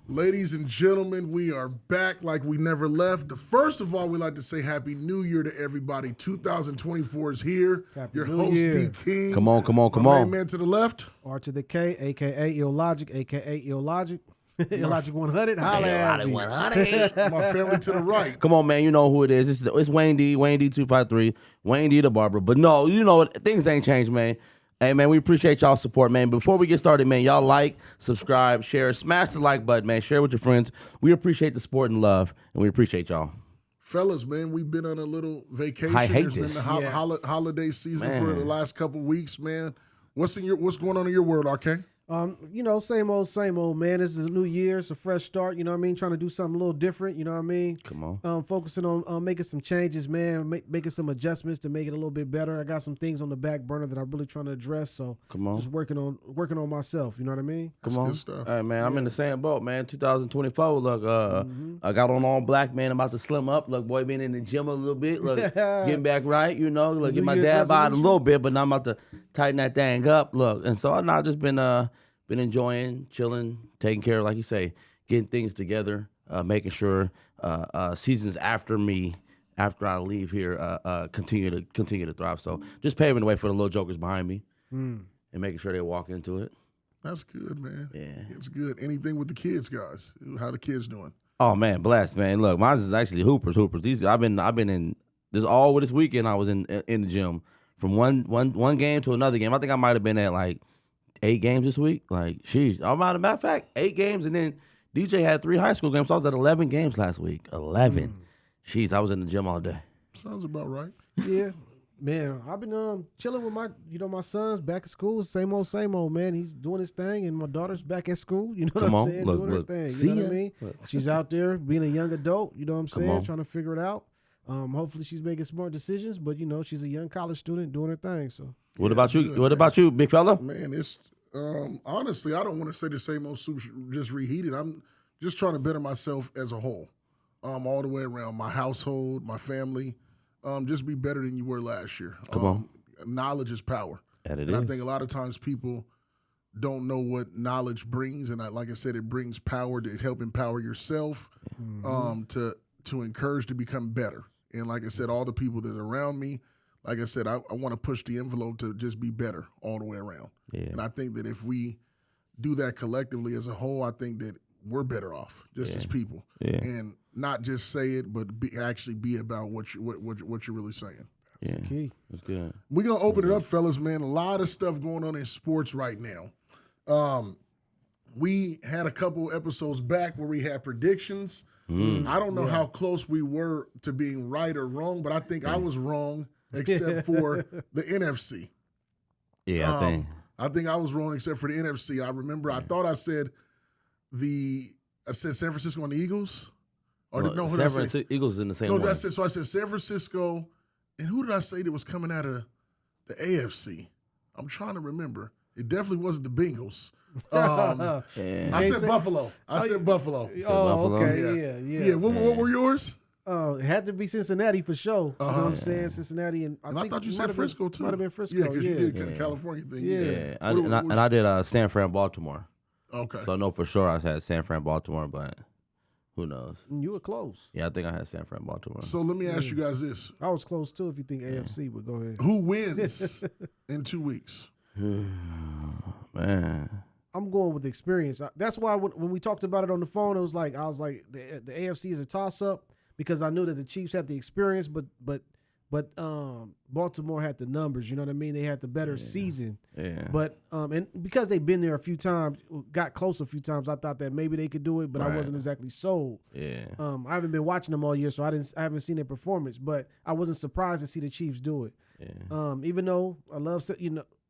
Ladies and gentlemen, we are back like we never left. First of all, we'd like to say Happy New Year to everybody. 2024 is here. Happy Your New host, Year. D King. Come on. My main man to the left. R to the K, a.k.a. Illogic, a.k.a. Illogic. Illogic 100. Holla at me. 100. My family to the right. Come on, man. You know who it is. It's Wayne D. Wayne D253. Wayne D. the barber. But no, you know what? Things ain't changed, man. Hey, man, we appreciate y'all support, man. Before we get started, man, y'all like, subscribe, share, smash the like button, man. Share with your friends. We appreciate the support and love, and we appreciate y'all. Fellas, man, we've been on a little vacation. I hate There's this. been the holiday season Man. for the last couple weeks, man. What's going on in your world, RK? You know, same old, man. This is a new year. It's a fresh start. You know what I mean? Trying to do something a little different. You know what I mean? Come on. Focusing on making some changes, man. Making some adjustments to make it a little bit better. I got some things on the back burner that I'm really trying to address. So Come on. just working on myself. You know what I mean? Come on. good stuff. Hey, man, I'm in the same boat, man. 2024, look, I got on all black, man. I'm about to slim up. Look, boy, been in the gym a little bit. Look, getting back right, you know. Look, get my New Year's dad by a resolution? little bit, but now I'm about to tighten that thing up. Look, and so I've just been enjoying, chilling, taking care of, like you say, getting things together, making sure seasons after me, after I leave here, continue to thrive. So just paving the way for the little jokers behind me and making sure they walk into it. That's good, man. Yeah. It's good. Anything with the kids, guys? How the kids doing? Oh man, blessed, man. Look, mine is actually hoopers. These I've been in this weekend. I was in the gym from one game to another game. I think I might have been at like 8 games this week. Like, sheesh. Matter of fact, 8 games, and then DJ had 3 high school games. So I was at 11 games last week. 11. Sheesh, I was in the gym all day. Sounds about right. Yeah. Man, I've been chilling with my son's back at school. Same old, man. He's doing his thing, and my daughter's back at school. You know Come what I'm on. saying? Look, doing look. her thing. See You know what I ya. mean? Look. She's out there being a young adult. You know what I'm saying? on. Trying to figure it out. Hopefully she's making smart decisions, but you know she's a young college student doing her thing. So What about you? good, What about you, big fella? Man, it's honestly, I don't want to say the same old soup just reheated. I'm just trying to better myself as a whole, all the way around. My household, my family, just be better than you were last year. Come on. Knowledge is power. That it And I is. think a lot of times people don't know what knowledge brings, and like I said, it brings power to help empower yourself, to encourage to become better. And like I said, all the people that are around me, like I said, I want to push the envelope to just be better all the way around. Yeah. And I think that if we do that collectively as a whole, I think that we're better off just as people, and not just say it, but actually be about what you're really saying. Yeah. the key. That's good. We're going to open it up, fellas, man. A lot of stuff going on in sports right now. We had a couple episodes back where we had predictions. I don't know how close we were to being right or wrong, but I think I was wrong except for the NFC. Yeah, I think I was wrong except for the NFC. I remember I thought I said San Francisco and the Eagles. Or Well, no, who San did I say? Francisco Eagles is in the same No, one. that's it. So I said San Francisco, and who did I say that was coming out of the AFC? I'm trying to remember. It definitely wasn't the Bengals. Yeah. I said Buffalo. I said Buffalo. Oh, Buffalo? okay, yeah. What were yours? It had to be Cincinnati for sure. You know what I'm saying? Cincinnati, and And I thought you said Frisco too. Might have been Frisco. Yeah, because you did Yeah. California thing. Yeah, What I did San Fran, Baltimore. Okay. So I know for sure I had San Fran, Baltimore, but who knows? You were close. Yeah, I think I had San Fran, Baltimore. So let me ask you guys this: I was close too. If you think AFC, but go ahead. who wins in 2 weeks? Man, I'm going with experience. That's why when we talked about it on the phone, I was like the AFC is a toss up because I knew that the Chiefs had the experience, but Baltimore had the numbers. You know what I mean? They had the better season. yeah. But and because they've been there a few times, got close a few times, I thought that maybe they could do it, but I Right. wasn't exactly sold. Yeah. I haven't been watching them all year, so I haven't seen their performance. But I wasn't surprised to see the Chiefs do it. Yeah. Even though I love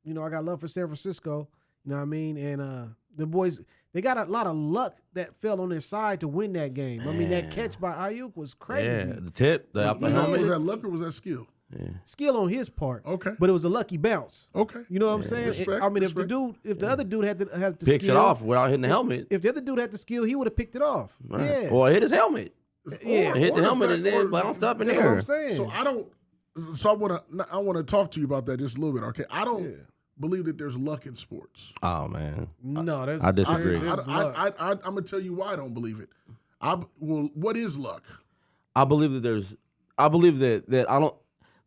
I got love for San Francisco. You know what I mean? And the boys, they got a lot of luck that fell on their side to win that game. I mean, that catch by Ayuk was crazy. Yeah, the tip, the upper Was helmet. that luck or was that skill? Skill on his part. Okay. But it was a lucky bounce. Okay. You know what I'm saying? Respect, I mean, if respect. the other dude had the Picks skill, it off without hitting the helmet. If the other dude had the skill, he would have picked it off. Right. Yeah. Or hit his helmet. Yeah. Hit the helmet fact- and then bounced up in That's what I'm there. saying. So I want to talk to you about that just a little bit. Okay. I don't believe that there's luck in sports. Oh man, No, there's I disagree. there's luck. I'm gonna tell you why I don't believe it. What is luck? I believe that I don't.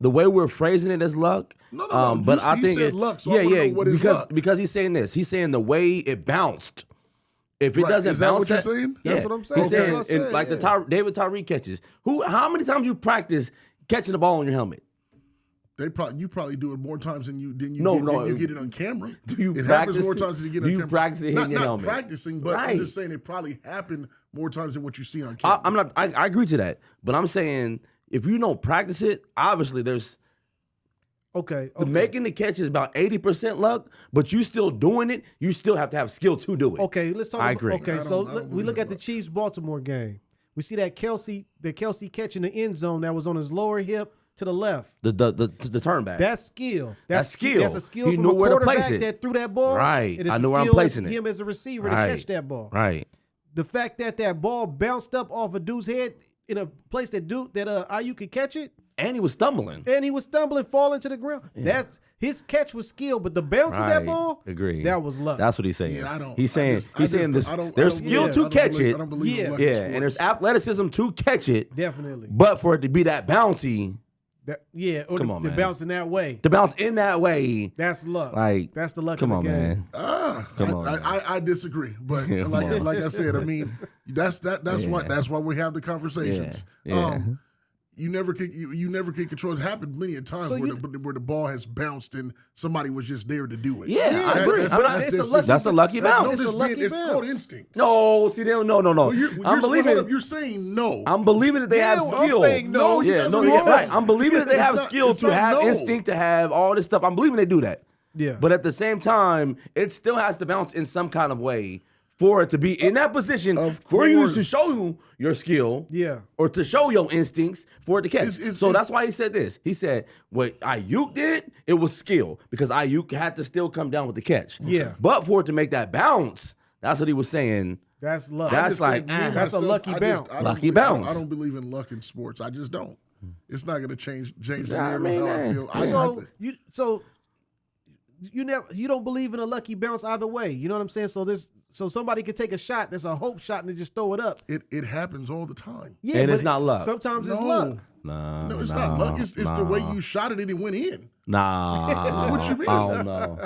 The way we're phrasing it as luck. No. But I He think said luck, so I wanna know what is luck. because he's saying this. He's saying the way it bounced. If it Right. doesn't Is that bounce, what you're saying? That's what I'm saying. He's That's saying, what I said, and like yeah. the David Tyree catches. How many times you practice catching the ball on your helmet? You probably do it more times than you than you get it on camera. Do you it practice happens more it? times than you get Do on you camera. practice it hitting your not helmet? practicing, but Right. I'm just saying it probably happened more times than what you see on camera. I'm not. I agree to that, but I'm saying if you don't practice it, obviously there's Okay. the making the catch is about 80% luck, but you still doing it. You still have to have skill to do it. Okay, let's talk. I about, agree. Okay, I don't so we believe look in at the luck. Chiefs Baltimore game. We see that Kelsey catch in the end zone that was on his lower hip to the left. The turn back. That's skill. That's skill. That's a skill He from knew a where to quarterback place it. that threw that ball. Right. And it's I a know where I'm skill placing as it. him as a receiver Right. to catch that ball. Right. The fact that ball bounced up off a dude's head in a place that Ayuk could catch it, And he was stumbling. and he was stumbling, falling to the ground. That's his catch was skill, but the bounce of that Right. ball, Agree. that was luck. That's what he's saying. Yeah, I don't. He's I saying just- he's I saying just- this. I don't- There's I don't skill believe- to I don't catch believe- it. I don't believe in Yeah. luck in Yeah, sports. and there's athleticism to catch it. Definitely. But for it to be that bouncy, Or Come the, on, the man. bounce in that way. to bounce in that way, That's luck. like That's the luck come of the on, game. man. Come on, man. I disagree, but Yeah, come on. like I said, I mean that's why we have the conversations. Yeah. You never can control. It's happened many a times So where the ball has bounced and somebody was just there to do it. Yeah, I agree. That's a lucky bounce. No, It's a this lucky being, it's bounce. called instinct. No, see, no. Well, I'm believing. you're saying no. I'm believing that they have I'm skill. saying no. you Yeah, guys no, are yeah, wrong. right. I'm believing that they It's have not- skill it's to not have no. instinct, to have all this stuff. I'm believing they do that. Yeah. But at the same time, it still has to bounce in some kind of way for it to be in that position Of for you to course. show your skill. Yeah. Or to show your instincts for it to catch. It's- So that's it's- why he said this. He said what Ayuk did, it was skill because Ayuk had to still come down with the catch. Yeah. But for it to make that bounce, that's what he was saying. That's luck. That's I just like, said, me, that's a myself, lucky I just- bounce. I don't Lucky believe- bounce. I don't believe in luck in sports. I just don't. It's not going to change the Yeah, I narrative mean, how I man. feel. You don't believe in a lucky bounce either way. You know what I'm saying? So somebody could take a shot that's a hope shot and then just throw it up. It happens all the time. Yeah, And but it's not luck. Sometimes it's No. luck. No, it's not luck. It's the way you shot it and it went in. Nah. What you mean? I don't know.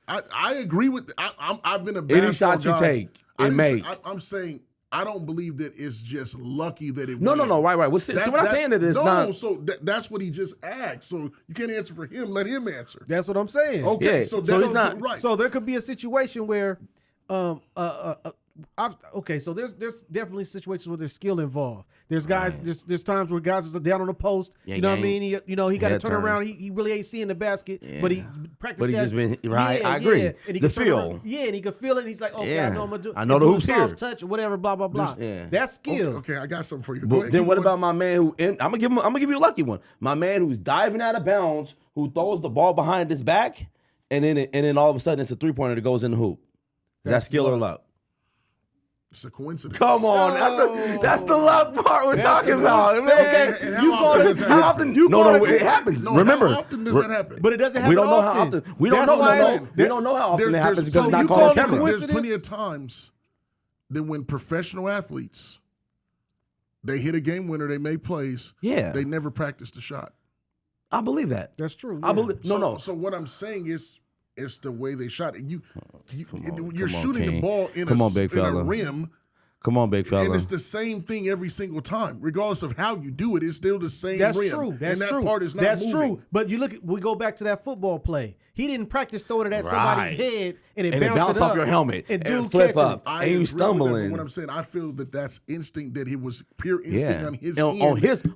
I agree with. I've been a basketball Any shot you guy. take, I it didn't make. say- I'm saying I don't believe that it's just lucky that it. No, went in. right. We're not saying that it's no, not. so that's what he just asked. So you can't answer for him. Let him answer. That's what I'm saying. Okay, Yeah, so so that's it's not- right. So there could be a situation where, so there's definitely situations where there's skill involved. There's guys, there's times where guys are down on the post. Yeah, you know what I gang. mean? He got to Yeah, turn turn. around. He really ain't seeing the basket, but he practiced. But he that. just been- right, I agree. And he The can turn feel. around. Yeah, and he can feel it. And he's like, okay, Yeah. I know I'm gonna do. I know and the do hoop's soft here. touch or whatever. Blah blah blah. Yeah. That's skill. Okay, I got something for you. Go But ahead, then keep what going. about my man who? I'm gonna give you a lucky one. My man who's diving out of bounds, who throws the ball behind his back, and then all of a sudden it's a 3-pointer that goes in the hoop. Is that That's skill or luck. luck? It's a coincidence. Come on, that's the luck part we're talking about. Okay, And how you often call does it. that How happen? often you No, call no, it happens. No, Remember, how often does that happen? But it doesn't happen. we don't know how often. often. We don't That's know. why No, we don't know how often it happens because it's not you called on call it camera. coincidence? There's plenty of times that when professional athletes they hit a game winner, they make plays. Yeah. They never practice the shot. I believe that. That's true. I yeah. believe. No. So what I'm saying is, it's the way they shot it. Come on, You're come on, shooting the King. ball in Come a on, big in a fella. rim. Come on, big fella. And it's the same thing every single time, regardless of how you do it. It's still the same That's rim. true. That's and that true. part is not That's moving. true. But we go back to that football play. He didn't practice throwing it at somebody's Right. head and it And it bounced bounced off your helmet and and dude flip catching up. it. I And you agree with that, stumbling. but what I'm saying, I feel that that's instinct. That it was pure instinct Yeah. on his On- end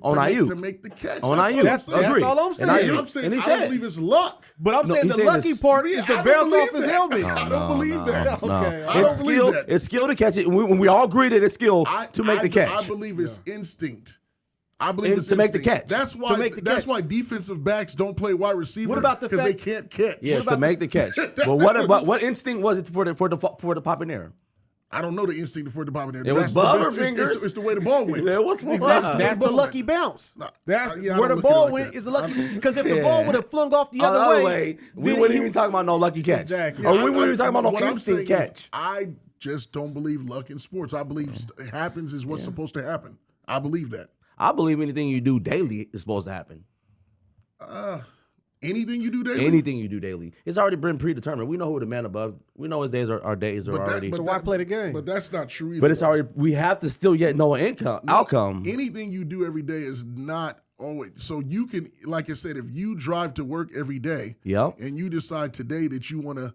on Ayuk Ayuk. to make the catch. On That's Ayuk. all I'm That's saying. all I'm saying. And Yeah, Ayuk- I'm saying and he I said- don't believe it's luck. But I'm No, saying he's the saying lucky this- part Yeah, is I the don't bounce believe off his that. helmet. I don't believe that. No. Okay, I don't It's believe skill. that. It's skill to catch it. When we all agree that it's skill to make the catch. I believe it's instinct. I believe And it's to make the instinct. catch. That's why. To make the That's catch. why defensive backs don't play wide receiver. What about the because they fact- can't catch? Yeah, What to about make the catch. But what instinct was it for the pop in air? I don't know the instinct for it to pop in there. It was bum or fingers. It's the way the ball went. It was Exactly. That's the lucky bounce. That's where the ball went is a lucky. Because if the ball would have flung off the other way, we wouldn't even talk about no lucky catch. Exactly. Or we wouldn't even talk about no what I'm instinct saying is, catch. I just don't believe luck in sports. I believe it happens is what's supposed to happen. I believe that. I believe anything you do daily is supposed to happen. Anything you do daily? Anything you do daily. It's already been predetermined. We know who the man above. We know his days are already. So why play the game? But that's not true either. But it's already. We have to still yet know an outcome. Anything you do every day is not always. So you can, like I said, if you drive to work every day, Yep. and you decide today that you want to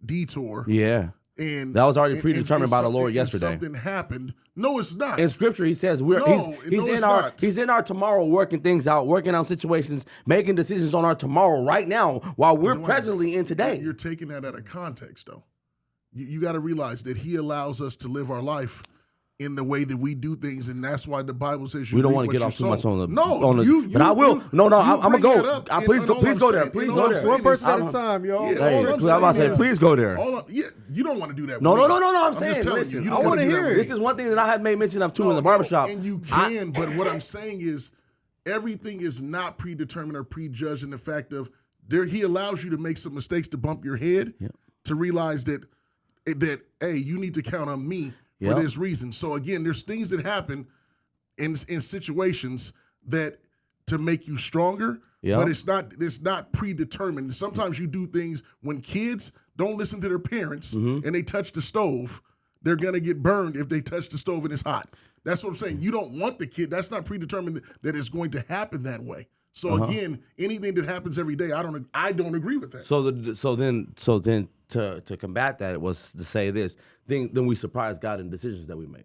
detour, Yeah. and That was already predetermined by the Lord yesterday. Something happened. No, it's not. In Scripture, he says he's in our tomorrow, working things out, working out situations, making decisions on our tomorrow right now, while we're presently in today. You're taking that out of context, though. You got to realize that He allows us to live our life in the way that we do things, and that's why the Bible says you. We don't want to get off too much on the. but I will. I'm gonna go. Please go there. Please go there. One person at a time, yo. Yeah, I'm about to say, please go there. You don't want to do that. No. I'm just saying, telling listen, you I don't want to do that hear with it. This me. is one thing that I have made mention of too in the barbershop. And you can, but what I'm saying is everything is not predetermined or prejudged in the fact of He allows you to make some mistakes to bump your head to realize that hey, you need to count on me for this reason. So again, there's things that happen in situations that to make you stronger, but it's not predetermined. Sometimes you do things when kids don't listen to their parents and they touch the stove, they're gonna get burned if they touch the stove and it's hot. That's what I'm saying. You don't want the kid. That's not predetermined that it's going to happen that way. So again, anything that happens every day, I don't agree with that. So then to combat that was to say this. Then we surprise God in decisions that we make.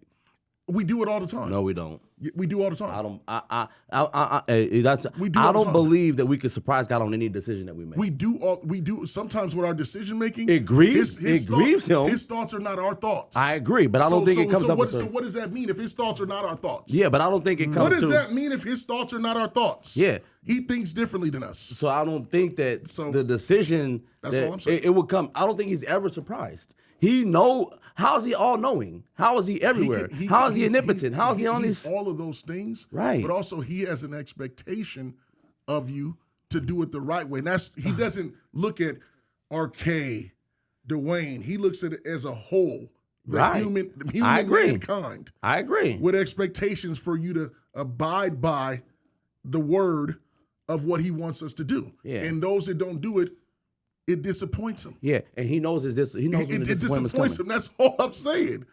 We do it all the time. No, we don't. We do all the time. I don't believe that we can surprise God on any decision that we make. We do sometimes with our decision making. It grieves him. His thoughts are not our thoughts. I agree, but I don't think it comes up with. So what does that mean if his thoughts are not our thoughts? Yeah, but I don't think it comes. What does that mean if his thoughts are not our thoughts? Yeah, he thinks differently than us. So I don't think that the decision. That's all I'm saying. It would come. I don't think he's ever surprised. How is he all knowing? How is he everywhere? How is he omnipotent? How is he on these? All of those things, right? But also he has an expectation of you to do it the right way. And he doesn't look at RK, Dwayne. He looks at it as a whole, the human mankind. I agree. With expectations for you to abide by the word of what he wants us to do. Yeah. And those that don't do it, it disappoints him. Yeah, and he knows this. He knows when the disappointment's coming. Him. That's all I'm saying.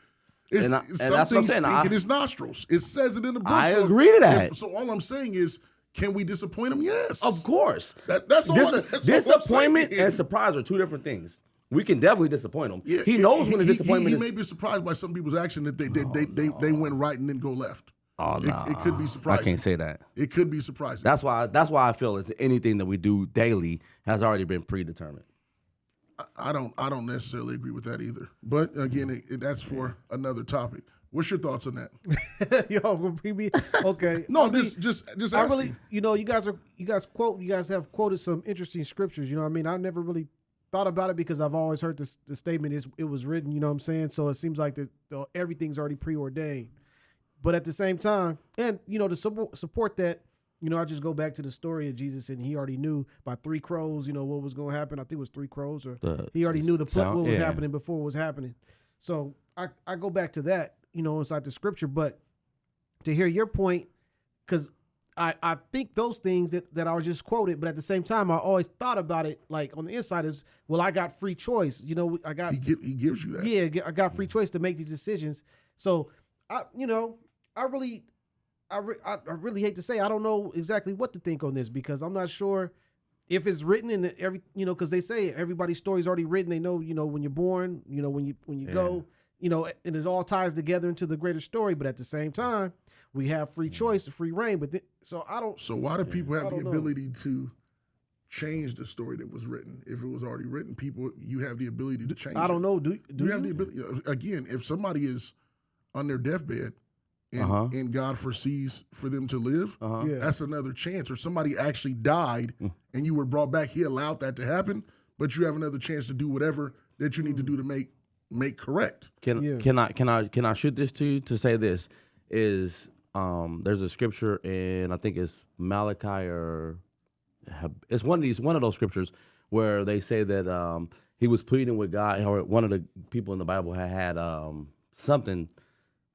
It's something stinking his nostrils. It says it in the book. I agree to that. So all I'm saying is, can we disappoint him? Yes, of course. That's all. Disappointment and surprise are two different things. We can definitely disappoint him. Yeah, he knows when the disappointment is. He may be surprised by some people's action that they went right and then go left. Oh no, it could be surprising. I can't say that. It could be surprising. That's why I feel it's anything that we do daily has already been predetermined. I don't necessarily agree with that either. But again, that's for another topic. What's your thoughts on that? Okay. No, just I really, you guys have quoted some interesting scriptures. You know what I mean? I never really thought about it because I've always heard the statement it was written. You know what I'm saying? So it seems like everything's already preordained. But at the same time, and to support that, I just go back to the story of Jesus, and he already knew by 3 crows, what was going to happen. I think it was 3 crows, or he already knew what was happening before it was happening. So I go back to that, inside the scripture. But to hear your point, because I think those things that I was just quoted, but at the same time, I always thought about it like on the inside is, well, I got free choice. He gives you that. Yeah, I got free choice to make these decisions. So I really hate to say I don't know exactly what to think on this because I'm not sure if it's written in because they say everybody's story's already written. They know, when you're born, when you go, and it all ties together into the greater story. But at the same time, we have free choice, free reign. But so why do people have the ability to change the story that was written? If it was already written, you have the ability to change. I don't know. Do you have the ability? Again, if somebody is on their deathbed and God foresees for them to live, that's another chance. Or somebody actually died and you were brought back. He allowed that to happen, but you have another chance to do whatever that you need to do to make make correct. Can I shoot this to you to say this is there's a scripture and I think it's Malachi or it's one of those scriptures where they say that he was pleading with God, or one of the people in the Bible had something,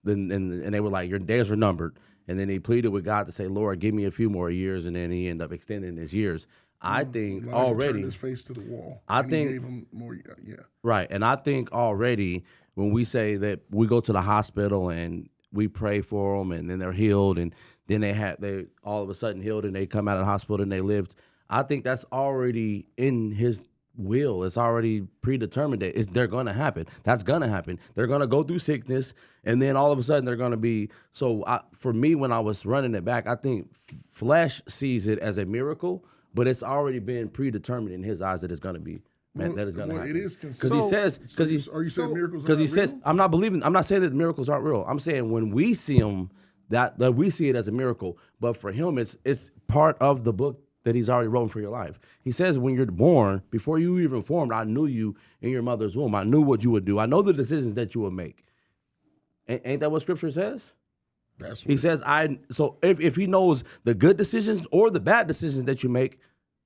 and they were like, your days are numbered, and then he pleaded with God to say, Lord, give me a few more years, and then he ended up extending his years. I think Elijah already turned his face to the wall. I and think he gave him more. Yeah, right, and I think already when we say that we go to the hospital and we pray for them, and then they're healed, and then they all of a sudden healed, and they come out of the hospital and they lived. I think that's already in his will. It's already predetermined that they're going to happen. That's going to happen. They're going to go through sickness, and then all of a sudden they're going to be. So for me, when I was running it back, I think flesh sees it as a miracle, but it's already been predetermined in his eyes that it's going to be. Man, that is going to happen. It is because he says. Are you saying miracles? Because he says, I'm not saying that the miracles aren't real. I'm saying when we see them, that we see it as a miracle. But for him, it's part of the book that he's already written for your life. He says, when you're born, before you even formed, I knew you in your mother's womb. I knew what you would do. I know the decisions that you would make. Ain't that what Scripture says? That's what he says. So if he knows the good decisions or the bad decisions that you make,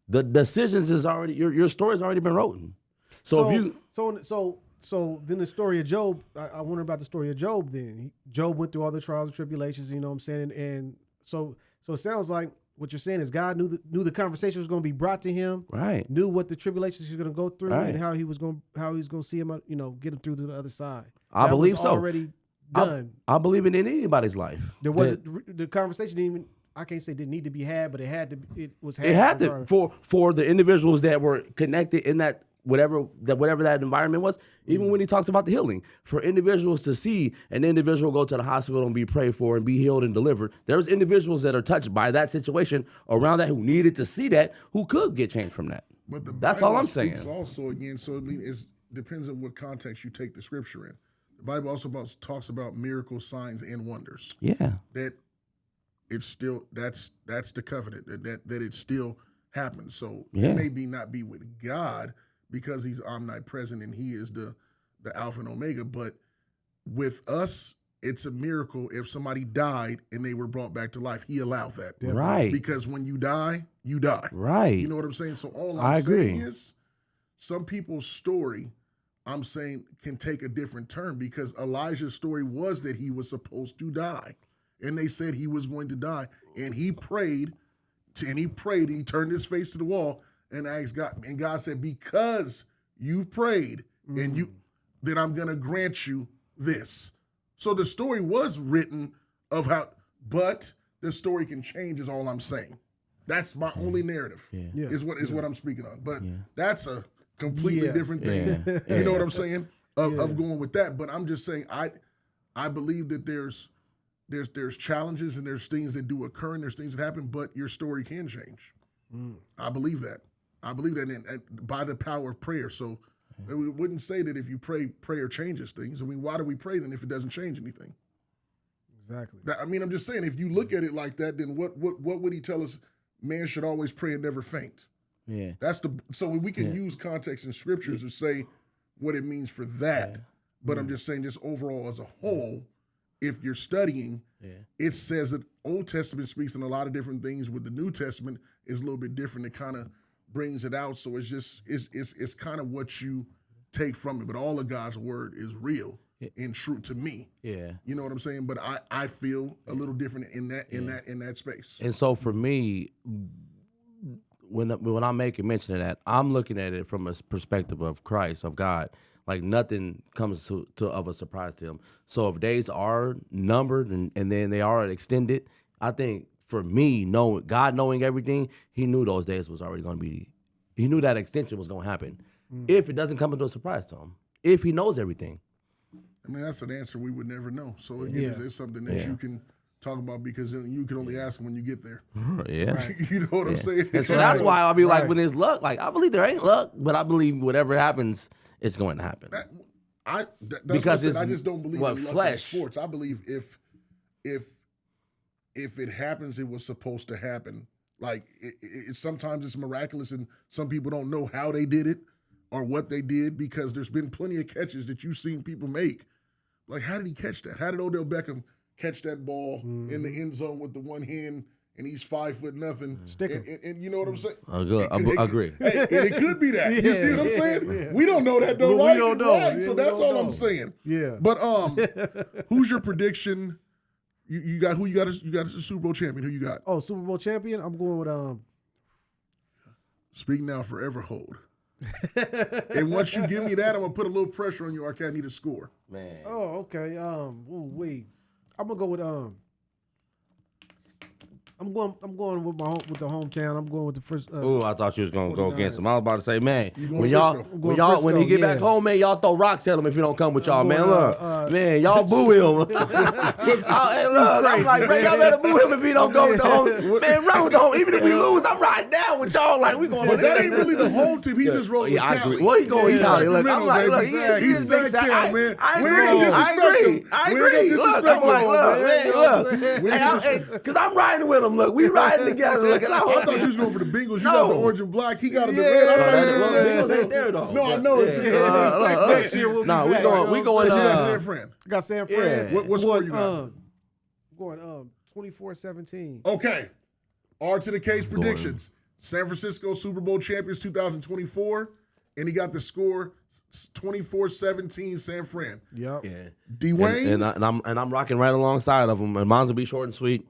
the decisions is already your story's already been written. So then the story of Job. I wonder about the story of Job. Then Job went through all the trials and tribulations. You know what I'm saying? And so it sounds like what you're saying is God knew the conversation was going to be brought to him. Right. Knew what the tribulations he was going to go through, right. and how he was going to see him. Get him through to the other side. I believe so. Already done. I believe it in anybody's life. There wasn't the conversation didn't even. I can't say didn't need to be had, but it had to. It was. It had to for the individuals that were connected in that whatever that environment was. Even when he talks about the healing, for individuals to see an individual go to the hospital and be prayed for and be healed and delivered, there's individuals that are touched by that situation around that who needed to see that, who could get changed from that. But that's all I'm saying. Also, again, so it depends on what context you take the scripture in. The Bible also talks about miracles, signs, and wonders. Yeah, that it's still that's the covenant that it still happens. So it may not be with God, because he's omnipresent and he is the Alpha and Omega. But with us, it's a miracle if somebody died and they were brought back to life. He allowed that. Right. Because when you die, you die. Right. You know what I'm saying? So all I'm saying is some people's story, I'm saying, can take a different turn, because Elijah's story was that he was supposed to die. And they said he was going to die. And he prayed, and he turned his face to the wall and asked God, and God said, because you've prayed and then I'm going to grant you this. So the story was written of how, but the story can change is all I'm saying. That's my only narrative is what I'm speaking on. But that's a completely different thing. You know what I'm saying? Of going with that. But I'm just saying, I believe that there's challenges and there's things that do occur and there's things that happen, but your story can change. I believe that. And by the power of prayer. So we wouldn't say that if you pray, prayer changes things. I mean, why do we pray then if it doesn't change anything? Exactly. I'm just saying, if you look at it like that, then what would he tell us? Man should always pray and never faint. Yeah. So we can use context in scriptures to say what it means for that. Yeah. But I'm just saying, just overall as a whole, if you're studying, it says that Old Testament speaks in a lot of different things. With the New Testament is a little bit different. It kind of brings it out. So it's kind of what you take from it. But all of God's word is real and true to me. Yeah. You know what I'm saying? But I feel a little different in that space. And so for me, when I'm making mention of that, I'm looking at it from a perspective of Christ, of God. Like nothing comes to of a surprise to him. So if days are numbered and then they are extended, I think for me, God knowing everything, he knew those days was already going to be, he knew that extension was going to happen. If it doesn't come into a surprise to him, if he knows everything. I mean, that's an answer we would never know. So again, it's something that you can talk about, because you can only ask when you get there. Yeah. Right. You know what I'm saying? And so that's why I'll be like, when there's luck, like I believe there ain't luck, but I believe whatever happens, it's going to happen. Because I just don't believe in luck in sports. I believe if it happens, it was supposed to happen. Like it sometimes it's miraculous, and some people don't know how they did it, or what they did, because there's been plenty of catches that you've seen people make. Like, how did he catch that? How did Odell Beckham catch that ball in the end zone with the one hand, and he's 5'0"? Stick him. And you know what I'm saying? I agree. Hey, and it could be that. You see what I'm saying? Yeah. We don't know that though, Well, right? we don't know. Right. Yeah, So we that's don't all know. I'm saying. Yeah. But who's your prediction? You got who you got? You got a Super Bowl champion. Who you got? Oh, Super Bowl champion. I'm going with Speak now, forever hold. And once you give me that, I'm gonna put a little pressure on you. Okay, I need a score. Man. Oh, okay. Wait. I'm gonna go with I'm going with the hometown. I'm going with the first. I thought you was gonna go 49ers. against him. I was about to say, man, going when y'all Frisco. when he get back yeah. home, man, y'all throw rocks at him if he don't come with y'all, man. going, Look, man, y'all boo him. Hey, look, I'm like, man, y'all better boo him if he don't go with the home. Man, run with the home. Even if we lose, I'm riding down with y'all. Like, we going. But that ain't really the whole team. He just rolls with I Cali. agree. Well, he going. He's Cali. Look, Sacramento, I'm like, baby. look, He's Sacktown, man. I We ain't gonna disrespect him. I We ain't agree. gonna Look, disrespect I'm like, him, look, man. man, You know what I'm look. saying? Hey, because I'm riding with him. Look, we riding together. Look, and I thought you was going for the Bengals. You got the No. orange and black. He got the Yeah. red. Bengals ain't there though. No, I know it's next year we'll be Nah, we back. going. We going. So you got San Fran. got San Fran. Yeah. What score you got? Going 24-17. Okay. R to the case predictions. San Francisco Super Bowl champions 2024, and he got the score 24-17 San Fran. Yep. Yeah. Dwayne. And I'm rocking right alongside of him. And mine's will be short and sweet.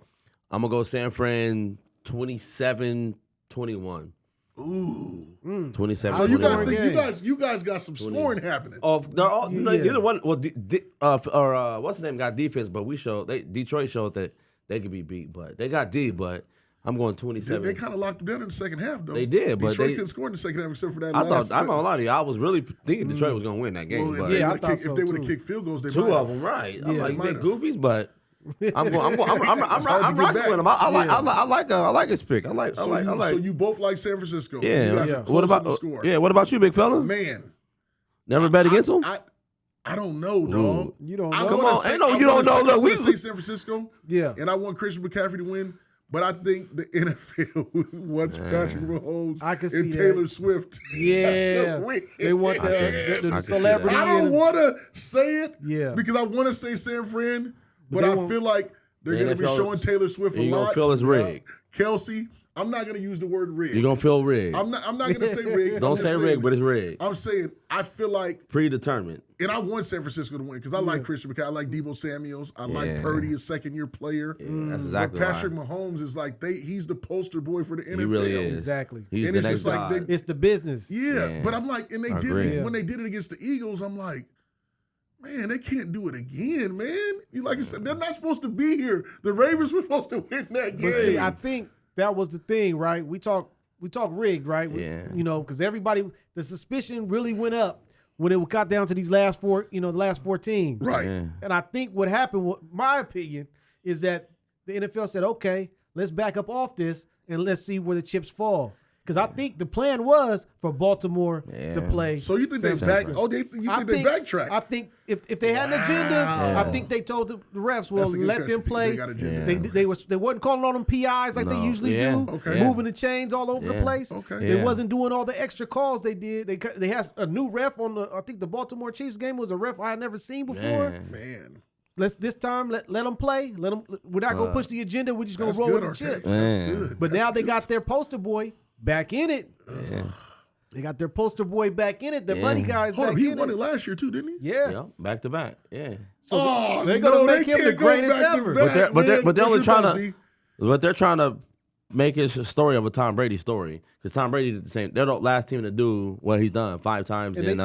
I'm gonna go San Fran 27-21. Ooh. 27. So you guys 21. think you guys got some scoring happening. Oh, they're all Yeah. either one. Well, what's the name got defense, but Detroit showed that they could be beat, but they got D. But I'm going 27. They kind of locked them down in the second half, though. They did, but Detroit they couldn't score in the second half except for that I last. thought I'm not gonna lie to you. I was really thinking Detroit was gonna win that game. Well, but if Yeah, I they thought so, if they would have too. kicked field goals, they two might of have. them, right? I'm Yeah, like might big have. goofies, but I'm hard to rocking get with him. I like his pick. I like. So you both like San Francisco. Yeah. You guys are What close about on the score. What about you, big fella? Man, Never bet against him? I don't know, dog. You don't I know? Come wanna on, say- ain't no I you wanna don't know. say- I Look, wanna we- say San Francisco. Yeah. And I want Christian McCaffrey to win. But I think the NFL wants Patrick Mahomes I can and see Taylor that. Swift. Yeah. to win. They want I the can see celebrity. I don't and- want to say it Yeah. because I want to say San Fran, but they I won't- feel like they're The going to be NFL showing Taylor Swift a You gonna lot. feel it's rigged. Kelsey, I'm not going to use the word rigged. You gonna feel rigged. I'm not going to say rigged. Don't I'm just say saying- rigged, but it's rigged. I'm saying I feel like, Predetermined. and I want San Francisco to win because I like Christian McCaffrey. I like Debo Samuels. I like Yeah. Purdy, a second-year player. Yeah, that's exactly But Patrick why. Mahomes is like he's the poster boy for the NFL. He really is. Exactly. He's And the it's next just like god. It's the business. Yeah, Yeah. but I'm like, and they I did agree. it when they did it against the Eagles. I'm like, man, they can't do it again, man. Like I said, they're not supposed to be here. The Ravens were supposed to win that game. But see, I think that was the thing, right? We talk rigged, right? Yeah. You know, because the suspicion really went up when it got down to these last four teams. Right. Yeah. And I think what happened, my opinion, is that the NFL said, okay, let's back up off this and let's see where the chips fall. Because I think the plan was for Baltimore to Yeah. play. So you think they San back? Francisco. Oh, you think they backtracked? I think if they had an agenda, I think they told the refs, well, That's a good let catch. them play. They got agenda. They wasn't calling on them PIs like they No. usually Yeah. do, Okay. moving the chains all over the Yeah. place. Okay. They Yeah. wasn't doing all the extra calls they did. They had a new ref on I think the Baltimore Chiefs game was a ref I had never seen before. Man. Man, This time let them play. Let them. We're not gonna push the agenda. We're just gonna that's roll good, with the okay. chips. That's Man. good. But That's now they good. got their poster boy back in it. Yeah. They got their poster boy back in it. The money guys Hold back on, he in won it. it last year too, didn't he? Yeah. Yep. Back to back. Yeah. So Oh, they're gonna no, make they him the can't go greatest back to ever. back. But they're Man, only what's trying your to. best, D? But they're trying to make it a story of a Tom Brady story because Tom Brady did the same. They're the last team to do what he's done 5 times And in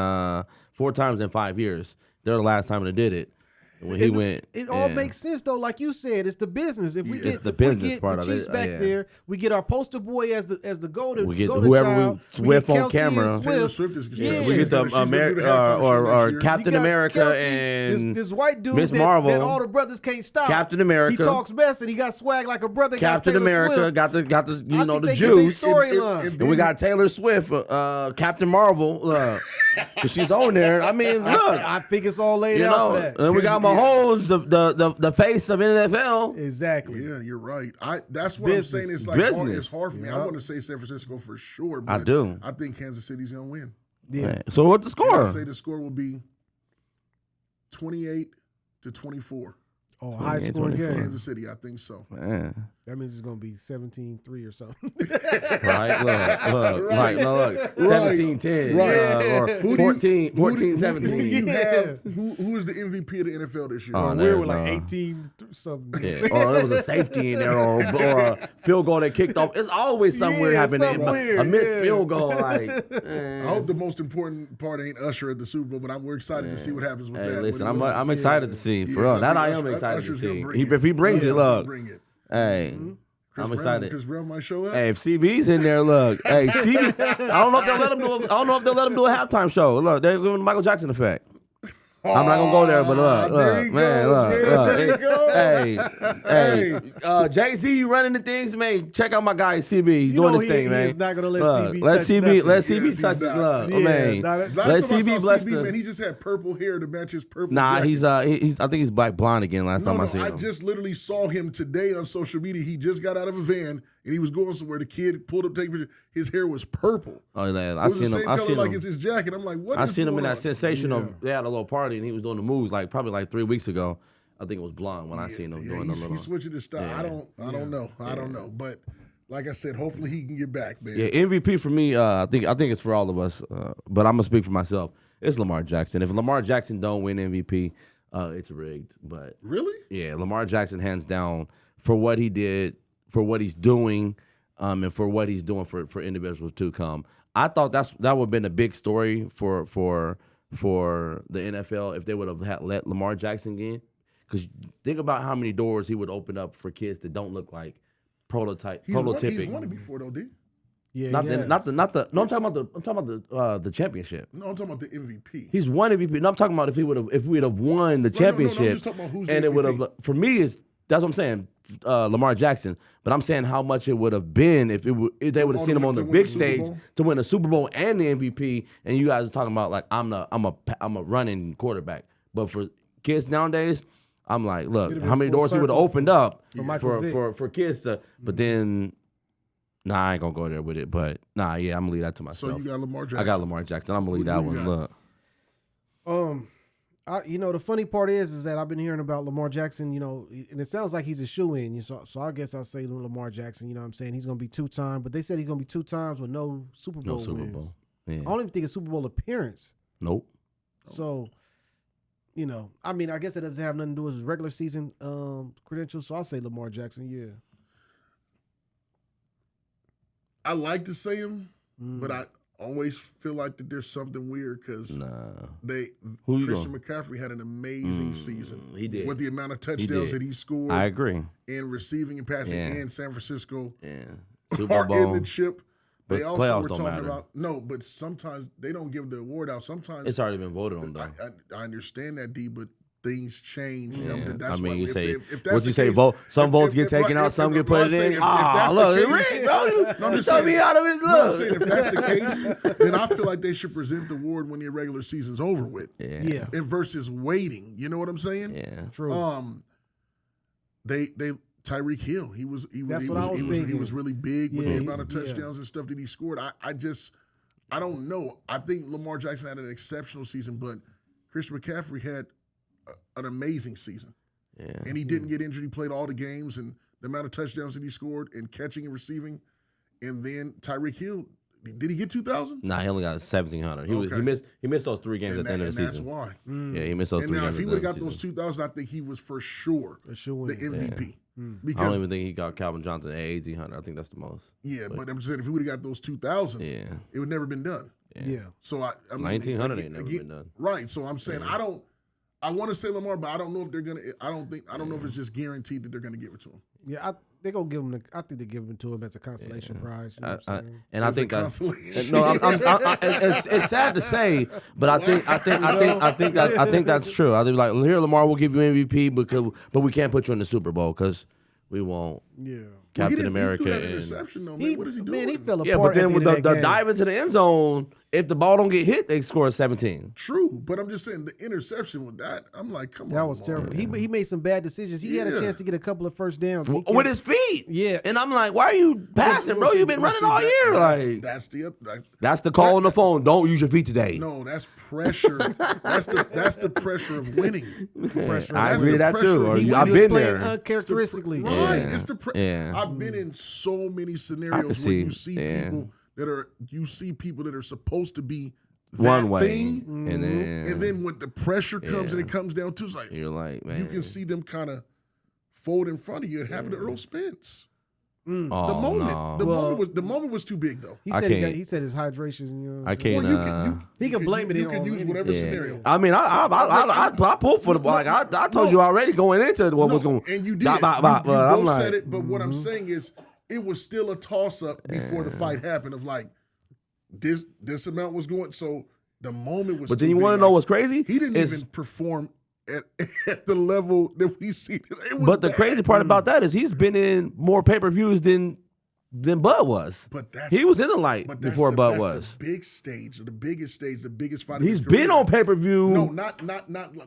4 times in 5 years. They're the last time they did it. When he went, It all yeah. makes sense though, like you said. It's the business. If we Yeah. get It's the if we business get part the of it, Chiefs back yeah. there, we get our poster boy as the golden. We get golden whoever child. we Swift get on Kelsey and camera. Taylor Swift. Swift is Yeah. We get the she's gonna do the halftime show or next year. Captain You got America Kelsey, and this white dude Miss that, Marvel. that all the brothers can't stop. Captain America. He talks mess and he got swag like a brother. Captain got Taylor America Swift. got the I the think they get their juice. storyline. And we got Taylor Swift, Captain Marvel, because she's on there. I mean, look, I think it's all laid you out know, for that. and we got Mahomes, the face of NFL. Exactly. Yeah, you're right. That's what Business. I'm saying. It's like hard, Business. it's hard for me. I Yeah. want to say San Francisco for sure. I But do. I think Kansas City's gonna win. Yeah. Man. So what's the score? I say the score will be 28-24. Oh, high scoring 24. game. Kansas City, I think so. Man. That means it's gonna be 17-3 or something. Right? Look. Right. Right. No, look. Right. 17-10. Right. Or Who do you- 14, Who do you 17. have? Who is the MVP of the NFL this year? Oh, We were there's like no- 18 something. Yeah. Or there was a safety in there or a field goal that kicked off. It's always something weird Yeah, happening. something weird, A missed yeah. field goal. Like, I hope the most important part ain't Usher at the Super Bowl, but we're excited to see what happens with hey, that. listen, What- I'm excited to see. For real. I That think I am Usher- excited Usher's to gonna see. bring it. If he brings it, Usher's gonna look. bring it. Hey. Chris I'm Brown- excited. Chris Brown might show up. Hey, if CB's in there, look. Hey, CB. I don't know if they'll let him do. I don't know if they'll let him do a halftime show. Look, they're giving the Michael Jackson effect. I'm not gonna go there, but there he look, man, goes, look. there he goes. Hey, Jay-Z, you running the things, man. Check out my guy CB. He's You doing know his he thing, man. is not gonna let Look, CB let touch CB, nothing. let CB Yes, touch he's his not. love. Yeah, Man, not- Last let time I CB saw bless CB, the. man, he just had purple hair to match his purple Nah, jacket. he's. I think he's black blonde again. Last No, time I no, seen I him. just literally saw him today on social media. He just got out of a van and he was going somewhere. The kid pulled up, take a picture. His hair was purple. Oh, man, It I was the seen same him. I color seen like him. it's his jacket. I'm like, what I is seen him in going that on? sensation of they had a little party and he was doing the moves probably like 3 weeks ago. I think it was blonde when I seen him doing the he's little. switching his style. I don't know. I don't know. But like I said, hopefully he can get back, man. Yeah, MVP for me. I think it's for all of us. But I'm gonna speak for myself. It's Lamar Jackson. If Lamar Jackson don't win MVP, it's rigged. But Really? yeah, Lamar Jackson hands down for what he did, for what he's doing, and for what he's doing for individuals to come. I thought that would have been a big story for the NFL if they would have let Lamar Jackson in. Because think about how many doors he would open up for kids that don't look like He's prototypic. won it before though, dude. Yeah, Not yes. the. No, I'm talking about the championship. No, I'm talking about the MVP. He's won MVP. No, I'm talking about if we'd have won the No, I'm championship. just talking about who's and the it would have MVP. for me is that's what I'm saying. Lamar Jackson, but I'm saying how much it would have been if they would have seen him on the to win big the Super stage Bowl? to win the Super Bowl and the MVP. And you guys are talking about like I'm a running quarterback. But for kids nowadays, I'm like, look, It'd how been many full doors he would have circle opened up for Michael Vick. for kids to. But then, nah, I ain't gonna go there with it. But nah, yeah, I'm gonna leave that to myself. So you got Lamar Jackson. I got Lamar Jackson. I'm gonna leave Who that you one. got? Look. The funny part is that I've been hearing about Lamar Jackson, and it sounds like he's a shoe-in. So I guess I'll say Lamar Jackson, you know what I'm saying? He's going to be 2-time, but they said he's going to be 2 times with no Super Bowl No Super wins. Bowl. Yeah. I don't even think a Super Bowl appearance. Nope. So, I guess it doesn't have nothing to do with his regular season credentials, so I'll say Lamar Jackson, yeah. I like to say him, but I always feel like that there's something weird because Nah. Christian going? McCaffrey had an amazing season. He did. With the amount of touchdowns did. that he scored I agree. in receiving and passing Yeah. and San Francisco Yeah. are Super in Bowl. the chip. But They also playoffs were don't talking matter. about but sometimes they don't give the award out. Sometimes It's already been voted on though. I understand that, D, but things change. Yeah. That's I mean, why you if say if that's what the you say. case- Vote. Some if- votes if- get if- taken if- out. if- Some if- get put I'm it saying in. if that's the Look, case- Rick, bro. No, I'm You just took saying- me out of his No, I'm look. saying if that's the case, then I feel like they should present the award when the regular season's over with. Yeah. And versus waiting. You know what I'm saying? Yeah. True. They Tyreek Hill. He was That's what I was he thinking. was really big with Yeah, the amount of yeah. touchdowns and stuff that he scored. I don't know. I think Lamar Jackson had an exceptional season, but Christian McCaffrey had an amazing season. Yeah. And he didn't get injured. He played all the games, and the amount of touchdowns that he scored and catching and receiving. And then Tyreek Hill, did he get 2,000? Nah, he only got 1,700. He Okay. missed those 3 games at the end of the that's season. why. Yeah, he missed those And 3 now, games. if he at the would end have of got the those season. 2,000, I think he was for sure A shoe-in. the MVP. I don't Because even think he got Calvin Johnson at 1,800. I think that's the most. but I'm just saying, if he would have got those 2,000, Yeah. it would never been done. Yeah. So I mean, 1,900 ain't never been done. Right. So I'm saying I want to say Lamar, but I don't know if they're gonna. I don't know if it's just guaranteed that they're gonna give it to him. Yeah, they're going to give him I think they give him to him as a consolation prize. You know what I'm saying? And I As a think that's consolation. no. It's sad to say, but I think that's true. I think like here, Lamar, we'll give you MVP but we can't put you in the Super Bowl because we won't. Yeah. Captain He America threw that and interception though, man. What is he doing? Man, he fell apart. yeah, but then at with the end of the that game. dive into the end zone, if the ball don't get hit, they score 17. True, but I'm just saying the interception with that, I'm like, come on. That was terrible. He made some bad decisions. He had a chance to get a couple of first downs. With his feet. Yeah. And I'm like, why are you passing, bro? You've been running all year. That's the call on the phone. Don't use your feet today. No, that's pressure. that's the pressure of winning. I agree with that too. I've been there. Uncharacteristically. Right. It's the I've been in so many scenarios where you see people that are supposed to be one way, thing, and then when the pressure comes and it comes down to, it's like you're like, man, you can see them kind of fold in front of you. It happened to Earl Spence. Oh, The moment was too big though. He said his hydration. You know, I can't. He can blame it. You can use whatever scenario. I mean, I pulled for the ball. Like I told you already going into what was going. And you did. You both said it. But what I'm saying is, it was still a toss up before the fight happened. Of like this amount was going. So the moment was. But then you want to know what's crazy? He didn't even perform at the level that we see. But the crazy part about that is he's been in more pay-per-views than Bud was. But he was in the light before Bud was. The big stage, the biggest fight. He's been on pay-per-view. No, not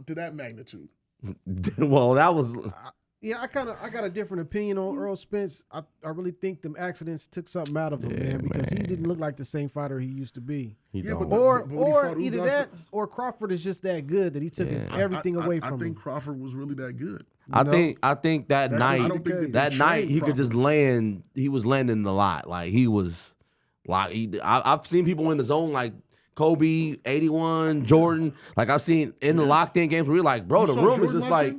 to that magnitude. Well, that was. Yeah, I got a different opinion on Earl Spence. I really think them accidents took something out of him, man, because he didn't look like the same fighter he used to be. Or either that or Crawford is just that good that he took everything away from him. I think Crawford was really that good. I think that night he could just land. He was landing a lot. Like he was like I've seen people in the zone like Kobe, 81, Jordan. Like I've seen in the locked in games where you're like, bro, the room is just like.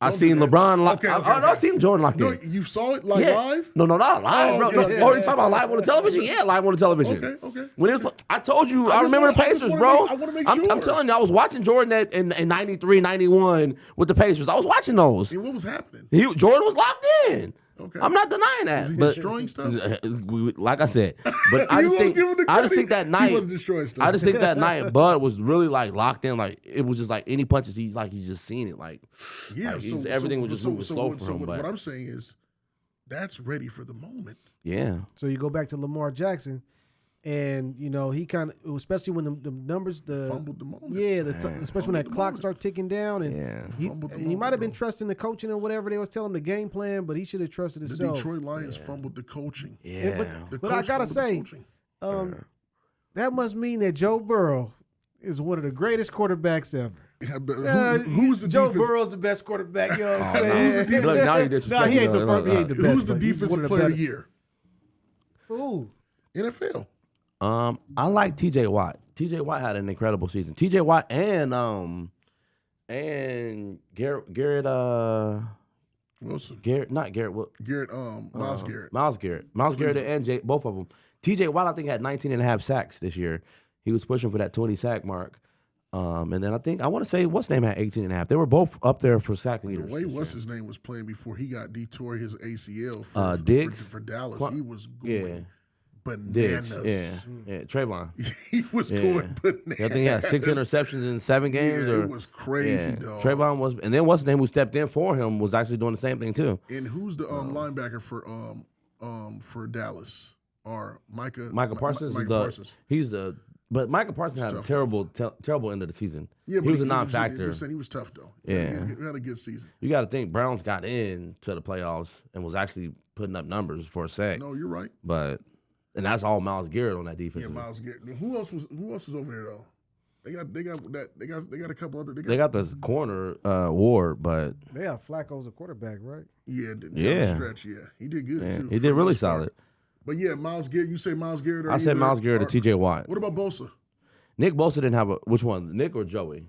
I've seen LeBron locked. I've seen Jordan locked in. No, you saw it live? No, not live, bro. Okay. Oh, you talking about live on the television? Yeah, live on the television. Okay. When it was, I told you, I remember the Pacers, bro. I want to make sure. I'm telling you, I was watching Jordan in 93, 91 with the Pacers. I was watching those. And what was happening? Jordan was locked in. Okay. I'm not denying that. Was he destroying stuff? Like I said, but I just think that night. He wasn't destroying stuff. I just think that night, Bud was really like locked in. Like it was just like any punches, he's just seen it. Like everything was just moving slow for him. What I'm saying is, that's ready for the moment. Yeah. So you go back to Lamar Jackson. And, you know, he kind of, especially when the numbers, fumbled the moment. Yeah, especially when that clock started ticking down. And he might have been trusting the coaching or whatever they was telling him the game plan, but he should have trusted himself. The Detroit Lions fumbled the coaching. Yeah. But I got to say, that must mean that Joe Burrow is one of the greatest quarterbacks ever. Yeah, but who's the Joe defense? Burrow's the best quarterback. You know what I'm saying? Look, now you disrespect he ain't the best. Who's the defensive player of the year? Who? NFL. I like TJ Watt. TJ Watt had an incredible season. TJ Watt and Garrett Wilson. Miles Garrett and both of them. TJ Watt I think had 19 and a half sacks this year. He was pushing for that 20 sack mark. And then I want to say what's name had 18 and a half. They were both up there for sack leaders. The way what's his name was playing before he got detoured his ACL for Dallas, he was going bananas. Yeah, Trayvon. He was going bananas. I think he had 6 interceptions in 7 games. It was crazy, dog. Trayvon was, and then what's his name who stepped in for him was actually doing the same thing too. And who's the linebacker for Dallas? Or Micah Parsons? Parsons. But Micah Parsons had a terrible end of the season. Yeah, he was a non-factor. He was tough though. Yeah, he had a good season. You got to think Browns got into the playoffs and was actually putting up numbers for a sack. No, you're right. And that's all Myles Garrett on that defense. Yeah, Myles Garrett. Who else was over there though? They got a couple other. They got this corner Ward, but they have Flacco as a quarterback, right? Yeah, the stretch. Yeah, he did good too. He did really solid. But yeah, Myles Garrett. You say Myles Garrett? I said Myles Garrett or T.J. Watt. What about Bosa? Nick Bosa didn't have which one? Nick or Joey?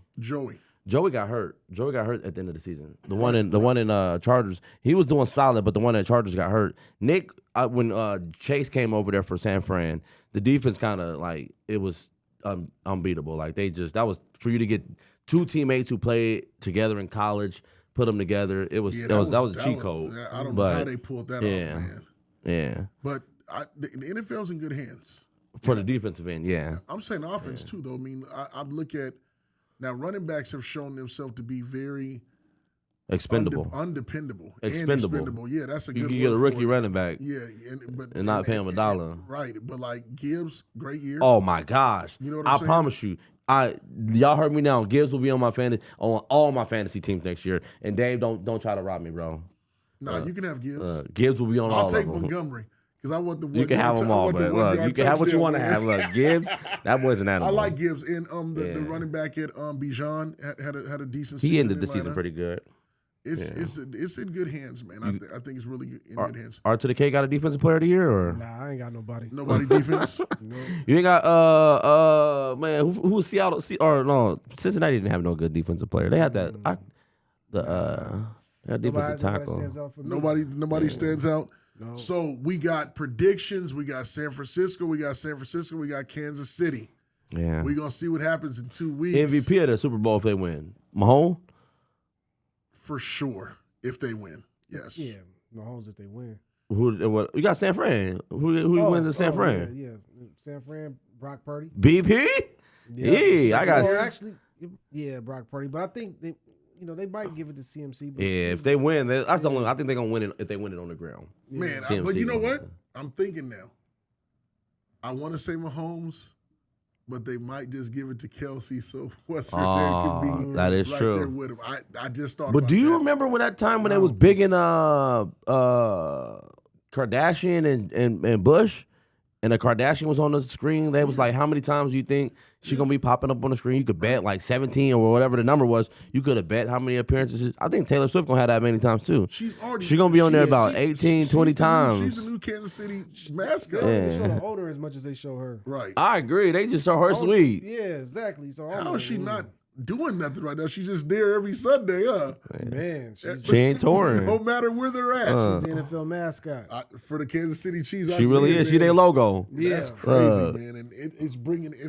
Joey got hurt. Joey got hurt at the end of the season. The one in Chargers, he was doing solid, but the one at Chargers got hurt. Nick, when Chase came over there for San Fran, the defense kind of like it was unbeatable. Like that was for you to get 2 teammates who played together in college, put them together. That was a cheat code. I don't know how they pulled that off, man. Yeah, but the NFL's in good hands for the defensive end. Yeah, I'm saying offense too, though. I mean, I look at now running backs have shown themselves to be very Expendable. Undependable. And Expendable. expendable. Yeah, that's a You good can word get a rookie for it. running back Yeah, and not pay him $1. Right, but like Gibbs, great year. Oh my gosh! You know what I'm I saying? promise you, y'all heard me now. Gibbs will be on all my fantasy teams next year. And Dave, don't try to rob me, bro. No, you can have Gibbs. Gibbs will be on all I'll of take them. Montgomery because I want the one. You can have them all, but look, you can have what you want to have. Look, Gibbs, that boy's an animal. I like Gibbs, and the running back at Bijan had a decent season. He ended the in season Atlanta. pretty good. It's in good hands, man. I think it's really in good hands. Art to the K got a defensive player of the year, or Nah, I ain't got nobody. Nobody defense. you ain't got man who was Seattle? Or no, Cincinnati didn't have no good defensive player. They had that that defensive tackle. Stands out for me. Nobody stands out. No. So we got predictions. We got San Francisco. We got Kansas City. Yeah, We're gonna see what happens in 2 weeks. MVP of the Super Bowl if they win. Mahomes. For sure, if they win. Yes. Yeah, Mahomes if they win. What you got? San Fran. Who wins in San Fran? Yeah, San Fran, Brock Purdy. BP. Yeah, I got. Or actually, yeah, Brock Purdy. But I think they might give it to CMC. But Yeah, if they win, that's the only. I think they're gonna win it if they win it on the ground. Man, CMC but you know gonna what? win. I'm thinking now. I want to say Mahomes, but they might just give it to Kelsey so Western can be that is right true. there with him. I just thought But about do you that. remember when that time when they was big in Kardashian and Bush, and the Kardashian was on the screen? They was like, how many times do you think she gonna be popping up on the screen? You could bet like 17 or whatever the number was. You could have bet how many appearances. I think Taylor Swift gonna have that many times too. She's gonna be on there about 18, 20 times. She's a new Kansas City mascot. They show the older as much as they show her. Right. I agree. They just saw her sweet. Yeah, exactly. So How is she not doing nothing right now? She's just there every Sunday, huh? Man, she's She ain't touring. No matter where they're at. the NFL mascot. For the Kansas City Chiefs, I She see really it, is. She man. their logo. That's crazy, man. And it's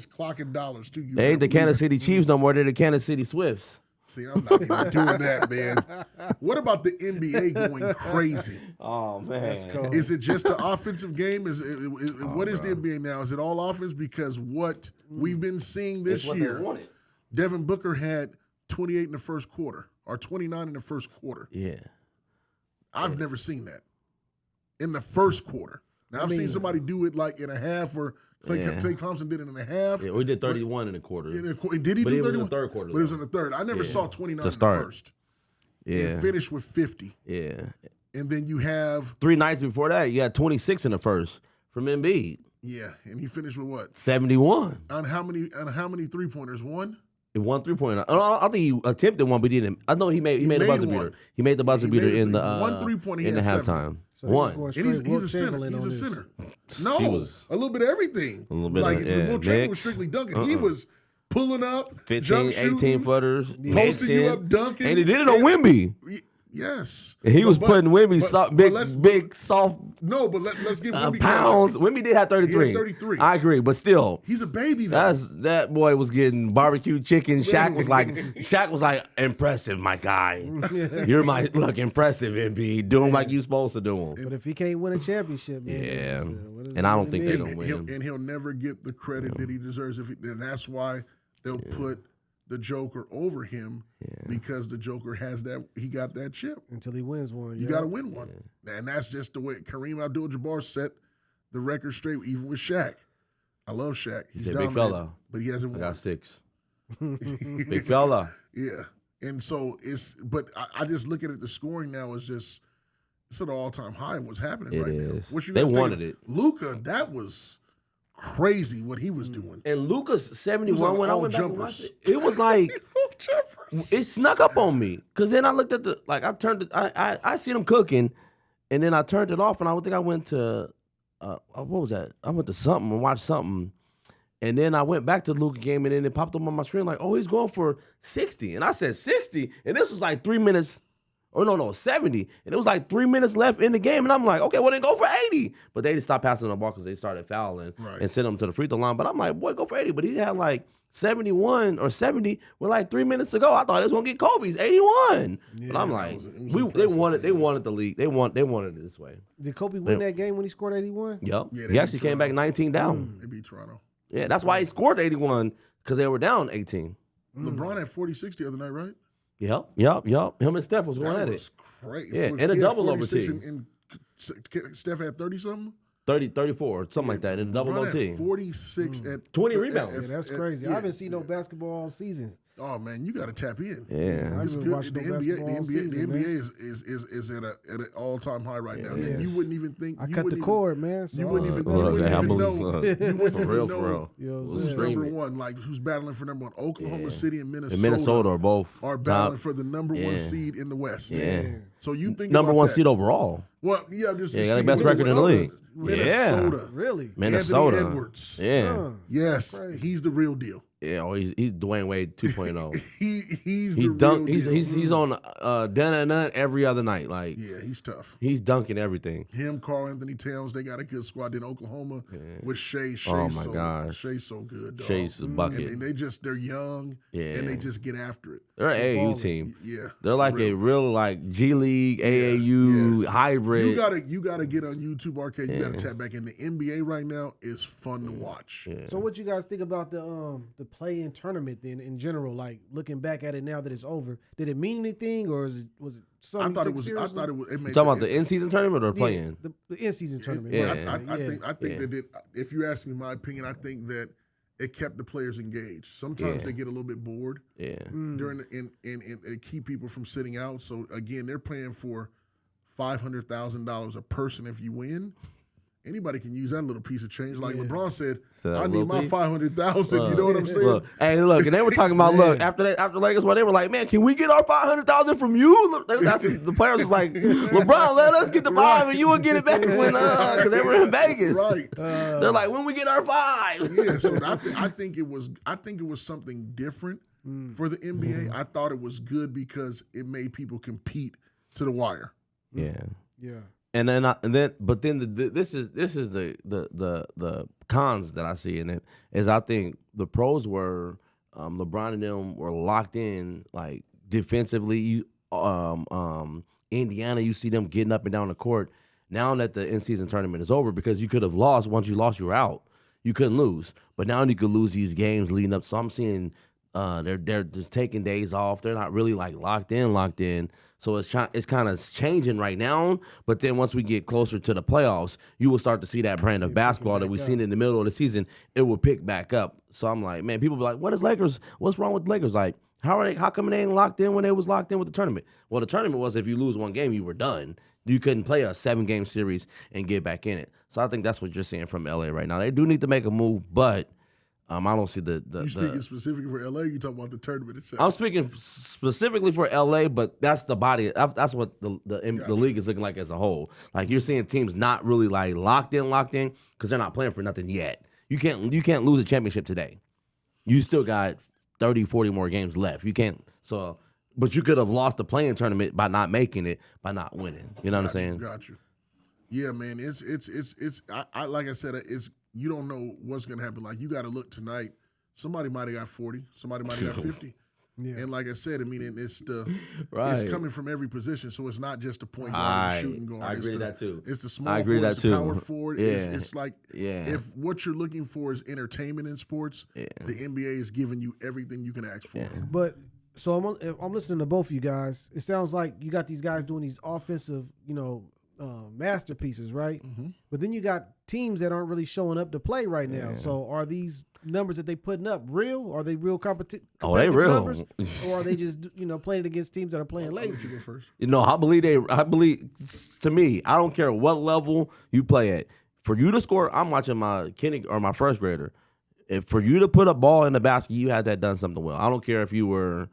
clocking dollars to you. They ain't the Kansas City Chiefs no more. They're the Kansas City Swifts. See, I'm not even doing that, man. What about the NBA going crazy? Oh man, Is it just the offensive game? What is the NBA now? Is it all offense? Because what we've been seeing this year, Devin Booker had 28 in the first quarter or 29 in the first quarter. Yeah. I've never seen that in the first quarter. Now, I've seen somebody do it like in a half, or Klay Thompson did it in a half. Yeah, we did 31 in a quarter. Did he But do it was in 31? the third quarter, But it was though. in the third. I never saw 29 To in start. the first. Yeah. And finished with 50. Yeah. And then you have, 3 nights before that, you had 26 in the first from Embiid. and he finished with what? 71. On how many three-pointers? One? It won 3-pointer. I think he attempted one, but he didn't. I know he made the made buzzer one. beater. He made the buzzer He beater made in the one 3-pointer, he in the had halftime. So One. going And he's straight a Wilt center. Chamberlain He's on a this. center. He No, was- a little bit of everything. A little bit like of the Wilt Chamberlain was mix. strictly dunking. He was pulling up, 15, jump 18 shooting, footers, posting mixing, you up, dunking, and he did it on Wemby. Yes, And he was putting Wemby big, soft No, but let's give Wemby pounds. Wemby did have 33. He had 33. I agree, but still, He's a baby though. that boy was getting barbecue chicken. Shaq was like, impressive, my guy. You're impressive, Embiid. Do him like you supposed to do him. But if he can't win a championship, man, Yeah. what does And I it don't think really they mean? gonna win. And he'll never get the credit that he deserves. And that's why they'll put the Joker over him because the Joker has that. He got that chip. Until he wins one. You got to win one, and that's just the way Kareem Abdul-Jabbar set the record straight, even with Shaq. I love Shaq. He's a big dominant, fella. but he hasn't I won. got 6. Big fella. Yeah, and so but I just look at it. The scoring now is just it's at an all-time high. What's happening It right now? is. What you They guys wanted think? it. Luka, that was crazy what he was doing. And Lucas 71 It was when I all went back and jumpers. watched it was like it snuck up on me because then I looked at I turned it. I seen him cooking, and then I turned it off, and I think I went to what was that? I went to something and watched something, and then I went back to the Luka game, and then it popped up on my screen like, oh, he's going for 60, and I said 60, and this was like 3 minutes. Or no, 70. And it was like 3 minutes left in the game. And I'm like, okay, well, then go for 80. But they just stopped passing the ball because they started fouling and sent them to the free throw line. But I'm like, boy, go for 80. But he had like 71 or 70 with like 3 minutes to go. I thought it was going to get Kobe's 81. But I'm like, they wanted the league. They wanted it this way. Did Kobe win that game when he scored 81? Yep. Yeah, He actually came back 19 down. They beat Toronto. Yeah, that's why he scored 81 because they were down 18. LeBron had 46 the other night, right? Yep. Him and Steph was going That at was crazy. Yeah, For and a kid, double 46 OT. and Steph had 30-something? 30, 34, something like that in a double Bron OT. had 46 at 20 rebounds. Yeah, that's crazy. I haven't seen no basketball all season. Oh man, you got to tap in. Yeah. It's I've been good. watching The no basketball all season, NBA is at an all time high right now. Yeah. And you wouldn't even think. I cut the cord, man. So You wouldn't even Look, know. I You believe wouldn't for even real, know for real. You know what I'm who's saying? number Streaming. one, like who's battling for number one. Oklahoma Yeah. City and And Minnesota are both are battling top. for the number one Yeah. seed in the West. Yeah. So you think Number about one that. seed overall. Well, yeah, just Yeah, got the speaking best of record in the league. Minnesota. Really? Minnesota. Anthony Edwards. Yeah. Huh. Yes, Crazy. he's the real deal. Yeah, he's Dwayne Wade 2.0. He's He the dunk. real deal. He's on Dun and Nut every other night. Like Yeah, he's tough. he's dunking everything. Him, Carl Anthony Towns, they got a good squad in Oklahoma with Shea. Oh, my gosh. Shay's so good, dog. Shay's a bucket. And they're young, Yeah. and they just get after it. They're an AAU balling. team. Yeah, They're like a real like G League AAU hybrid. You gotta get on YouTube Arcade. You gotta tap back in. The NBA right now is fun to watch. So what you guys think about the play-in tournament then in general? Like looking back at it now that it's over, did it mean anything or was it something? I thought you it took was. seriously? I thought it was. It made You talking about the in-season tournament or playing? the in-season tournament. Yeah. right. I think that if you ask me my opinion, I think that it kept the players engaged. Sometimes they get a little bit bored Yeah. during and keep people from sitting out. So again, they're playing for $500,000 a person if you win. Anybody can use that little piece of change. Like LeBron said, So that I need little my piece? 500,000. You know what I'm saying? Look, hey, look, and they were talking about after Lakers, they were like, man, can we get our 500,000 from you? They was asking, the players was like, LeBron, let us get the 5 and you will get it back when because they were in Vegas. Right. They're like, when we get our 5. Yeah. So I think it was something different for the NBA. I thought it was good because it made people compete to the wire. Yeah. Yeah. And then this is the cons that I see in it is I think the pros were LeBron and them were locked in like defensively. Indiana, you see them getting up and down the court. Now that the in-season tournament is over, because you could have lost. Once you lost, you were out. You couldn't lose. But now you could lose these games leading up. So I'm seeing they're just taking days off. They're not really like locked in. So it's kind of changing right now. But then once we get closer to the playoffs, you will start to see that brand of basketball that we've seen in the middle of the season. It will pick back up. So I'm like, man, people be like, what's wrong with the Lakers? Like, how come they ain't locked in when they was locked in with the tournament? Well, the tournament was if you lose one game, you were done. You couldn't play a 7-game series and get back in it. So I think that's what you're seeing from LA right now. They do need to make a move, but I don't see the. You speaking specifically for LA? You talking about the tournament itself? I'm speaking specifically for LA, but that's the body. That's what the league is looking like as a whole. Like you're seeing teams not really like locked in because they're not playing for nothing yet. You can't lose a championship today. You still got 30, 40 more games left. You can't. So, but you could have lost the play-in tournament by not making it, by not winning. You know what I'm saying? Got you. Yeah, man. It's. I like I said, it's. You don't know what's gonna happen. Like you got to look tonight. Somebody might have got 40. Somebody might have got 50. Yeah. And like I said, I mean, it's Right. it's coming from every position. So it's not just the point guard and shooting guard. I agree with that too. It's the small I agree forward, with it's that the too. power forward. Yeah. It's like if what you're looking for is entertainment in sports, the NBA is giving you everything you can ask for. Yeah. But so I'm listening to both of you guys. It sounds like you got these guys doing these offensive, masterpieces, right? Mm-hmm. But then you got teams that aren't really showing up to play right now. So are these numbers that they putting up real? Are they real competitive? Oh, they real. Numbers? Or are they just playing against teams that are playing lazy? You go first. I believe to me, I don't care what level you play at. For you to score, I'm watching my or my first grader. For you to put a ball in the basket, you had that done something well. I don't care if you were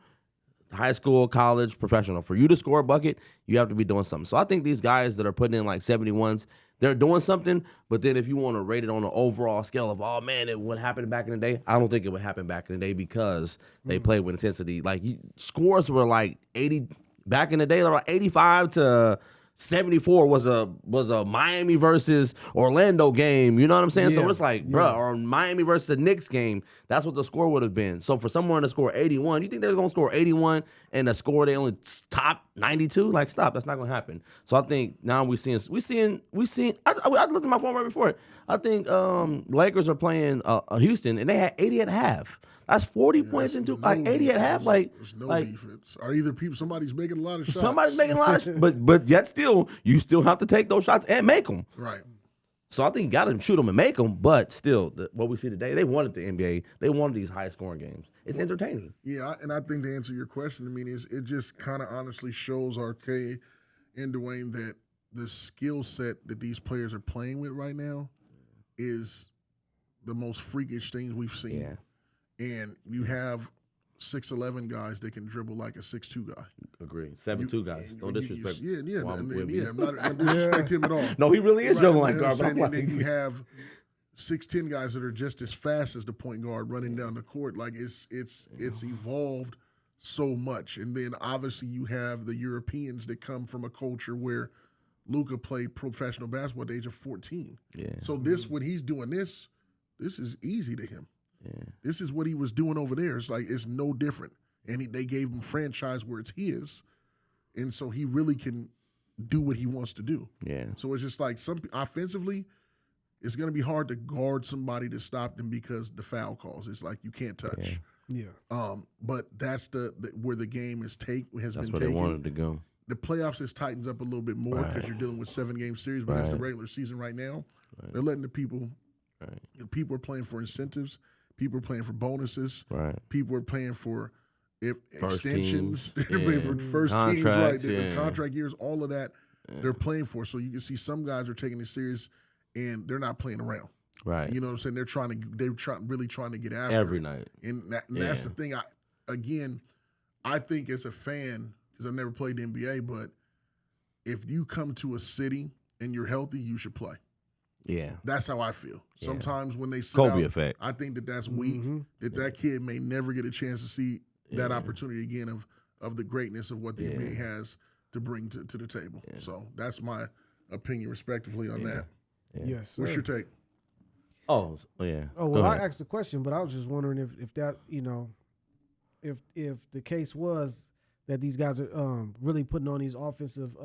high school, college, professional. For you to score a bucket, you have to be doing something. So I think these guys that are putting in like 71s, they're doing something. But then if you want to rate it on an overall scale of, oh man, it would happen back in the day, I don't think it would happen back in the day because they played with intensity. Like scores were like 80 back in the day, they were like 85 to 74 was a Miami versus Orlando game. You know what I'm saying? So Yeah, it's like, bruh, or Miami versus the Knicks game. That's what the score would have been. So for someone to score 81, you think they're going to score 81 and the score they only top 92? Like, stop. That's not going to happen. So I think now we seeing. I looked at my phone right before it. I think Lakers are playing Houston and they had 80 at half. That's 40 points into like 80 at half. Like, there's no defense. Or either somebody's making a lot of shots. Somebody's making a lot of but yet still, you still have to take those shots and make them. Right. So I think you got to shoot them and make them, but still, what we see today, they wanted the NBA. They wanted these high-scoring games. It's entertaining. Yeah, and I think to answer your question, I mean, it just kind of honestly shows RK and Dwayne that the skill set that these players are playing with right now is the most freakish things we've seen. Yeah. And you have 6'11" guys that can dribble like a 6'2" guy. Agree. 7'2" guys. Don't disrespect. I'm not disrespect him at all. No, he really is dribbling like guard. guard. And then you have 6'10" guys that are just as fast as the point guard running down the court. Like it's evolved so much. And then obviously you have the Europeans that come from a culture where Luka played professional basketball at the age of 14. Yeah. So when he's doing this is easy to him. Yeah. This is what he was doing over there. It's like it's no different. And they gave him franchise where it's his, and so he really can do what he wants to do. Yeah. So it's just like offensively, it's going to be hard to guard somebody to stop them because the foul calls. It's like you can't touch. Yeah. But that's where the game has That's been where taken. they wanted to go. The playoffs just tightens up a little bit more because you're dealing with 7-game series, but that's the regular season right now. They're letting the people. The people are playing for incentives. People are playing for bonuses. Right. People are playing for extensions. Teams. They're playing for first teams, right? The Yeah. contract years, all of that, they're playing for. So you can see some guys are taking it serious and they're not playing around. Right. You know what I'm saying? They're really trying to get after Every it. night. And that's the thing. I think as a fan, because I've never played the NBA, but if you come to a city and you're healthy, you should play. Yeah. That's how I feel. Sometimes when they sit Kobe out, effect. I think that's weak. That kid may never get a chance to see that opportunity again of the greatness of what the NBA has to bring to the table. So that's my opinion, respectively, on that. Yes. Sir. What's your take? Oh, yeah. Oh, well, I asked the question, but I was just wondering if that, if the case was that these guys are really putting on these offensive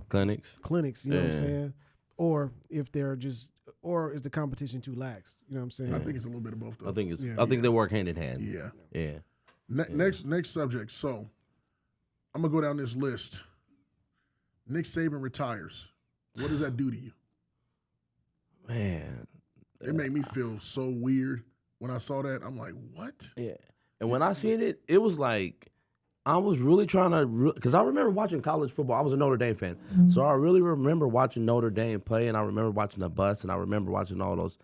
clinics, you know what I'm saying? Or if they're or is the competition too lax? You know what I'm saying? I think it's a little bit of both, though. I think they work hand in hand. Yeah. Yeah. Next subject. So I'm going to go down this list. Nick Saban retires. What does that do to you? Man. It made me feel so weird when I saw that. I'm like, what? Yeah. And when I seen it, it was like, I was really trying to, because I remember watching college football. I was a Notre Dame fan. So I really remember watching Notre Dame play, and I remember watching the bus, and I remember watching all those.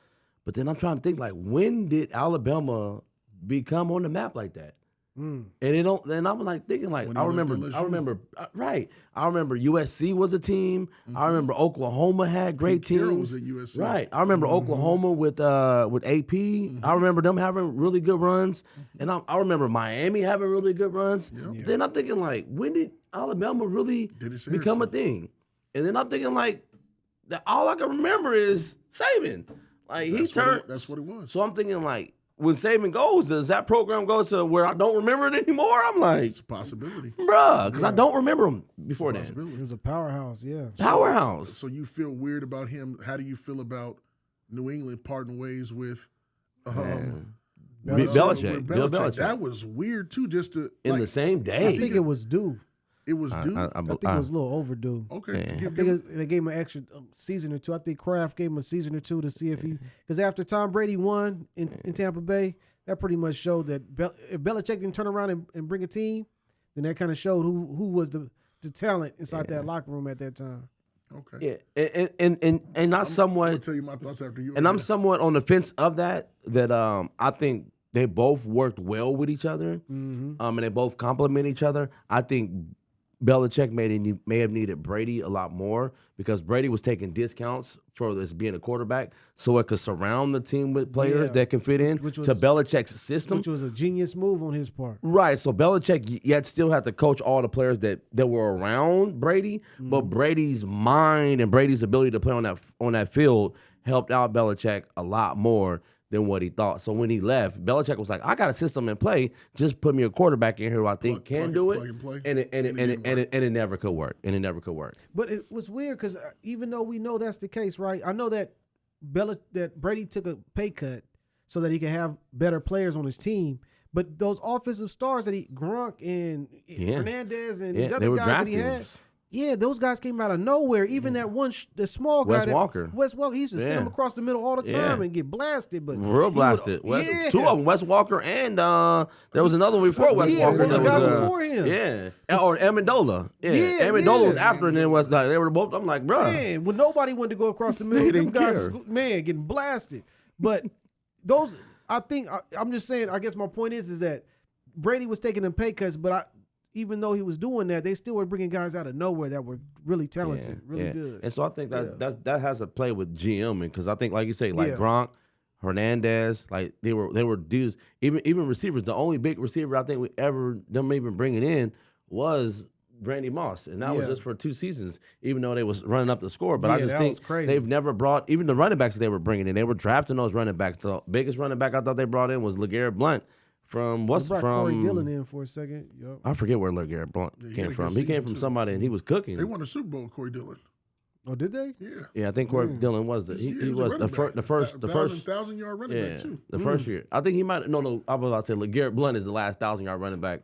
But then I'm trying to think, like, when did Alabama become on the map like that? And and I'm like thinking, like, I remember, right. I remember USC was a team. I remember Oklahoma had great teams. Carroll was at USC. Right. I remember Oklahoma with AP. I remember them having really good runs. And I remember Miami having really good runs. Then I'm thinking, like, when did Alabama really become a thing? And then I'm thinking, like, that all I can remember is Saban. Like, That's what it was. So I'm thinking, like, when Saban goes, does that program go to where I don't remember it anymore? I'm like, it's a possibility. Bruh, because I don't remember him before that. It was a powerhouse, Powerhouse. So you feel weird about him. How do you feel about New England parting ways with Bill Belichick. That was weird too, just to in the same day. I think it was due. It was due. I think it was a little overdue. Okay. I think they gave him an extra season or two. I think Kraft gave him a season or two to see if he, because after Tom Brady won in Tampa Bay, that pretty much showed that if Belichick didn't turn around and bring a team, then that kind of showed who was the talent inside that locker room at that time. Okay. Yeah, and not somewhat. I'll tell you my thoughts after you. And I'm somewhat on the fence of that. I think they both worked well with each other. And they both complement each other. I think Belichick may have needed Brady a lot more because Brady was taking discounts for this being a quarterback so it could surround the team with players that can fit in which was, to Belichick's system. Which was a genius move on his part. Right. So Belichick yet still had to coach all the players that were around Brady, but Brady's mind and Brady's ability to play on that field helped out Belichick a lot more than what he thought. So when he left, Belichick was like, I got a system in play. Just put me a quarterback in here who I think can do it. And it never could work. And it never could work. But it was weird because even though we know that's the case, right? I know that that Brady took a pay cut so that he could have better players on his team. But those offensive stars that Gronk and Hernandez and these other guys that he had, those guys came out of nowhere. Even that one, the small guy, Wes Walker, he used to send him across the middle all the time and get blasted. But real blasted. Two of them, Wes Walker and there was another one before Wes Walker. That was before him. Or Amendola. Amendola was after, and then Wes. They were both. I'm like, bro. Man, when nobody wanted to go across the middle, them guys, getting blasted. But those, I think, I'm just saying. I guess my point is that Brady was taking them pay cuts, but even though he was doing that, they still were bringing guys out of nowhere that were really talented, really good. And so I think that has to play with GM, because I think, like you say, like Gronk, Hernandez, like they were dudes. Even receivers. The only big receiver I think them even bringing in was Randy Moss, and that was just for 2 seasons. Even though they was running up the score, but I just think they've never brought even the running backs that they were bringing in. They were drafting those running backs. The biggest running back I thought they brought in was LeGarrette Blount. From Corey Dillon in for a second. Yep. I forget where LeGarrette Blount came from. He came from somebody, and he was cooking. They won a Super Bowl with Corey Dillon. Oh, did they? Yeah. I think Corey Dillon was he was the first 1,000-yard running back too. The first year. I think he might. No. I was about to say LeGarrette Blount is the last 1,000-yard running back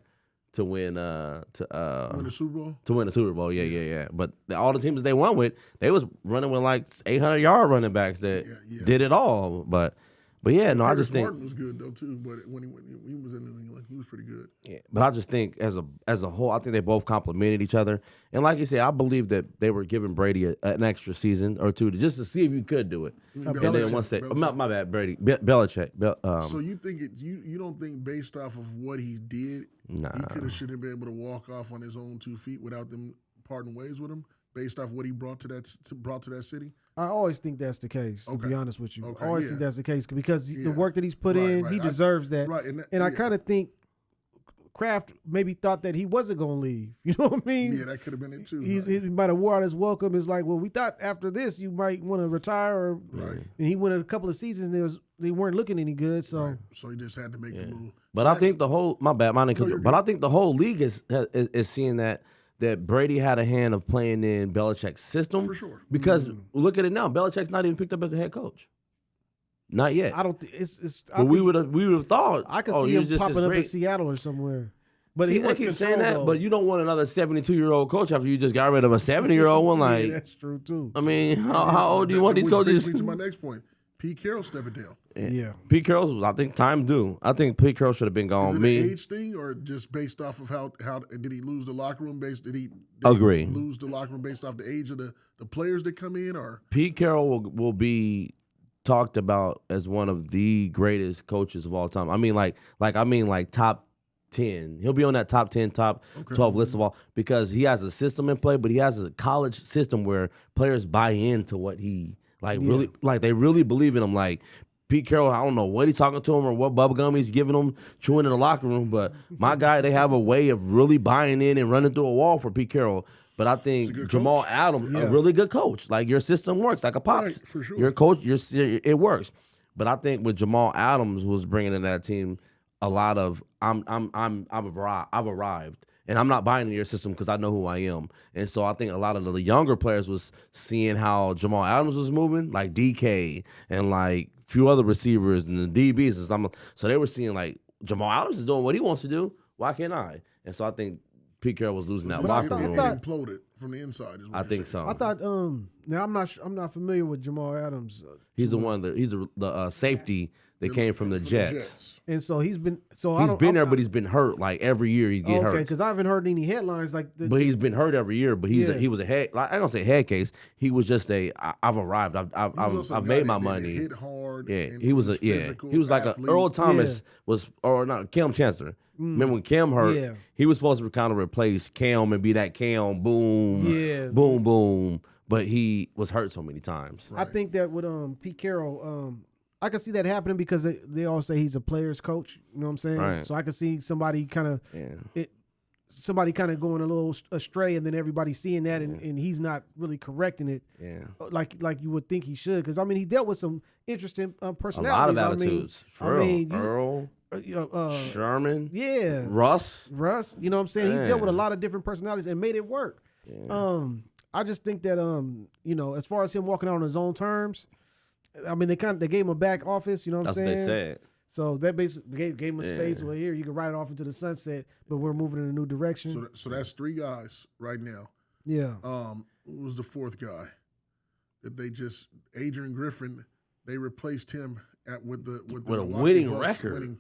to win win the Super Bowl. To win the Super Bowl. Yeah. But all the teams they won with, they was running with like 800-yard running backs that did it all. But yeah, no, I just think Martin was good though too. But when he was in New England, he was pretty good. Yeah, but I just think as a whole, I think they both complemented each other. And like you said, I believe that they were giving Brady an extra season or two just to see if you could do it. And then once my bad, Brady, Belichick. So you think you don't think based off of what he did, he should have been able to walk off on his own 2 feet without them parting ways with him, based off what he brought to that city? I always think that's the case, to be honest with you. I always think that's the case because the work that he's put in, he deserves that. Right, and I kind of think Kraft maybe thought that he wasn't going to leave. You know what I mean? Yeah, that could have been it too. He might have wore out his welcome. It's like, well, we thought after this you might want to retire. And he went a couple of seasons, they weren't looking any good. So so he just had to make the move. But I think the whole, my bad, but I think the whole league is seeing that Brady had a hand of playing in Belichick's system. For sure. Because look at it now. Belichick's not even picked up as a head coach. Not yet. I don't think it's but we would have thought. I could see him popping up in Seattle or somewhere. But he was saying that. But you don't want another 72-year-old coach after you just got rid of a 70-year-old one. Like that's true too. I mean, how old do you want these coaches? Which brings me to my next point. Pete Carroll stepping down. Yeah. Pete Carroll, I think time due. I think Pete Carroll should have been gone. Is it an age thing or just based off of how did he lose the locker room based? Did he lose the locker room based off the age of the players that come in? Or Pete Carroll will be talked about as one of the greatest coaches of all time. I mean, like top 10. He'll be on that top 10, top 12 list of all, because he has a system in play, but he has a college system where players buy into what he really, like they really believe in him. Like Pete Carroll, I don't know what he's talking to him or what bubblegum he's giving him, chewing in the locker room, but my guy, they have a way of really buying in and running through a wall for Pete Carroll. But I think Jamal Adams, a really good coach. Like your system works like a pops. Right, for sure. Your coach, it works. But I think with Jamal Adams was bringing in that team a lot of I've arrived. And I'm not buying into your system because I know who I am. And so I think a lot of the younger players was seeing how Jamal Adams was moving, like DK and like a few other receivers and the DBs. So they were seeing like Jamal Adams is doing what he wants to do. Why can't I? And so I think Pete Carroll was losing that locker room. He imploded from the inside. I think so. I thought. Now I'm not familiar with Jamal Adams. He's the safety that came from the Jets. And so he's been but he's been hurt like every year. He get hurt. Okay, because I haven't heard any headlines like. But he's been hurt every year. But he was a head. Like, I don't say head case. He was just I've arrived. I've made my money. Hit hard. Yeah, he was He was like a Earl Thomas was, or not Kim Chancellor. Remember when Cam hurt? Yeah. He was supposed to kind of replace Cam and be that Cam boom, boom, boom. But he was hurt so many times. I think that with Pete Carroll, I can see that happening because they all say he's a player's coach. You know what I'm saying? Right. So I can see somebody kind of going a little astray, and then everybody seeing that, and he's not really correcting it. Yeah. Like you would think he should, because I mean he dealt with some interesting personalities. A lot of attitudes. Earl, Sherman, Russ. You know what I'm saying? He's dealt with a lot of different personalities and made it work. Yeah. I just think that as far as him walking out on his own terms, I mean they gave him a back office. You know what I'm saying? That's what they said. So that basically gave him a space. Well, here you can ride it off into the sunset, but we're moving in a new direction. So that's 3 guys right now. Yeah. Who was the 4th guy? That they just Adrian Griffin. They replaced him with the winning Bucks, record, winning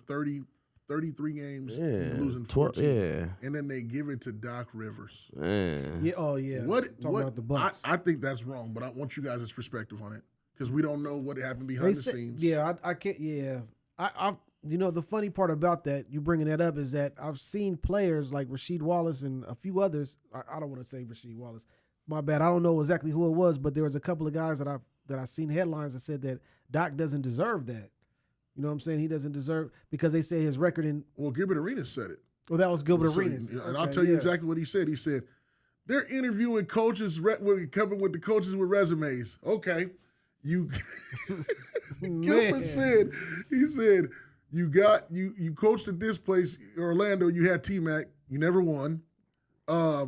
33 games, losing 12, 14. And then they give it to Doc Rivers. Yeah. Oh yeah. What? About the Bucks. I think that's wrong, but I want you guys' perspective on it because we don't know what happened behind the scenes. Yeah, I can't. Yeah. I the funny part about that, you bringing that up, is that I've seen players like Rasheed Wallace and a few others. I don't want to say Rasheed Wallace. My bad. I don't know exactly who it was, but there was a couple of guys that I've seen headlines that said that Doc doesn't deserve that. You know what I'm saying? He doesn't deserve, because they say his record in. Well, Gilbert Arenas said it. Well, that was Gilbert Arenas. And I'll tell you exactly what he said. He said, they're interviewing coaches, coming with the coaches with resumes. Okay. Gilbert said, he said, you coached at this place, Orlando, you had T-Mac, you never won.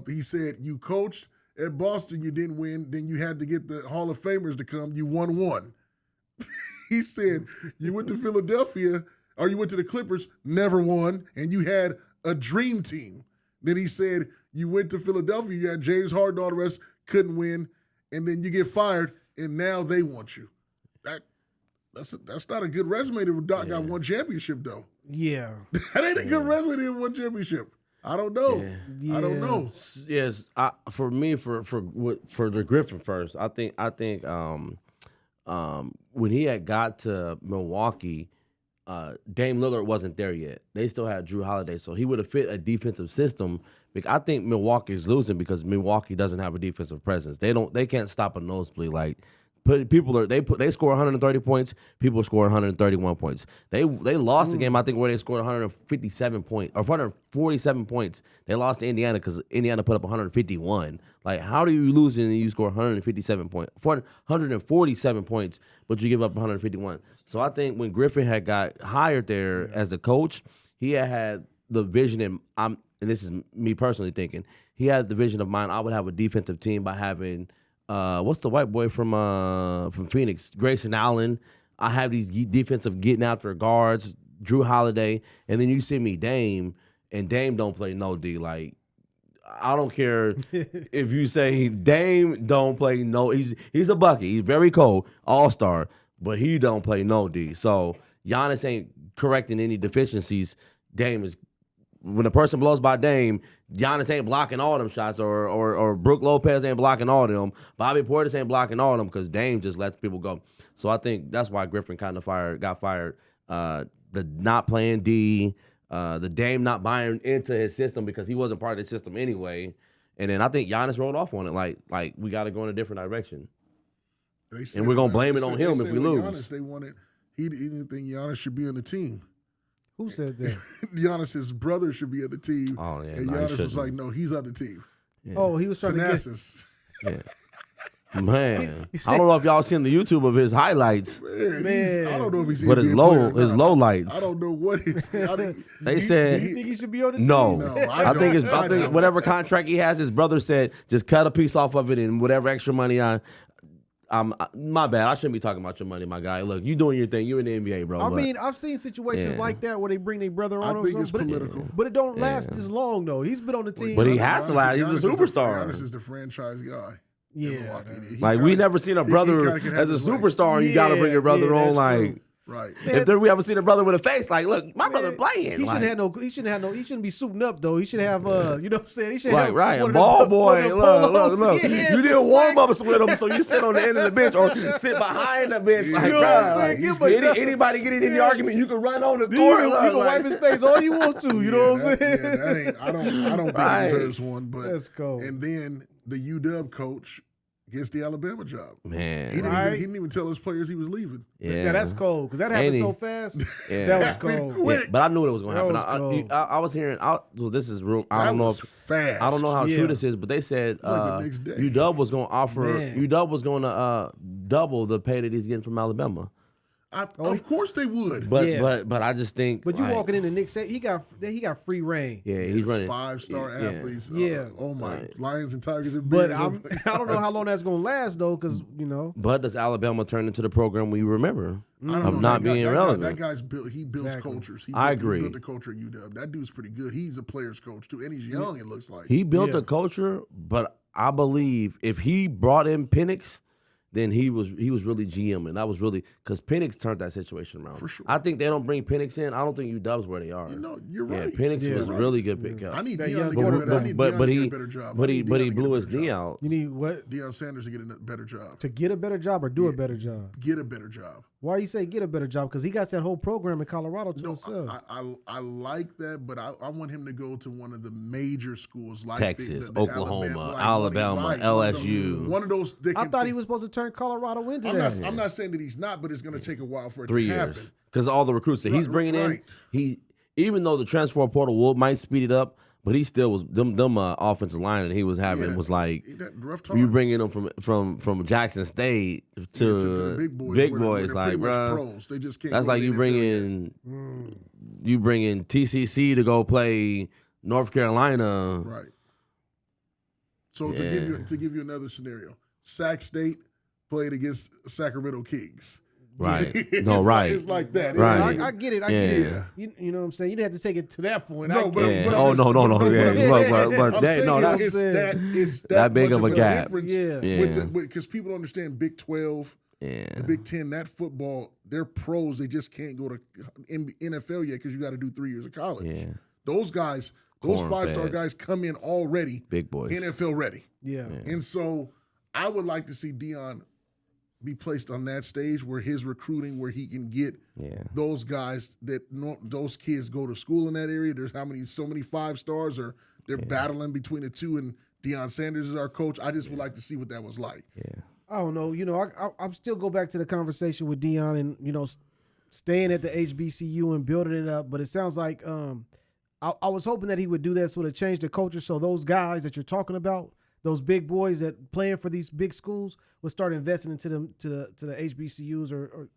He said, you coached at Boston, you didn't win, then you had to get the Hall of Famers to come, you won one. He said, you went to Philadelphia, or you went to the Clippers, never won, and you had a dream team. Then he said, you went to Philadelphia, you had James Harden, all the rest, couldn't win, and then you get fired, and now they want you. That's not a good resume to Doc got one championship, though. Yeah. That ain't a good resume to have one championship. I don't know. Yeah. I don't know. Yes, for me, for the Griffin first, I think when he had got to Milwaukee, Dame Lillard wasn't there yet. They still had Drew Holiday, so he would have fit a defensive system. I think Milwaukee is losing because Milwaukee doesn't have a defensive presence. They can't stop a nosebleed. Like they score 130 points. People score 131 points. They lost the game, I think, where they scored 157 points or 147 points. They lost to Indiana because Indiana put up 151. Like, how do you lose and you score 147 points, 147 points, but you give up 151? So I think when Griffin had got hired there as the coach, he had the vision, and this is me personally thinking, he had the vision of mine. I would have a defensive team by having. What's the white boy from Phoenix? Grayson Allen. I have these defensive getting after guards, Drew Holiday, and then you see me Dame, and Dame don't play no D. Like, I don't care if you say Dame don't play no. He's a bucket. He's very cold, all-star, but he don't play no D. So Giannis ain't correcting any deficiencies. Dame is. When a person blows by Dame, Giannis ain't blocking all them shots, or Brook Lopez ain't blocking all of them. Bobby Portis ain't blocking all of them because Dame just lets people go. So I think that's why Griffin kind of got fired. The not playing D, the Dame not buying into his system because he wasn't part of the system anyway. And then I think Giannis rolled off on it. Like we got to go in a different direction. And we're going to blame it on him if we lose. Giannis, he didn't think Giannis should be on the team. Who said that? Giannis's brother should be on the team. Oh, yeah. And Giannis was like, no, he's on the team. Yeah. Oh, he was trying Thanasis. to get... Yeah. Man. I don't know if y'all seen the YouTube of his highlights. Man. I don't know if he's but his low lights. I don't know what his... They said... Do you think he should be on the team? No. I think whatever contract he has, his brother said, just cut a piece off of it and whatever extra money my bad. I shouldn't be talking about your money, my guy. Look, you doing your thing. You in the NBA, bro. I mean, I've seen situations like that where they bring their brother on. I think it's political. But it don't last as long, though. He's been on the team. But he has to last. He's a superstar. Giannis is the franchise guy. Yeah. Like, we never seen a brother as a superstar, and you got to bring your brother on. Like, Right. If we ever seen a brother with a face, like, look, my brother playing. He like, shouldn't be suiting up though. He should have you know what I'm saying? He should Right, have right. one A of them- ball one boy. of them Look. polos. Yeah, You did some warm slacks. ups with him, so you sit on the end of the bench or sit behind the bench. Like, You know what I'm bro, saying? like, Give him a- anybody get in the argument, you can run on the You court. can look, like- wipe his face all you want to. You know what I'm that, saying? yeah, that ain't. I don't think Right. he deserves one. But That's cold. And then the UW coach gets the Alabama job. Man. He Right. didn't even tell his players he was leaving. Yeah, That's cold because that happened Ain't so he? fast. Yeah. That was Happened cold. quick. Yeah, but I knew it was going to That happen. was cold. I was hearing. Well, this is room. I That don't know was if fast. I don't know how Yeah. true this is, but they said like the next day. UW was going to offer. Man. UW was going to double the pay that he's getting from Alabama. Of course they would. But Yeah. but I just think. But you like, walking into Nick Saban, he got free reign. Yeah, It's he's running 5-star yeah. athletes. Yeah. Oh my, Lions and Tigers and But Bears. I don't know how long that's gonna last though, because you know. But does Alabama turn into the program we remember I don't of know. not being relevant? That guy's built. He builds Exactly. cultures. I He agree. built the culture at UW. That dude's pretty good. He's a player's coach too, and he's young. It looks like. He built Yeah. a culture, but I believe if he brought in Penix, then he was really GM, and that was really because Penix turned that situation around. For sure. I think they don't bring Penix in. I don't think UW's where they are. You're right. Yeah, Penix Yeah. was a Right. really good pickup. I need That Deion young to get a better. I need Deion to get he a better job. but I he need but Deion he to get blew a his better knee job. out. You need what Deion Sanders to get a better job. to get a better job or do a better job? Get a better job. Why you say get a better job? Because he got that whole program in Colorado to No, himself. I like that, but I want him to go to one of the major schools like Texas, the Oklahoma, like Alabama, right, LSU. One of those. That I can- thought he was supposed to turn Colorado into I'm that. not. I'm not saying that he's not, but it's going to take a while for it 3 to happen. years because all the recruits that he's Right, bringing in, right. even though the transfer portal might speed it up, but he still was them offensive line that he was having Yeah. was like That rough time. you bringing them from Jackson State to, to the big boys, big where they're boys, like pretty much bro. pros. They just can't. That's go like to you the bringing NFL you bringing TCC to go play North Carolina. yet. Right. So Yeah. to give you another scenario, Sac State played against Sacramento Kings. Right. It's No, like- right. It's like that. Right. I get it. I Yeah. get it. You know what I'm saying? You didn't have to take it to that point. No, I but, get Yeah. it. but Oh, I'm no. but Yeah. I'm Look, saying that- no, it's that's- that big much of a gap. difference Yeah. Yeah. because people don't understand Big 12, Yeah. the Big 10, that football, they're pros. They just can't go to NFL yet because you got to do 3 years of college. Yeah. Those guys, those Corn-fed. 5-star guys come in already Big boys. NFL ready. Yeah. And so I would like to see Deion be placed on that stage where his recruiting, where he can get Yeah. those guys those kids go to school in that area. There's so many 5-stars, or they're battling between the two, and Deion Sanders is our coach. I just would like to see what that was like. Yeah. I don't know. You know, I'm still go back to the conversation with Deion and, you know, staying at the HBCU and building it up. But it sounds like I was hoping that he would do that, sort of change the culture, so those guys that you're talking about, those big boys that playing for these big schools, would start investing into them to the HBCUs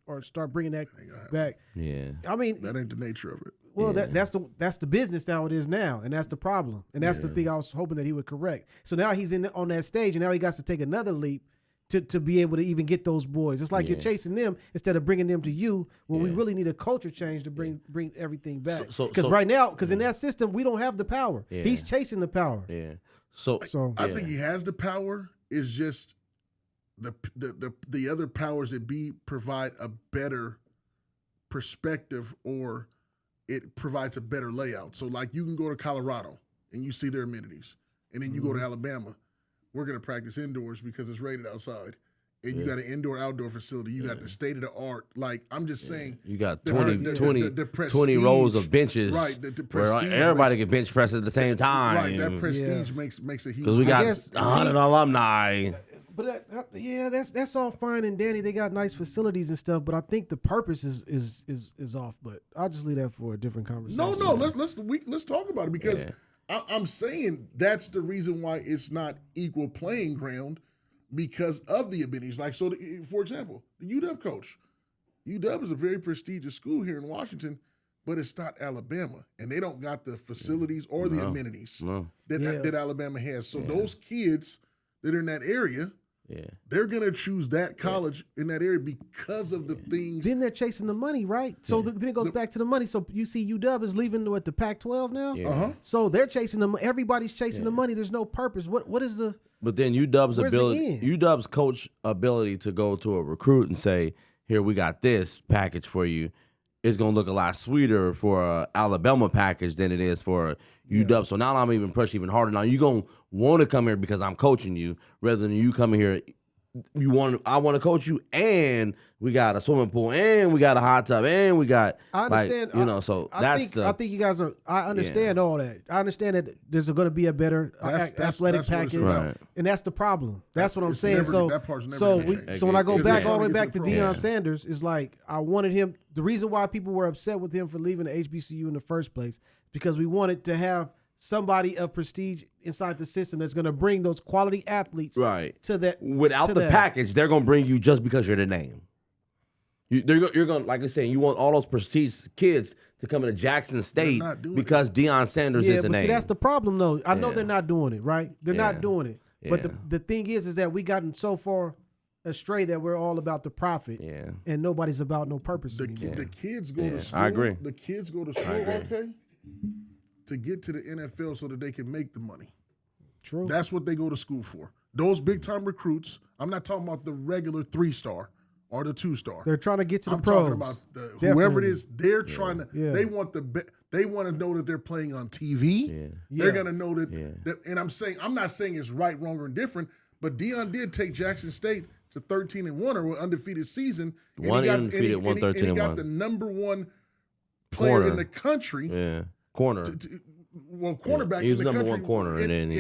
or start bringing that back. Yeah. I mean, That ain't the nature of it. well, that's the business how it is now, and that's the problem, and that's the thing I was hoping that he would correct. So now he's on that stage, and now he got to take another leap to be able to even get those boys. It's like you're chasing them instead of bringing them to you. When we really need a culture change to bring everything back. Because So- right now, because in that system we don't have the power. Yeah. He's chasing the power. Yeah. So I think he has the power. It's just the other powers that be provide a better perspective, or it provides a better layout. So like you can go to Colorado and you see their amenities, and then you go to Alabama. We're going to practice indoors because it's rated outside. And you got an indoor-outdoor facility. You got the state-of-the-art. Like, I'm just saying. you got the 20 prestige, rows of benches. Right. The Where prestige everybody makes- can bench press at the same time. Right. That prestige makes a huge Because we got guess- 100 alumni. But that's all fine and dandy. They got nice facilities and stuff, but I think the purpose is off. But I'll just leave that for a different conversation. No. Let's talk about it, because I'm saying that's the reason why it's not equal playing ground, because of the amenities. Like, so, for example, the UW coach. UW is a very prestigious school here in Washington, but it's not Alabama, and they don't got the facilities or the amenities that Alabama has. So those kids that are in that area, they're gonna choose that college in that area because of the things. Then they're chasing the money, right? So then it goes back to the money. So you see UW is leaving the Pac-12 now. So they're chasing them. Everybody's chasing the money. There's no purpose. What is the? But then UW's Where's the ability, end? UW's coach ability to go to a recruit and say, here we got this package for you. It's gonna look a lot sweeter for a Alabama package than it is for a UW. So now I'm even push even harder. Now you gonna want to come here because I'm coaching you rather than you coming here. I want to coach you, and we got a swimming pool, and we got a hot tub, and we got. I understand. I think you guys are. I understand all that. I understand that there's going to be a better athletic package, right. And that's the problem. That's what I'm saying. Never, that part's never so when I go back all the way back to the Deion Sanders, it's like I wanted him. The reason why people were upset with him for leaving the HBCU in the first place because we wanted to have somebody of prestige inside the system that's going to bring those quality athletes to that. Without the package, they're going to bring you just because you're the name. You're going, like I said, you want all those prestige kids to come into Jackson State because Deion Sanders is the name. See, that's the problem, though. I know they're not doing it, right? They're not doing it. Yeah. But the thing is that we gotten so far astray that we're all about the profit, and nobody's about no purpose anymore. The kids go to school. I agree. The kids go to school, okay, to get to the NFL so that they can make the money. True. That's what they go to school for. Those big-time recruits, I'm not talking about the regular 3-star or the 2-star. They're trying to get to the I'm pros. talking about whoever it is, they're trying to, they want they want to know that they're playing on TV. Yeah. They're going to know that, and I'm not saying it's right, wrong, or indifferent, but Deion did take Jackson State to 13-1 or an undefeated season. And he got the number one player in the country. Yeah. Corner. Cornerback. He was in the number country, one corner, and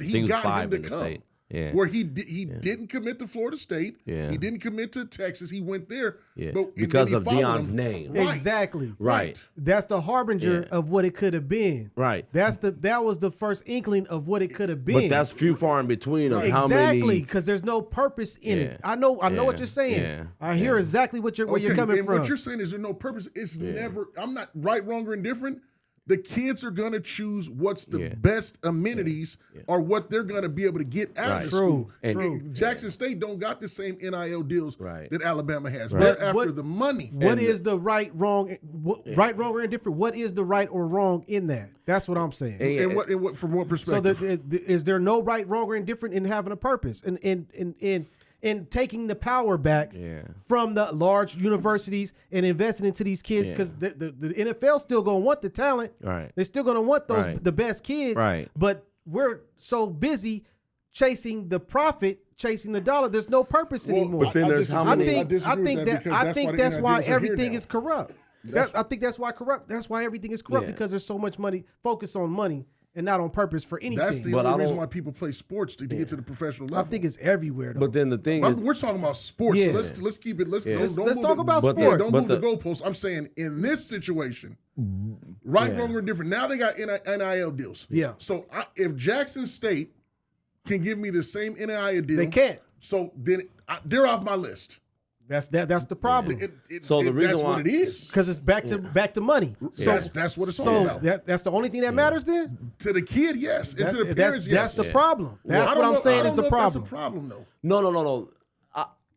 he got him to come. State. Yeah. Where he didn't commit to Florida State. Yeah. He didn't commit to Texas. He went there. Yeah. Because of Deion's name. Right. Exactly. Right. That's the harbinger of what it could have been. Right. That was the first inkling of what it could have been. But that's few far in between of how many. Exactly, because there's no purpose in it. I know what you're saying. Yeah. I hear exactly where you're coming from. What you're saying is there's no purpose. It's never. I'm not right, wrong, or indifferent. The kids are going to choose what's the best amenities or what they're going to be able to get out of school. And Jackson State don't got the same NIL deals that Alabama has. They're after the money. What is the right, wrong, or indifferent? What is the right or wrong in that? That's what I'm saying. And what from what perspective? So is there no right, wrong, or indifferent in having a purpose and taking the power back from the large universities and investing into these kids because the NFL still gonna want the talent. Right. They're still gonna want the best kids. Right. But we're so busy chasing the profit, chasing the dollar. There's no purpose anymore. But then there's how many? I think that's why everything is corrupt. I think that's why everything is corrupt because there's so much money focused on money and not on purpose for anything. That's the only reason why people play sports to get to the professional level. I think it's everywhere, though. But then the thing is, we're talking about sports. So let's keep it. Let's talk about sports. Don't move the goalposts. I'm saying in this situation, right, wrong, or different. Now they got NIL deals. Yeah. So if Jackson State can give me the same NIL deal, they can't. So then they're off my list. That's the problem. So the reason that's why, what it is, because it's back to money. So that's what it's all about. That's the only thing that matters then. To the kid, yes, and to the parents, yes. That's the problem. That's what I'm saying is the problem. That's a problem, though. No.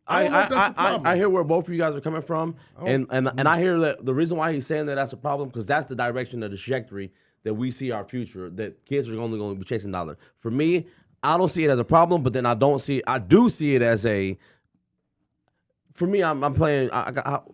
I hear where both of you guys are coming from, and I hear that the reason why he's saying that's a problem because that's the direction of the trajectory that we see our future. That kids are only going to be chasing dollar. For me, I don't see it as a problem, but then I do see it as a. For me, I'm playing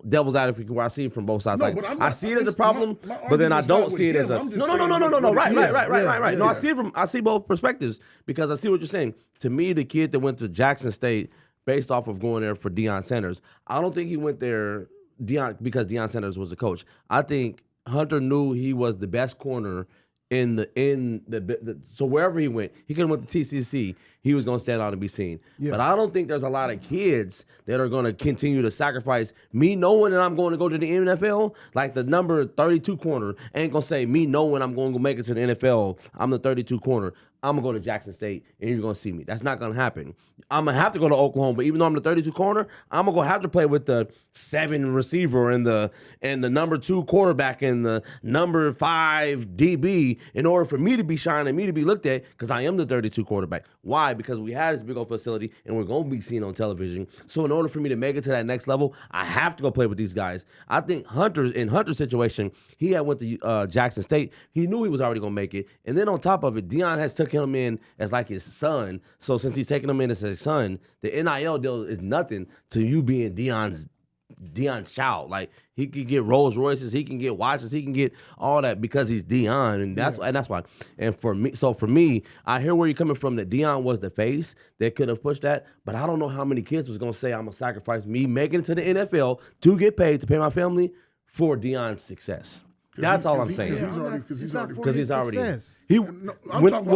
devil's advocate where I see it from both sides. I see it as a problem, but then I don't see it as a no. Right. No, I see both perspectives because I see what you're saying. To me, the kid that went to Jackson State based off of going there for Deion Sanders, I don't think he went there because Deion Sanders was the coach. I think Hunter knew he was the best corner in the so wherever he went, he could have went to TCC. He was going to stand out and be seen. Yeah. But I don't think there's a lot of kids that are going to continue to sacrifice me knowing that I'm going to go to the NFL. Like the number 32 corner ain't going to say me knowing I'm going to make it to the NFL. I'm the 32 corner. I'm going to go to Jackson State and you're going to see me. That's not going to happen. I'm going to have to go to Oklahoma. But even though I'm the 32 corner, I'm going to have to play with the 7 receiver and the number 2 quarterback and the number 5 DB in order for me to be shining, me to be looked at because I am the 32 quarterback. Why? Because we had this big old facility and we're going to be seen on television. So in order for me to make it to that next level, I have to go play with these guys. I think Hunter's situation, he had went to Jackson State. He knew he was already going to make it. And then on top of it, Deion has took him in as like his son. So since he's taking him in as his son, the NIL deal is nothing to you being Deion's Deion's child. Like he can get Rolls Royces, he can get watches, he can get all that because he's Deion, and that's why. And for me, I hear where you're coming from. That Deion was the face that could have pushed that, but I don't know how many kids was gonna say I'm gonna sacrifice me making it to the NFL to get paid to pay my family for Deion's success. That's all I'm saying. Because he's already.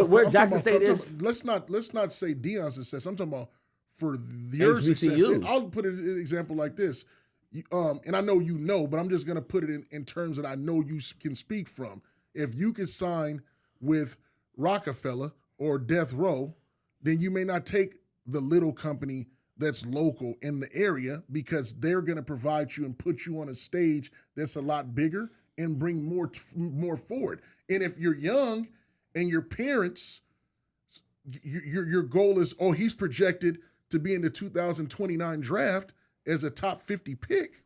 Where Jackson State is. Let's not say Deion's success. I'm talking about for their success. I'll put it an example like this. And I know you know, but I'm just going to put it in terms that I know you can speak from. If you could sign with Rockefeller or Death Row, then you may not take the little company that's local in the area because they're going to provide you and put you on a stage that's a lot bigger and bring more forward. And if you're young and your parents, your goal is, he's projected to be in the 2029 draft as a top 50 pick,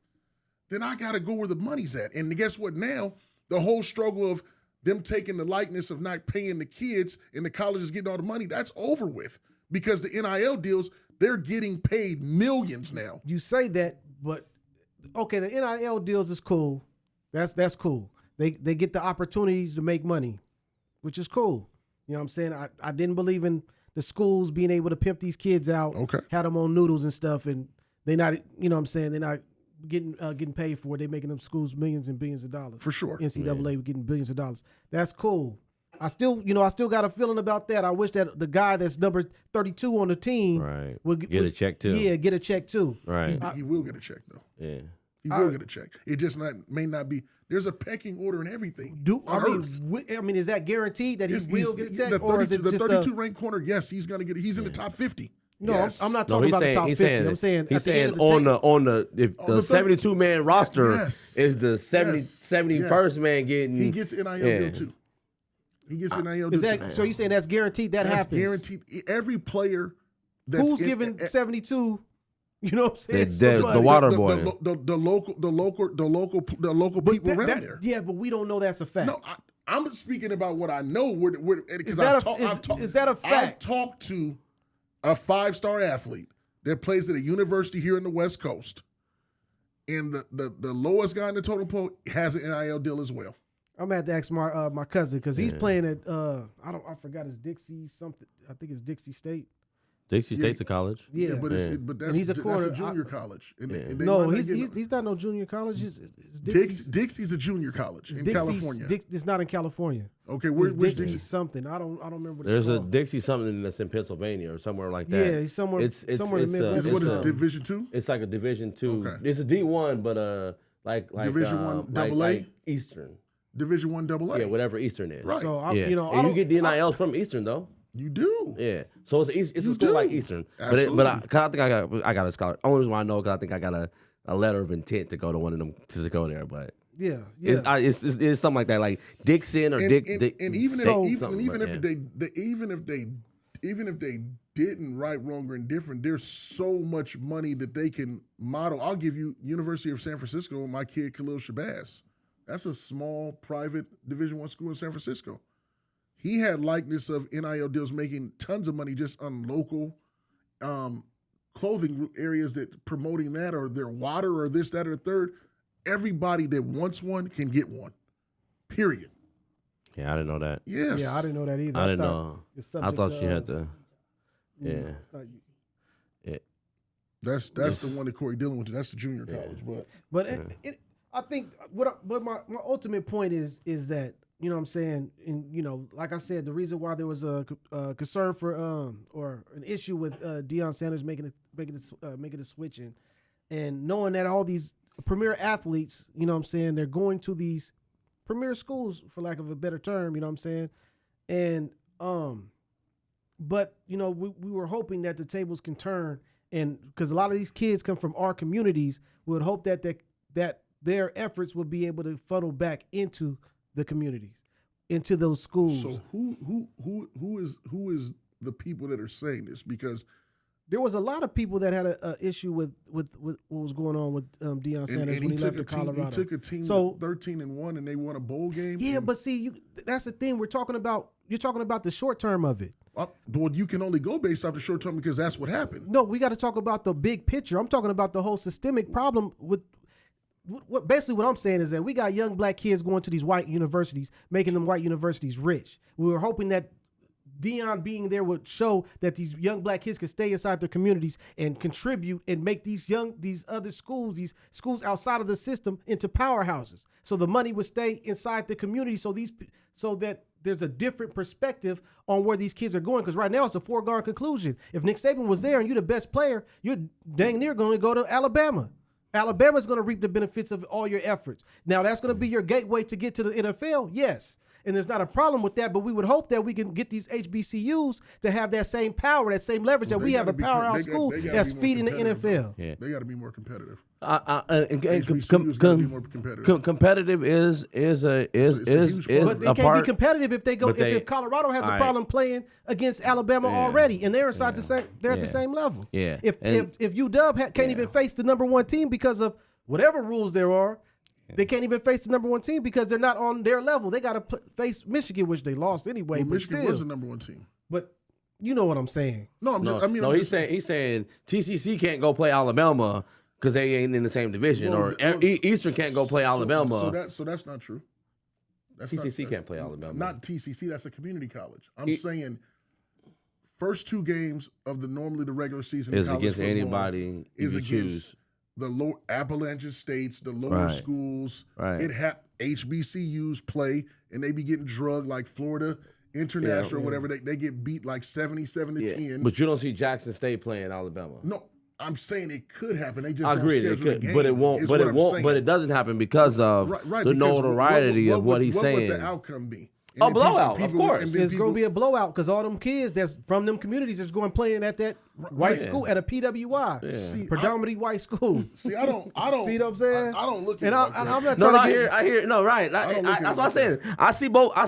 then I got to go where the money's at. And guess what now? The whole struggle of them taking the likeness of not paying the kids and the colleges getting all the money, that's over with because the NIL deals, they're getting paid millions now. You say that, but okay, the NIL deals is cool. That's cool. They get the opportunity to make money, which is cool. You know what I'm saying? I didn't believe in the schools being able to pimp these kids out, had them on noodles and stuff, and they not, you know what I'm saying, they're not getting paid for it. They're making them schools millions and billions of dollars. For sure. NCAA getting billions of dollars. That's cool. I still got a feeling about that. I wish that the guy that's number 32 on the team would get a check too. Yeah, get a check too. Right. He will get a check though. Yeah. He will get a check. It just may not be. There's a pecking order in everything. I mean, is that guaranteed that he will get a check? The 32 ranked corner, yes, he's going to get it. He's in the top 50. No, yes. I'm not talking about the top 50. I'm saying he's saying on the 72-man roster is the 71st man getting. He gets NIL deal too. He gets NIL deal too. So you're saying that's guaranteed? That's happens. Guaranteed. Every player that's who's giving 72. You know what I'm saying? The water boy. The local people around there. Yeah, but we don't know that's a fact. No, I'm speaking about what I know. Is that a fact? I've talked to a 5-star athlete that plays at a university here in the West Coast, and the lowest guy in the totem pole has an NIL deal as well. I'm gonna have to ask my cousin because he's playing at I forgot his Dixie something. I think it's Dixie State. Dixie State's a college. Yeah, but that's a junior college. He's not no junior college. Dixie's a junior college in California. It's not in California. Okay, where's Dixie something? I don't remember. What There's a Dixie something that's in Pennsylvania or somewhere like that. Yeah, he's somewhere. It's somewhere in the Midwest. What is it? Division II? It's like a Division II. Okay. It's a D1, but like Division I AA, like Eastern. Division I AA. Yeah, whatever Eastern is. Right. So and you get the NILs from Eastern though. You do. Yeah. So it's a school like Eastern. Absolutely. But I think I got a scholarship. Only reason why I know because I think I got a letter of intent to go to one of them to go there. But it's something like that, like Dixon or Dick. And even if they didn't right, wrong, or indifferent, there's so much money that they can model. I'll give you University of San Francisco. My kid Khalil Shabazz. That's a small private Division I school in San Francisco. He had likeness of NIL deals, making tons of money just on local clothing areas that promoting that, or their water, or this, that, or the third. Everybody that wants one can get one. Period. Yeah, I didn't know that. Yes. Yeah, I didn't know that either. I didn't know. I thought you had to. Yeah. That's the one that Corey Dillon went to. That's the junior college, but I think but my ultimate point is that, you know what I'm saying, and like I said, the reason why there was a concern for or an issue with Deion Sanders making a switch and knowing that all these premier athletes, you know what I'm saying, they're going to these premier schools, for lack of a better term, you know what I'm saying, and but we were hoping that the tables can turn, and because a lot of these kids come from our communities, we would hope that their efforts will be able to funnel back into the communities, into those schools. So who is the people that are saying this? Because There was a lot of people that had a issue with what was going on with Deion Sanders when he left to Colorado. He took a team 13-1 and they won a bowl game. Yeah, but see, that's the thing. You're talking about the short term of it. Well, you can only go based off the short term because that's what happened. No, we got to talk about the big picture. I'm talking about the whole systemic problem with basically what I'm saying is that we got young black kids going to these white universities, making them white universities rich. We were hoping that Deion being there would show that these young black kids could stay inside their communities and contribute and make these other schools, these schools outside of the system, into powerhouses. So the money would stay inside the community. So that there's a different perspective on where these kids are going. Because right now it's a foregone conclusion. If Nick Saban was there and you're the best player, you're dang near going to go to Alabama. Alabama's going to reap the benefits of all your efforts. Now that's going to be your gateway to get to the NFL. Yes. And there's not a problem with that, but we would hope that we can get these HBCUs to have that same power, that same leverage that we have a powerhouse school that's feeding the NFL. Yeah. They got to be more competitive. HBCUs got to be more competitive. Competitive is a But they can't be competitive if they go if Colorado has a problem playing against Alabama already, and they're inside the same. They're at the same level. Yeah. If UW can't even face the number one team because of whatever rules there are. They can't even face the number one team because they're not on their level. They got to face Michigan, which they lost anyway. Well, but Michigan still. was the number one team. But you know what I'm saying. No, he's saying TCC can't go play Alabama because they ain't in the same division, Eastern can't go play Alabama. So that's not true. TCC can't play Alabama. Not TCC. That's a community college. I'm saying first two games of the regular season is college against football anybody is you against choose. The low Appalachian states, the lower schools. Right. HBCUs play and they be getting drugged like Florida International or whatever. They get beat like 77-10. But you don't see Jackson State playing Alabama. No, I'm saying it could happen. They just I agree, don't schedule it could, the game, but it won't. But it won't. But it doesn't happen because of the notoriety of what he's saying. What would the outcome be? A blowout, of course. It's going to be a blowout because all them kids that's from them communities is going playing at that white school at a PWI, See, predominantly white school. See, I don't. See what I'm saying? I don't look at and it like that. I'm not No, trying to I hear. No, right. That's what I'm saying. I see both. I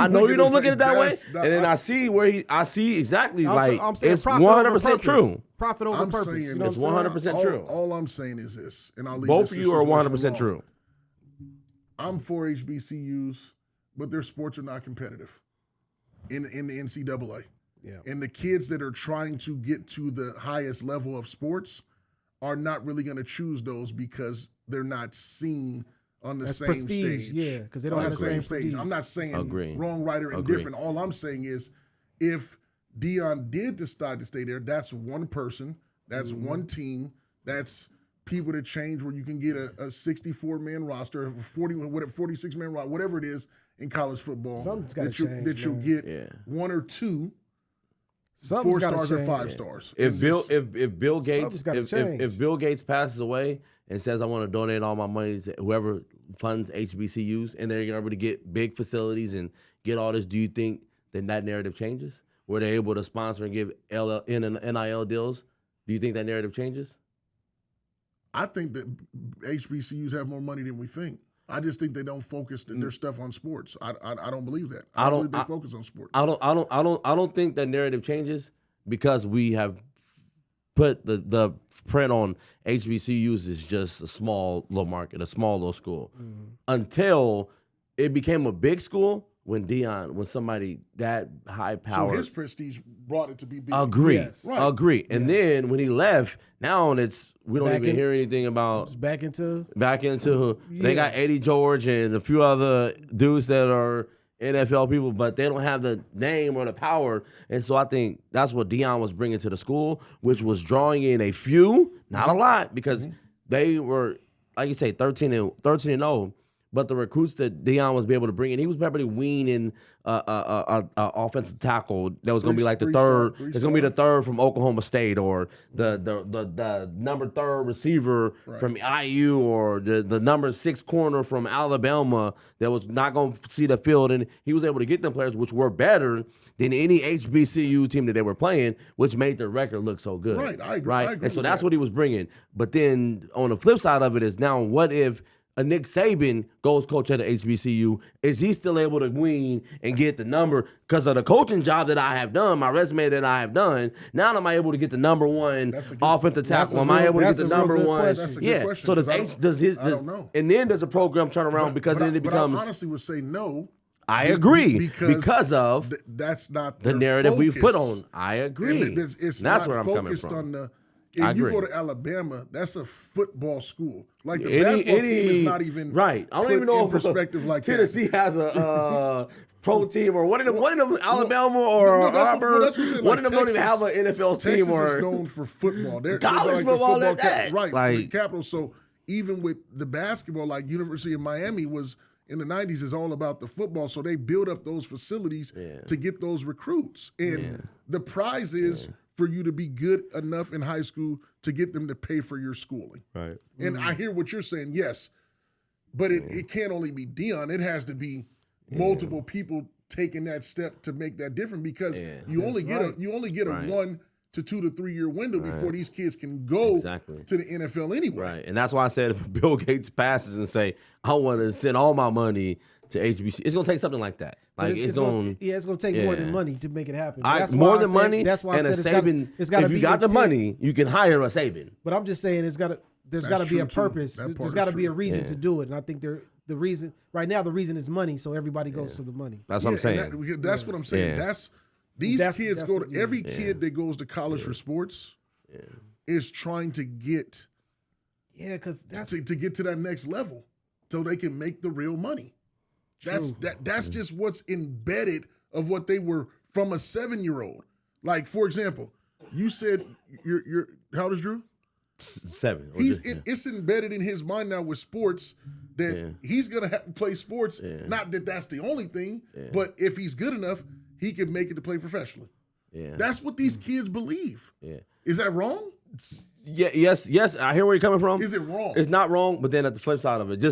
know look you at don't it look at it that way, like and then I see where I see exactly I'm saying it's profit over 100% purpose. true. Profit over I'm purpose. saying You know It's what I'm saying? 100% true. All I'm saying is this, and I'll leave Both this of you are situation 100% alone. true. I'm for HBCUs, but their sports are not competitive in the NCAA. Yeah. And the kids that are trying to get to the highest level of sports are not really going to choose those because they're not seen on the That's same prestige, stage. yeah, because they don't have the same prestige. I'm not saying Agree. wrong, right, or Agree. indifferent. All I'm saying is if Deion did decide to stay there, that's one person, that's one team, that's people to change where you can get a 64-man roster, a 46-man roster, whatever it is in college football. Something's gotta change, that you'll man. get one or two Something's 4 gotta stars or change. 5 stars. If Bill Gates Something's gotta change. if Bill Gates passes away and says I want to donate all my money to whoever funds HBCUs and they're able to get big facilities and get all this, do you think then that narrative changes? Where they're able to sponsor and give NIL deals? Do you think that narrative changes? I think that HBCUs have more money than we think. I just think they don't focus their stuff on sports. I don't believe that. I don't believe they focus on sports. I don't think that narrative changes because we have put the print on HBCUs is just a small little market, a small little school. Until it became a big school when somebody that high power. So his prestige brought it to be big. Agree. Yes. Right. Agree. And then when he left, now we don't Back even in- hear anything about Just back into they got Eddie George and a few other dudes that are NFL people, but they don't have the name or the power. And so I think that's what Deion was bringing to the school, which was drawing in a few, not a lot, because they were, like you say, 13 and 0. But the recruits that Deion was able to bring in, he was probably weaning a offensive tackle that was going to be like the third. It's going to be the third from Oklahoma State, or the number 3 receiver from IU, or the number 6 corner from Alabama that was not going to see the field. And he was able to get them players, which were better than any HBCU team that they were playing, which made their record look so good. Right, I agree. Right, I agree and so with that's that. what he was bringing. But then on the flip side of it is now, what if a Nick Saban goes coach at the HBCU, is he still able to win and get the number? Because of the coaching job that I have done, my resume that I have done, now am I able to get the number one offensive tackle? Am I able to get the number one? That's a good question. So I don't know. And then does a program turn around because then it becomes. I honestly would say no. I agree because of that's not the narrative we've put on. I agree. And that's not where I'm coming focused from. on the. I If you agree. go to Alabama, that's a football school. Like the basketball team is not even right. I don't even know if perspective like Tennessee that. has a pro team or one of them Alabama or Auburn. One of them don't even have an NFL team. Texas or is known for football. They're college like football. the That right? like the capital. So even with the basketball, like University of Miami was in the 90s, is all about the football. So they build up those facilities to get those recruits, and the prize is for you to be good enough in high school to get them to pay for your schooling. Right. And I hear what you're saying, yes, but it can't only be Dion. It has to be multiple people taking that step to make that different, because you only get a 1 to 2 to 3 year window before these kids can go to the NFL anyway. Right. And that's why I said if Bill Gates passes and say, I want to send all my money to HBC, it's going to take something like that. Like it's going to take more than money to make it happen. More than money. That's why I said it's got to be. If you got the money, you can hire a Saban. But I'm just saying there's got to be a purpose. There's got to be a reason to do it. And I think the reason right now is money, so everybody goes to the money. That's what I'm saying. That's what I'm saying. These kids go to every kid that goes to college for sports is trying to get because to get to that next level so they can make the real money. That's just what's embedded of what they were from a 7-year-old. Like, for example, you said you're how old is Drew? 7. It's embedded in his mind now with sports that he's gonna have to play sports. Not that that's the only thing, but if he's good enough, he can make it to play professionally. Yeah, that's what these kids believe. Yeah, is that wrong? Yeah, yes. I hear where you're coming from. Is it wrong? It's not wrong, but then at the flip side of it,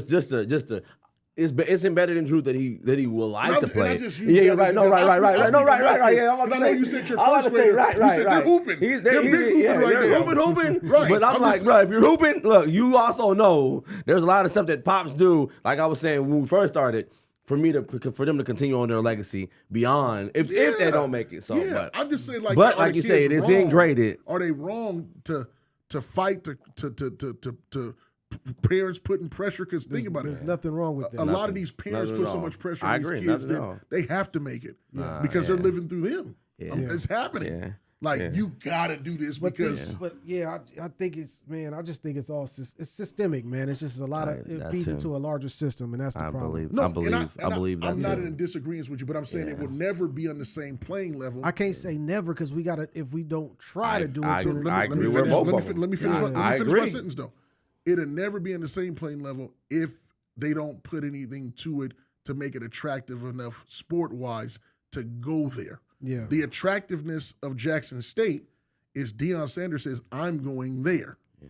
it's embedded in Drew that he will like to play. You're right. No, right. Yeah, I'm about to say. You said your first grader. Right. They're hooping. They're big hooping right now. Hooping. Right. But I'm like, bro, if you're hooping, look, you also know there's a lot of stuff that pops do. Like I was saying when we first started, for them to continue on their legacy beyond if they don't make it. So, but I'm just saying, like, but like you say, it is ingraded. Are they wrong to fight to parents putting pressure? Because think about it. There's nothing wrong with that. A lot of these parents put so much pressure on these kids that they have to make it because they're living through them. It's happening. Yeah. Like, you gotta do this because. I think it's, man. I just think it's all it's systemic, man. It's just a lot of it feeds into a larger system, and that's the problem. I believe that. I'm not in disagreement with you, but I'm saying it will never be on the same playing level. I can't say never because we gotta. If we don't try to do it, let me finish my sentence though. It'll never be on the same playing level if they don't put anything to it to make it attractive enough sport-wise to go there. Yeah. The attractiveness of Jackson State is Deion Sanders says, I'm going there. Yeah.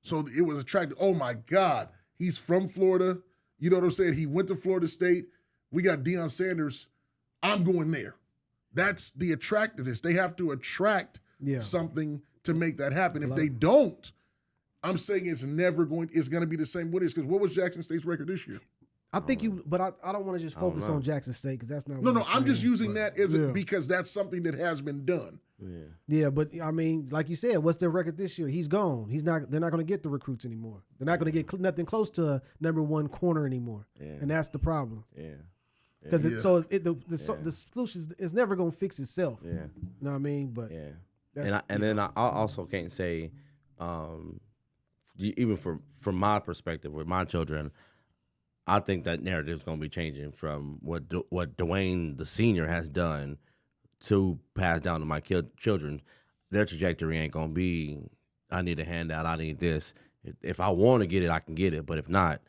So it was attractive. Oh, my God. He's from Florida. You know what I'm saying? He went to Florida State. We got Deion Sanders. I'm going there. That's the attractiveness. They have to attract something to make that happen. If they don't, I'm saying it's going to be the same winners. Because what was Jackson State's record this year? I think but I don't want to just focus on Jackson State because that's not. No, I'm just using that as because that's something that has been done. Yeah, but I mean, like you said, what's their record this year? He's gone. They're not going to get the recruits anymore. They're not going to get nothing close to a number one corner anymore, and that's the problem. Because the solution is never going to fix itself. You know what I mean? But then I also can't say, even from my perspective with my children. I think that narrative is going to be changing from what Dwayne the senior has done to pass down to my children. Their trajectory ain't going to be, I need a handout, I need this. If I want to get it, I can get it. But if not,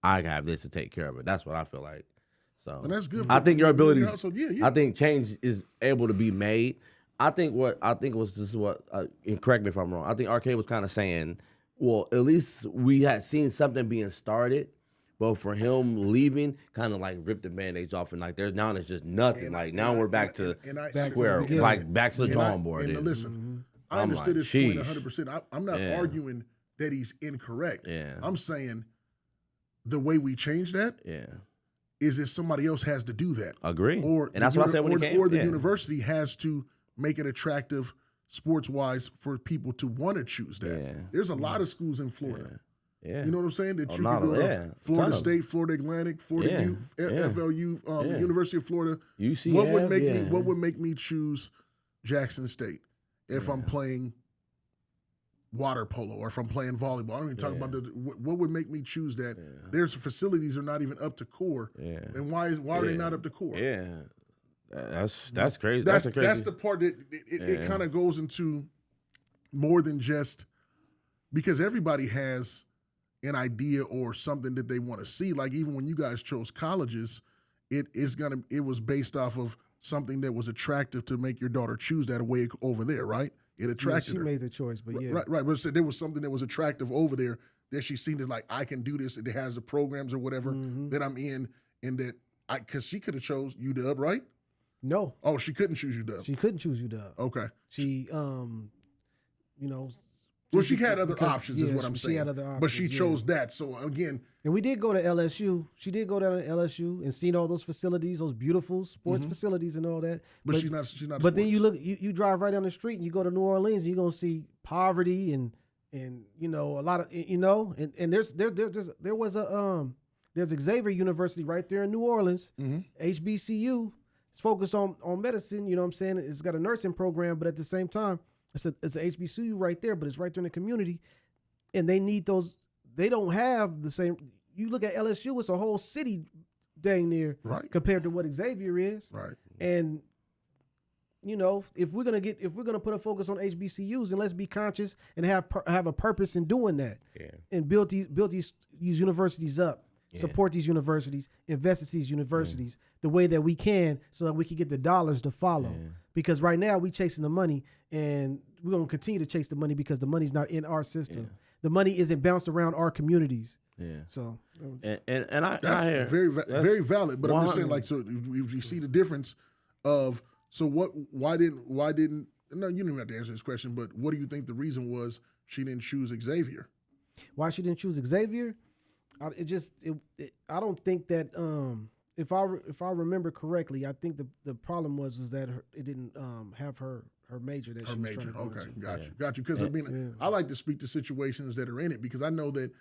I have this to take care of it. That's what I feel like. So and that's good. I think your abilities. I think change is able to be made. And correct me if I'm wrong. I think RK was kind of saying, well, at least we had seen something being started. But for him leaving, kind of like ripped the Band-Aids off, and like now it's just nothing. Now we're back to square, back to the drawing board. And listen, I understood his point 100%. I'm not arguing that he's incorrect. I'm saying the way we change that Yeah. is if somebody else has to do that. Agree. Or And that's what I said when it came. Or the Yeah. university has to make it attractive sports-wise for people to want to choose that. Yeah. There's a lot of schools in Florida. Yeah. You know what I'm saying? That you not can go a- to yeah. Florida Ton of State, Florida Atlantic, Florida Yeah. U, Yeah. FLU, Yeah. University of Florida. UCF, What would make yeah. me? What would make me choose Jackson State if I'm Yeah. playing water polo or if I'm playing volleyball? I don't even talk about what would make me choose that. Yeah. There's facilities are not even up to core, Yeah. and why are they Yeah. not up to core? Yeah. That's crazy. That's a crazy. the part that it Yeah. kind of goes into more than just because everybody has an idea or something that they want to see. Like even when you guys chose colleges, it was based off of something that was attractive to make your daughter choose that away over there, right? It attracted she her. made the choice, but yeah. Right. But there was something that was attractive over there that she seen that like I can do this. It has the programs or whatever that I'm in, and that because she could have chose UW, right? No, Oh, she couldn't choose UW. she couldn't choose UW. Okay. She, you know. Well, just she had because- other options, is yeah, what I'm saying. She had other options, but she yeah. chose that. So again, And we did go to LSU. She did go down to LSU and seen all those facilities, those beautiful sports facilities and all that. but she's not. She's not. But then you look, you drive right down the street and you go to New Orleans, and you're gonna see poverty and you know a lot of and there's Xavier University right there in New Orleans, HBCU. It's focused on medicine. You know what I'm saying? It's got a nursing program, but at the same time, it's a HBCU right there, but it's right there in the community, and they need those. They don't have the same. You look at LSU; it's a whole city, dang near, Right. compared to what Xavier is. Right. And you know, if we're gonna put a focus on HBCUs, then let's be conscious and have a purpose in doing that. Yeah. And build these universities up, support these universities, invest in these universities the way that we can, so that we can get the dollars to follow. Yeah. Because right now we chasing the money, and we're gonna continue to chase the money because the money's not in our system. Yeah. The money isn't bounced around our communities. Yeah. So And I That's hear, very valid. But I'm just saying, 100. like, so if you see the difference of why didn't no, you don't even have to answer this question, but what do you think the reason was she didn't choose Xavier? why she didn't choose Xavier? I don't think that if I remember correctly, I think the problem was that it didn't have her major that Her she was major. trying to go Okay, into. got you. Because I mean, I like to speak to situations that are in it because I know that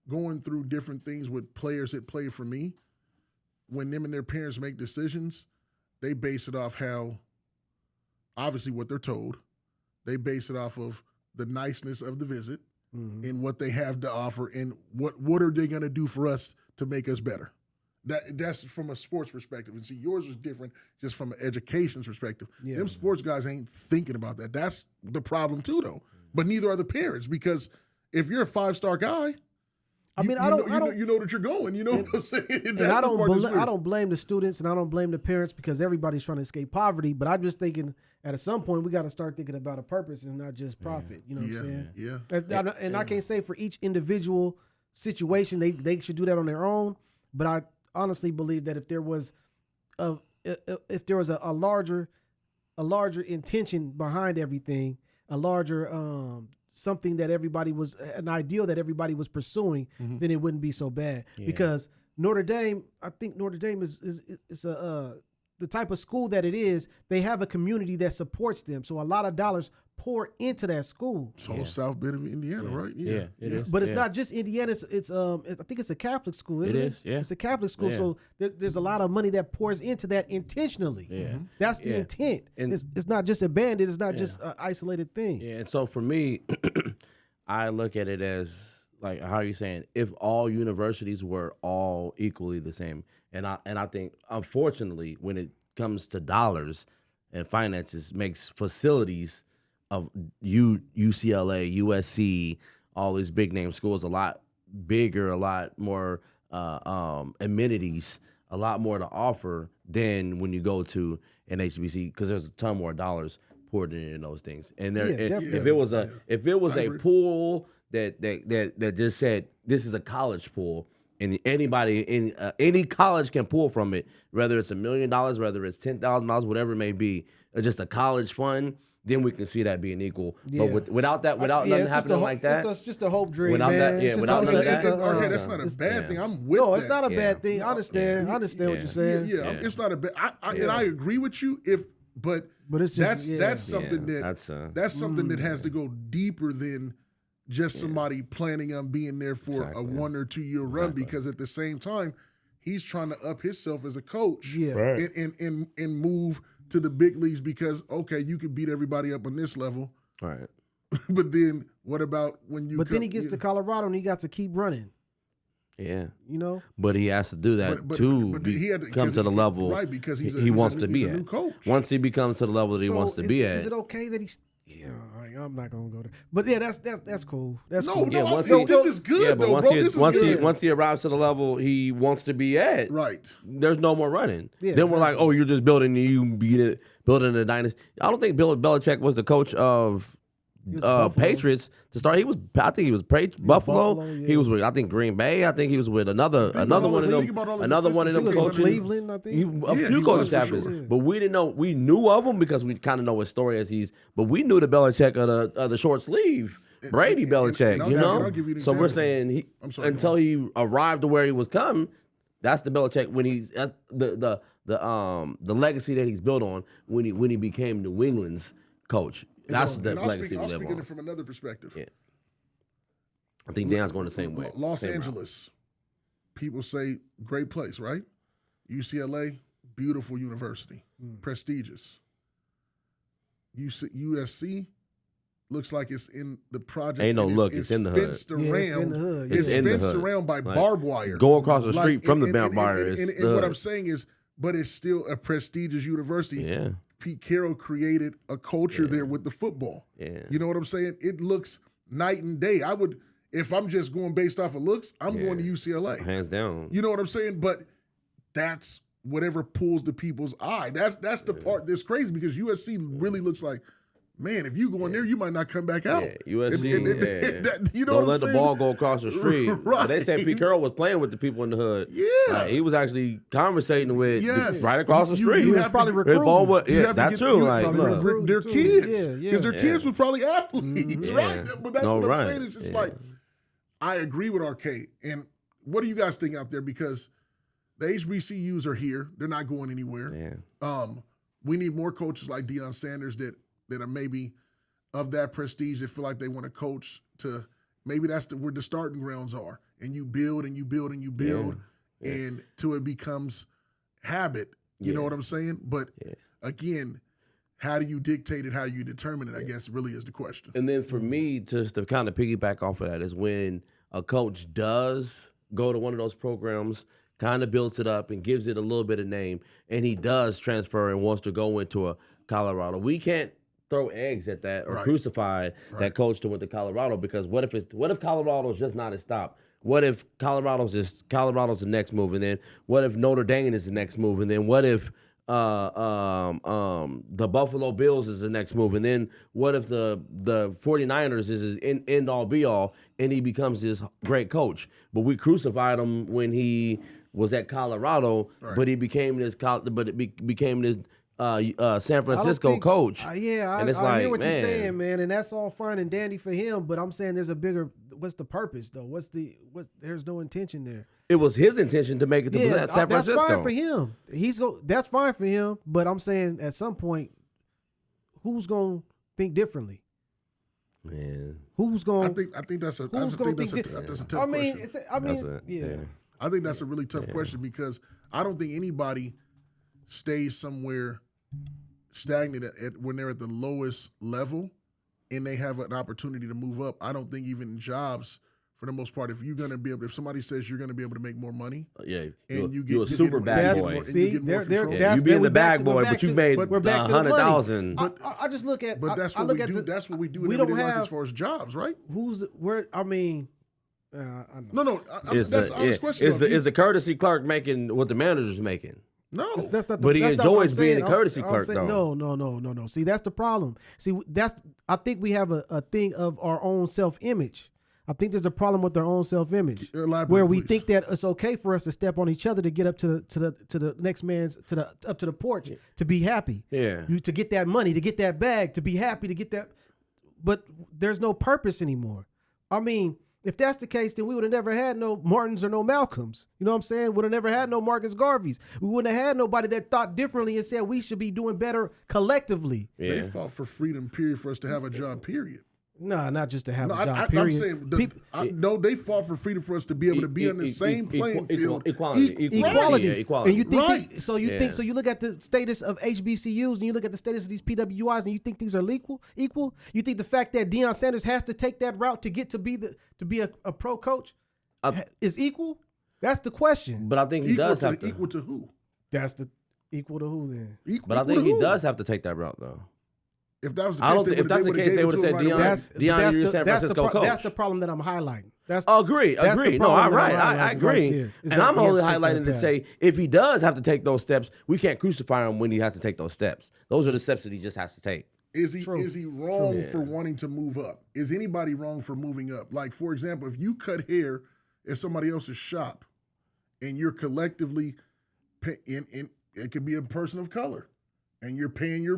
going through different things with players that play for me, when them and their parents make decisions, they base it off how, obviously, what they're told. They base it off of the niceness of the visit and what they have to offer and what are they going to do for us to make us better. That's from a sports perspective. And see, yours was different just from an education perspective. Yeah. Them sports guys ain't thinking about that. That's the problem too, though. But neither are the parents because if you're a 5-star guy, I mean, you know that you're going. You know what I'm saying? And I don't blame the students and I don't blame the parents because everybody's trying to escape poverty. But I'm just thinking at some point we got to start thinking about a purpose and not just profit. You know what I'm saying? Yeah. And I can't say for each individual situation they should do that on their own. But I honestly believe that if there was a larger intention behind everything, a larger something that everybody was an ideal that everybody was pursuing, then it wouldn't be so bad. Because Notre Dame, I think Notre Dame is the type of school that it is. They have a community that supports them, so a lot of dollars pour into that school. So South Bend of Indiana, right? Yeah, it is. But it's not just Indiana. It's I think it's a Catholic school, isn't it? It is, yeah. It's a Catholic school, so there's a lot of money that pours into that intentionally. Yeah. That's the intent. And- It's not just abandoned. It's not just an isolated thing. Yeah, and so for me, I look at it as like how are you saying? If all universities were all equally the same, and I think unfortunately when it comes to dollars and finances, makes facilities of UCLA, USC, all these big name schools a lot bigger, a lot more amenities, a lot more to offer than when you go to an HBC because there's a ton more dollars poured in those things. And there, if it was a pool that just said this is a college pool and anybody in any college can pull from it, whether it's $1 million, whether it's $10,000, whatever it may be, or just a college fund. then we can see that being equal. Yeah. But without nothing it's just happening like that, It's just a hope dream, Without man. that- yeah, It's just without a- that- it's a- okay, that's not a bad thing. I'm with No, that. it's not a Yeah. bad thing. I understand. I understand what you're saying. Yeah, it's not a bad. And I agree with you. But it's just that's something Yeah, that's something that has to go deeper than just somebody planning on being there for a 1 or 2 year run. Because at the same time, he's trying to up himself as a coach. Yeah. Right. And move to the big leagues because okay, you can beat everybody up on this level. right. But then what about when you? But then he gets to Colorado and he got to keep running. Yeah. You know. But he has to do that But he had to- come to the level right, because he wants to be a at. new coach. Once he becomes to the level that he wants to be at. Is it okay that he's? Yeah, I'm not gonna go there. But yeah, that's cool. That's No, cool. no, once this is good Yeah, but though, once bro. he This is once he good. once he arrives to the level he wants to be at, Right. there's no more running. Yeah, then we're like, exactly. oh, you're just building building a dynasty. I don't think Bill Belichick was the coach of Buffalo. Patriots to start. I think he was Buffalo. Buffalo, yeah. He was with I think Green Bay. I think he was with another about one of think them. about all his Another one of them assistants. He was coaches. in Cleveland, I think. A Yeah, few he coaching was for staffs, sure. but we didn't know. We knew of him because we kind of know his story but we knew the Belichick of the short sleeve, Brady Belichick. and I'll- you I'll give you know, an so we're example. saying I'm sorry, until he arrived to where he was coming. That's the Belichick when he's that's the legacy that he's built on when he became New England's coach. That's the And legacy I'll we live speak on. it from another perspective. Yeah. I think Dan's going the same way. Los Same route. Angeles, people say great place, right? UCLA, beautiful university, prestigious. USC looks like it's in the project. Ain't no look, it's in the hood. fenced Yeah, it's in the around. hood, It's yeah. in the fenced hood. around by Like, barbed wire. Go across the Like, street from the and- barbed and- wire. and- is and what the- I'm saying is, but it's still a prestigious university. Yeah. Pete Carroll created a culture there with the football. Yeah. You know what I'm saying? It looks night and day. I would, if I'm just going based off of looks, I'm going to UCLA. Hands down. You know what I'm saying? But that's whatever pulls the people's eye. That's the part that's crazy because USC really looks like, man, if you go in there, you might not come back out. Yeah, USC. You know Don't what let I'm the saying? ball go across the street. Right. They said Pete Carroll was playing with the people in the hood. Yeah. Like, he was actually conversating with Yes. right across the You- street. you He was have probably to- His ball was- You yeah, have to that's get- true. you Like, probably look. recruit their Too. kids Yeah, because their kids were probably athletes, Yeah. right? But that's No, what I'm right. saying. It's just Yeah. like I agree with RK. And what do you guys think out there? Because the HBCUs are here; they're not going anywhere. Yeah. We need more coaches like Deion Sanders that are maybe of that prestige that feel like they want to coach to maybe that's where the starting grounds are. And you build and you build and you build and till it becomes habit. You know what I'm saying? But again, how do you dictate it? How do you determine it? I guess really is the question. And then for me, just to kind of piggyback off of that, is when a coach does go to one of those programs, kind of builds it up and gives it a little bit of name, and he does transfer and wants to go into a Colorado. We can't throw eggs at that or crucify that coach to went to Colorado because what if Colorado's just not his stop? What if Colorado's the next move, and then what if Notre Dame is the next move, and then what if the Buffalo Bills is the next move, and then what if the 49ers is his end all be all, and he becomes this great coach? But we crucified him when he was at Colorado, but he became this became this San Francisco coach. I and hear it's like, what you're man, saying, man, and that's all fine and dandy for him. But I'm saying there's a bigger. What's the purpose though? There's no intention there. It was his intention to make it to San Francisco. That's fine for him. That's fine for him. But I'm saying at some point, who's gonna think differently? Man, Who's I gonna? think that's a Who's gonna think? that's a tough I mean, question. yeah. I think that's a really tough question because I don't think anybody stays somewhere stagnant when they're at the lowest level and they have an opportunity to move up. I don't think even jobs, for the most part, if somebody says you're going to be able to make more money, and you're a super bad boy. more See, control. You being the bag boy, but you made we're back to the money. 100,000. I just look at. But that's I what look we at do. the- That's what we do in we don't everyday life have- as far as jobs, right? Who's where? I mean, I know. No. Is That's the honest question. is the courtesy clerk making what the manager's making? No. That's not. But he that's not what enjoys I'm being saying. a courtesy I'm clerk, saying, though. No. See, that's the problem. See, I think we have a thing of our own self-image. I think there's a problem with our own self-image, Elaborate, where we please. think that it's okay for us to step on each other to get up to the next man's up to the porch to be happy. Yeah. To get that money, to get that bag, to be happy, to get that. But there's no purpose anymore. I mean, if that's the case, then we would have never had no Martins or no Malcolms. You know what I'm saying? Would have never had no Marcus Garveys. We wouldn't have had nobody that thought differently and said we should be doing better collectively. Yeah. They fought for freedom, period, for us to have a job, period. Nah, not just to have No, a job, I'm period. saying, no, they fought for freedom for us to be able to be on the same playing field. Equality. Equality. Yeah, equality. And you think Right. so you look at the status of HBCUs and you look at the status of these PWIs and you think things are equal? You think the fact that Deion Sanders has to take that route to get to be a pro coach is equal? That's the question. But I think he does have to. Equal to who? That's the equal to who then? But I think he does have to take that route though. If that was the I case, don't think- if that's the case, they would've said Deion, you're San Francisco coach. That's the problem that I'm highlighting. Agree. that's the No, problem I'm that right. I'm I highlighting agree. right there, is And that I'm he has only to take highlighting that to say if he does have to take those steps, we can't crucify him when he has to take those steps. Those are the steps that he just has to take. Is he wrong True. for wanting to move up? Is anybody wrong for moving up? Like, for example, if you cut hair at somebody else's shop and you're collectively it could be a person of color and you're paying your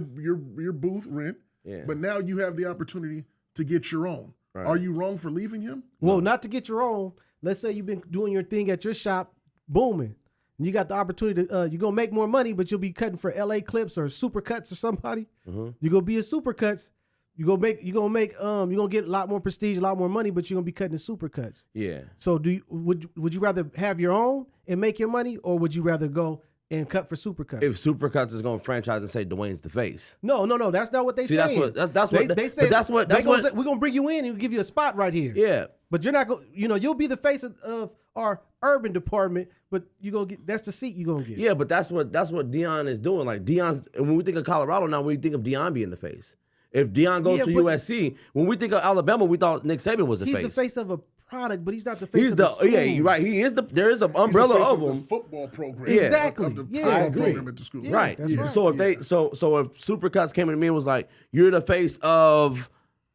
booth rent, but now you have the opportunity to get your own. Right. Are you wrong for leaving him? Well, not to get your own. Let's say you've been doing your thing at your shop, booming. And you got the opportunity to, you're going to make more money, but you'll be cutting for LA Clips or Supercuts or somebody. Mm-hmm. You're going to be a Supercuts. You're going to get a lot more prestige, a lot more money, but you're going to be cutting the Supercuts. Yeah. So would you rather have your own and make your money, or would you rather go and cut for Supercuts? If Supercuts is going to franchise and say Dwayne's the face. No, that's not what they say. That's what they say. We're gonna bring you in and give you a spot right here. Yeah. But you're not going. You'll be the face of our urban department, but you gonna get that's the seat you gonna get. Yeah, but that's what Deion is doing. Like Deion's, when we think of Colorado now, we think of Deion being the face. If Deion goes to USC, when we think of Alabama, we thought Nick Saban was the face. He's the face of a product, but he's not the face He's of the school. you're right. He is there is an He's umbrella the face of the him. football program. Yeah. Exactly. Of the Yeah. football I agree. program at the school. Yeah. Right. That's right. So if they so if Supercuts came to me and was like, "You're the face of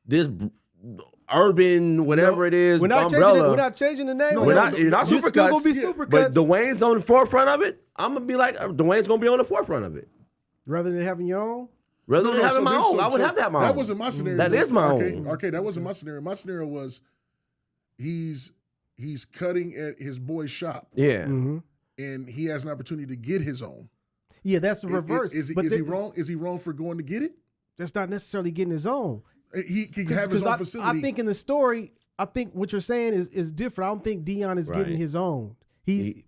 this urban whatever it is We're not umbrella," we're not changing the name. No, you're not You're Supercuts. still gonna be Supercuts. But Dwayne's on the forefront of it. I'm gonna be like, Dwayne's gonna be on the forefront of it. rather than having your own. Rather than having so my this- own, so- I would so have to have my own. That wasn't my scenario. That is my okay, own. Okay, that wasn't my scenario. My scenario was he's cutting at his boy's shop Yeah. Mm-hmm. and he has an opportunity to get his own. Yeah, that's the reverse. Is he wrong? Is he wrong for going to get it? That's not necessarily getting his own. He can have his own facility. I think in the story, I think what you're saying is different. I don't think Deion is getting Right. his own. He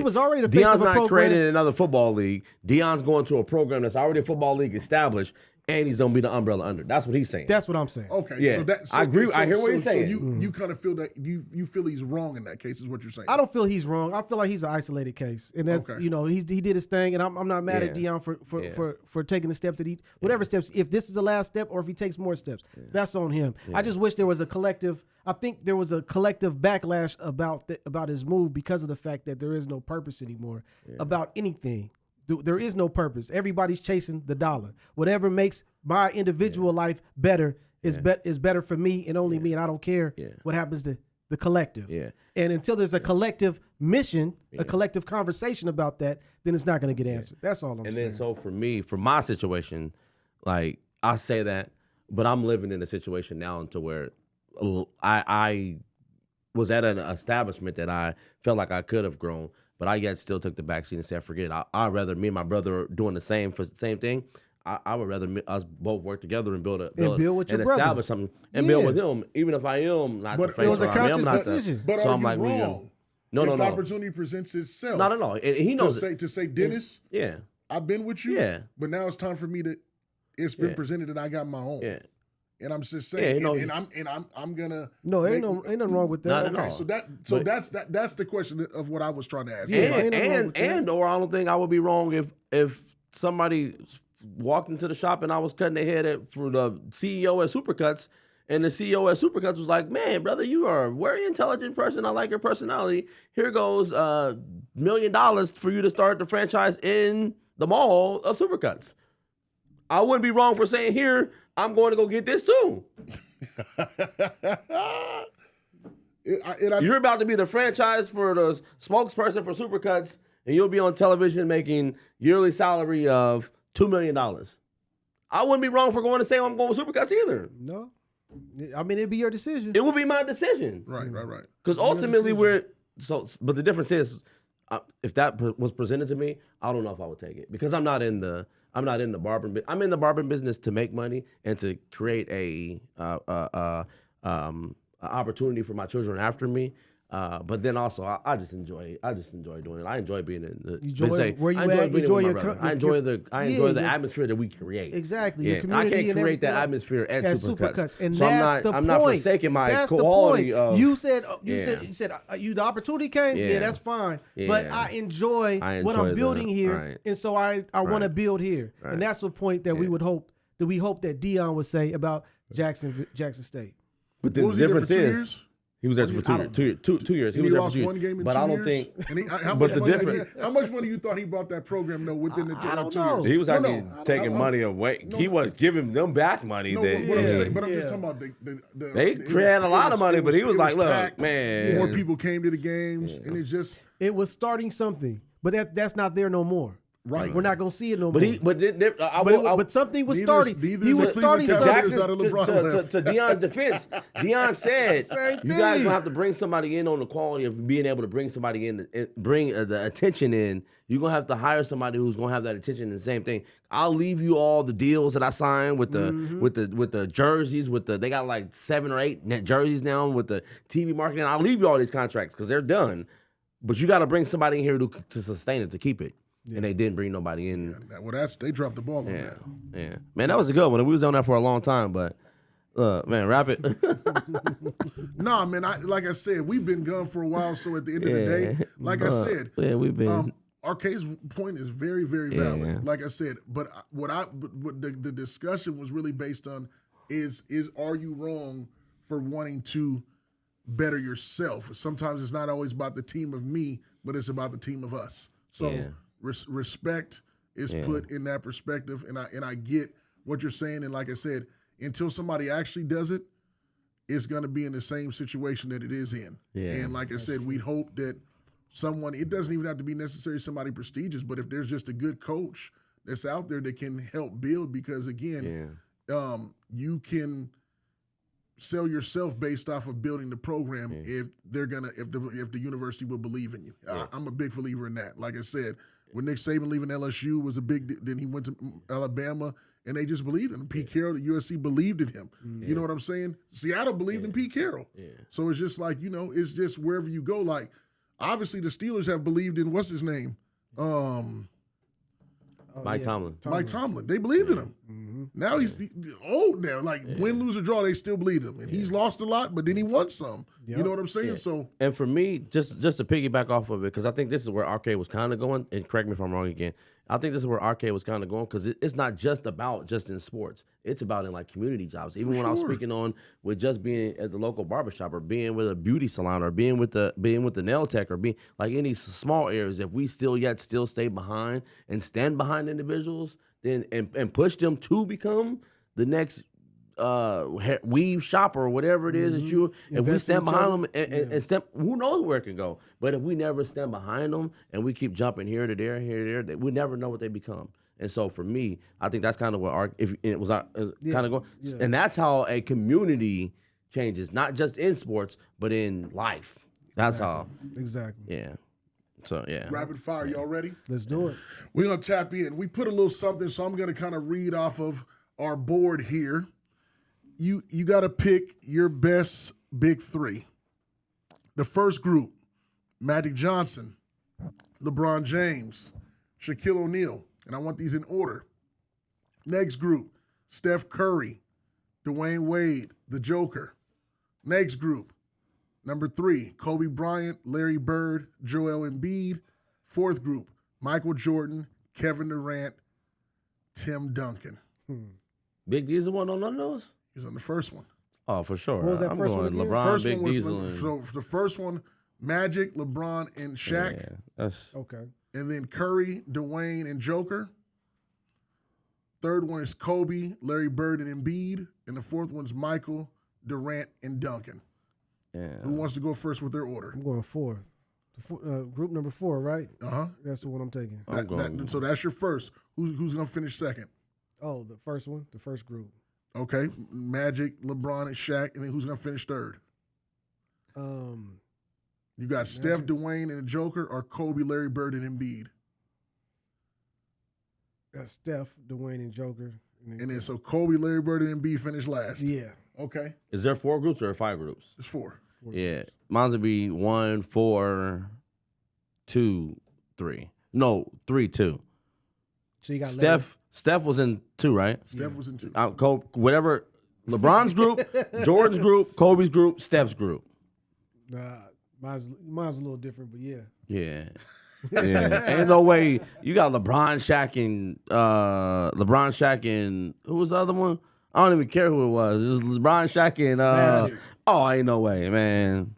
was already the face Deion's of a not program. creating another football league. Deion's going to a program that's already a football league established, and he's gonna be the umbrella under. That's what he's saying. That's what I'm saying. Okay, Yeah. so I agree. I hear what you're saying. So you kind of feel that you feel he's wrong in that case, is what you're saying. I don't feel he's wrong. I feel like he's an isolated case, and that's Okay. he did his thing, and I'm not mad at Yeah. Dion for taking the step that he whatever steps. If this is the last step, or if he takes more steps, that's on him. I just wish there was a collective. I think there was a collective backlash about his move because of the fact that there is no purpose anymore about anything. There is no purpose. Everybody's chasing the dollar. Whatever makes my individual life better is better for me and only me, and I don't care what happens to the collective. Yeah. And until there's a collective mission, a collective conversation about that, then it's not going to get answered. That's all I'm And saying. then so for me, for my situation, like I say that, but I'm living in a situation now into where I was at an establishment that I felt like I could have grown, but I yet still took the backseat and said, forget it. I'd rather me and my brother doing the same thing. I would rather us both work together and build with your brother. establish something and build with him, even if I am not But the face. it was a or I am conscious not the- decision. But so are I'm you like, wrong? No, if no, the no. opportunity presents itself. No, no, no. And he knows to say, Dennis, Yeah. I've been with you. Yeah. But now it's time for me to. It's been presented that I got my own. Yeah. And I'm just saying, Yeah, I'm gonna. No, ain't nothing wrong with that. Not at Okay, all. that's the question of what I was trying to ask. Yeah. ain't nothing wrong with that. Or I don't think I would be wrong if somebody walked into the shop and I was cutting their head for the CEO at Supercuts, and the CEO at Supercuts was like, "Man, brother, you are a very intelligent person. I like your personality. Here goes $1 million for you to start the franchise in the mall of Supercuts." I wouldn't be wrong for saying, "Here, I'm going to go get this too." You're about to be the franchise for the spokesperson for Supercuts, and you'll be on television making yearly salary of $2 million. I wouldn't be wrong for going to say I'm going with Supercuts either. No. I mean, it'd be your decision. It would be my decision. Right. Because ultimately but the difference is, if that was presented to me, I don't know if I would take it because I'm not in the barbering. I'm in the barbering business to make money and to create a opportunity for my children after me. But then also, I just enjoy doing it. I enjoy being in the. I enjoy the atmosphere that we create. Your community. I can't create that atmosphere at Supercuts, and so that's I'm not forsaking my quality of. You said the opportunity came. Yeah, that's fine. Yeah. But I enjoy what I'm building here, and so I want to build here, and that's the point that we hope that Deion would say about Jackson State. But then the difference is. He was there for 2 years. He was lost one game in 2 years. But I don't think. How much money you thought he brought that program though within the 2 years? He was actually taking money away. He was giving them back money. But I'm just talking about they created a lot of money, but he was like, "Look, man, more people came to the games, and it was starting something, but that's not there no more." Right, we're not gonna see it no more. But something was starting. He was starting something. To Deion's defense, Deion said, "You guys gonna have to bring somebody in on the quality of being able to bring somebody in, bring the attention in. You're gonna have to hire somebody who's gonna have that attention." And the same thing. I'll leave you all the deals that I signed with the jerseys. They got like 7 or 8 jerseys now with the TV marketing. I'll leave you all these contracts because they're done. But you got to bring somebody in here to sustain it, to keep it. Yeah. And they didn't bring nobody in. Yeah, well, they dropped the ball on that. Yeah, man, that was a good one. We was on that for a long time, but man, wrap it. Nah, man, like I said, we've been gone for a while. So at the end of the day, like I said, we've been. RK's point is very, very valid. Like I said, but what the discussion was really based on is are you wrong for wanting to better yourself? Sometimes it's not always about the team of me, but it's about the team of us. So. Yeah. Respect is put in that perspective, and I get what you're saying. And like I said, until somebody actually does it, it's going to be in the same situation that it is in. Yeah. And like I said, we'd hope that someone, it doesn't even have to be necessarily somebody prestigious, but if there's just a good coach that's out there that can help build, because again, you can sell yourself based off of building the program if the university will believe in you. Yeah. I'm a big believer in that. Like I said, when Nick Saban leaving LSU was a big, then he went to Alabama and they just believed in him. Pete Carroll, the USC believed in him. You know what I'm saying? Seattle believed in Pete Carroll. Yeah. So it's just like, it's just wherever you go. Like, obviously the Steelers have believed in, what's his name? Mike Tomlin. Mike Tomlin. They believed in him. Mm-hmm. Now he's old now. Like, win, lose, or draw, they still believe him. And he's lost a lot, but then he won some. Yep. You know what I'm saying? Yeah. So, and for me, just to piggyback off of it, because I think this is where RK was kind of going, and correct me if I'm wrong again, I think this is where RK was kind of going, because it's not just in sports. It's about in like community jobs. Even when I was speaking on with just being at the local barbershop, or being with a beauty salon, or being with the nail tech, or being like in these small areas, if we still stay behind and stand behind individuals, then and push them to become the next weave shop or whatever it is that you. If we stand behind them and step, who knows where it can go? But if we never stand behind them and we keep jumping here to there, we never know what they become. And so for me, I think that's kind of what kind of going, and that's how a community changes, not just in sports but in life. That's how. Exactly. Yeah. So yeah. Rapid fire, y'all ready? Let's do it. We're gonna tap in. We put a little something, so I'm gonna kind of read off of our board here. You got to pick your best big three. The first group: Magic Johnson, LeBron James, Shaquille O'Neal, and I want these in order. Next group: Steph Curry, Dwayne Wade, the Joker. Next group: number 3, Kobe Bryant, Larry Bird, Joel Embiid. Fourth group: Michael Jordan, Kevin Durant, Tim Duncan. Big D's the one on none of those? He's on the first one. Oh, for sure. What was that I'm first going one? LeBron, First Big one was Diesel. so the first one, Magic, LeBron, and Shaq. Yeah, that's okay. And then Curry, Dwayne, and Joker. Third one is Kobe, Larry Bird, and Embiid. And the fourth one's Michael, Durant, and Duncan. Yeah. Who wants to go first with their order? I'm going fourth. Group number 4, right? Uh-huh. That's the one I'm taking. So that's your first. Who's going to finish second? Oh, the first one, the first group. Okay. Magic, LeBron, and Shaq. And then who's going to finish third? You got Steph, Dwayne, and the Joker, or Kobe, Larry Bird, and Embiid? That's Steph, Dwayne, and Joker. And then so Kobe, Larry Bird, and Embiid finish last. Yeah. Okay. Is there 4 groups or 5 groups? It's 4. Yeah. Mine's would be 1, 4, 2, 3. No, 3, 2. So you got Steph was in 2, right? Steph was in 2. Whatever. LeBron's group, Jordan's group, Kobe's group, Steph's group. Mine's a little different, but yeah. Yeah. Yeah. Ain't no way. You got LeBron, Shaq, and who was the other one? I don't even care who it was. It was LeBron, Shaq, and Magic. oh, ain't no way, man.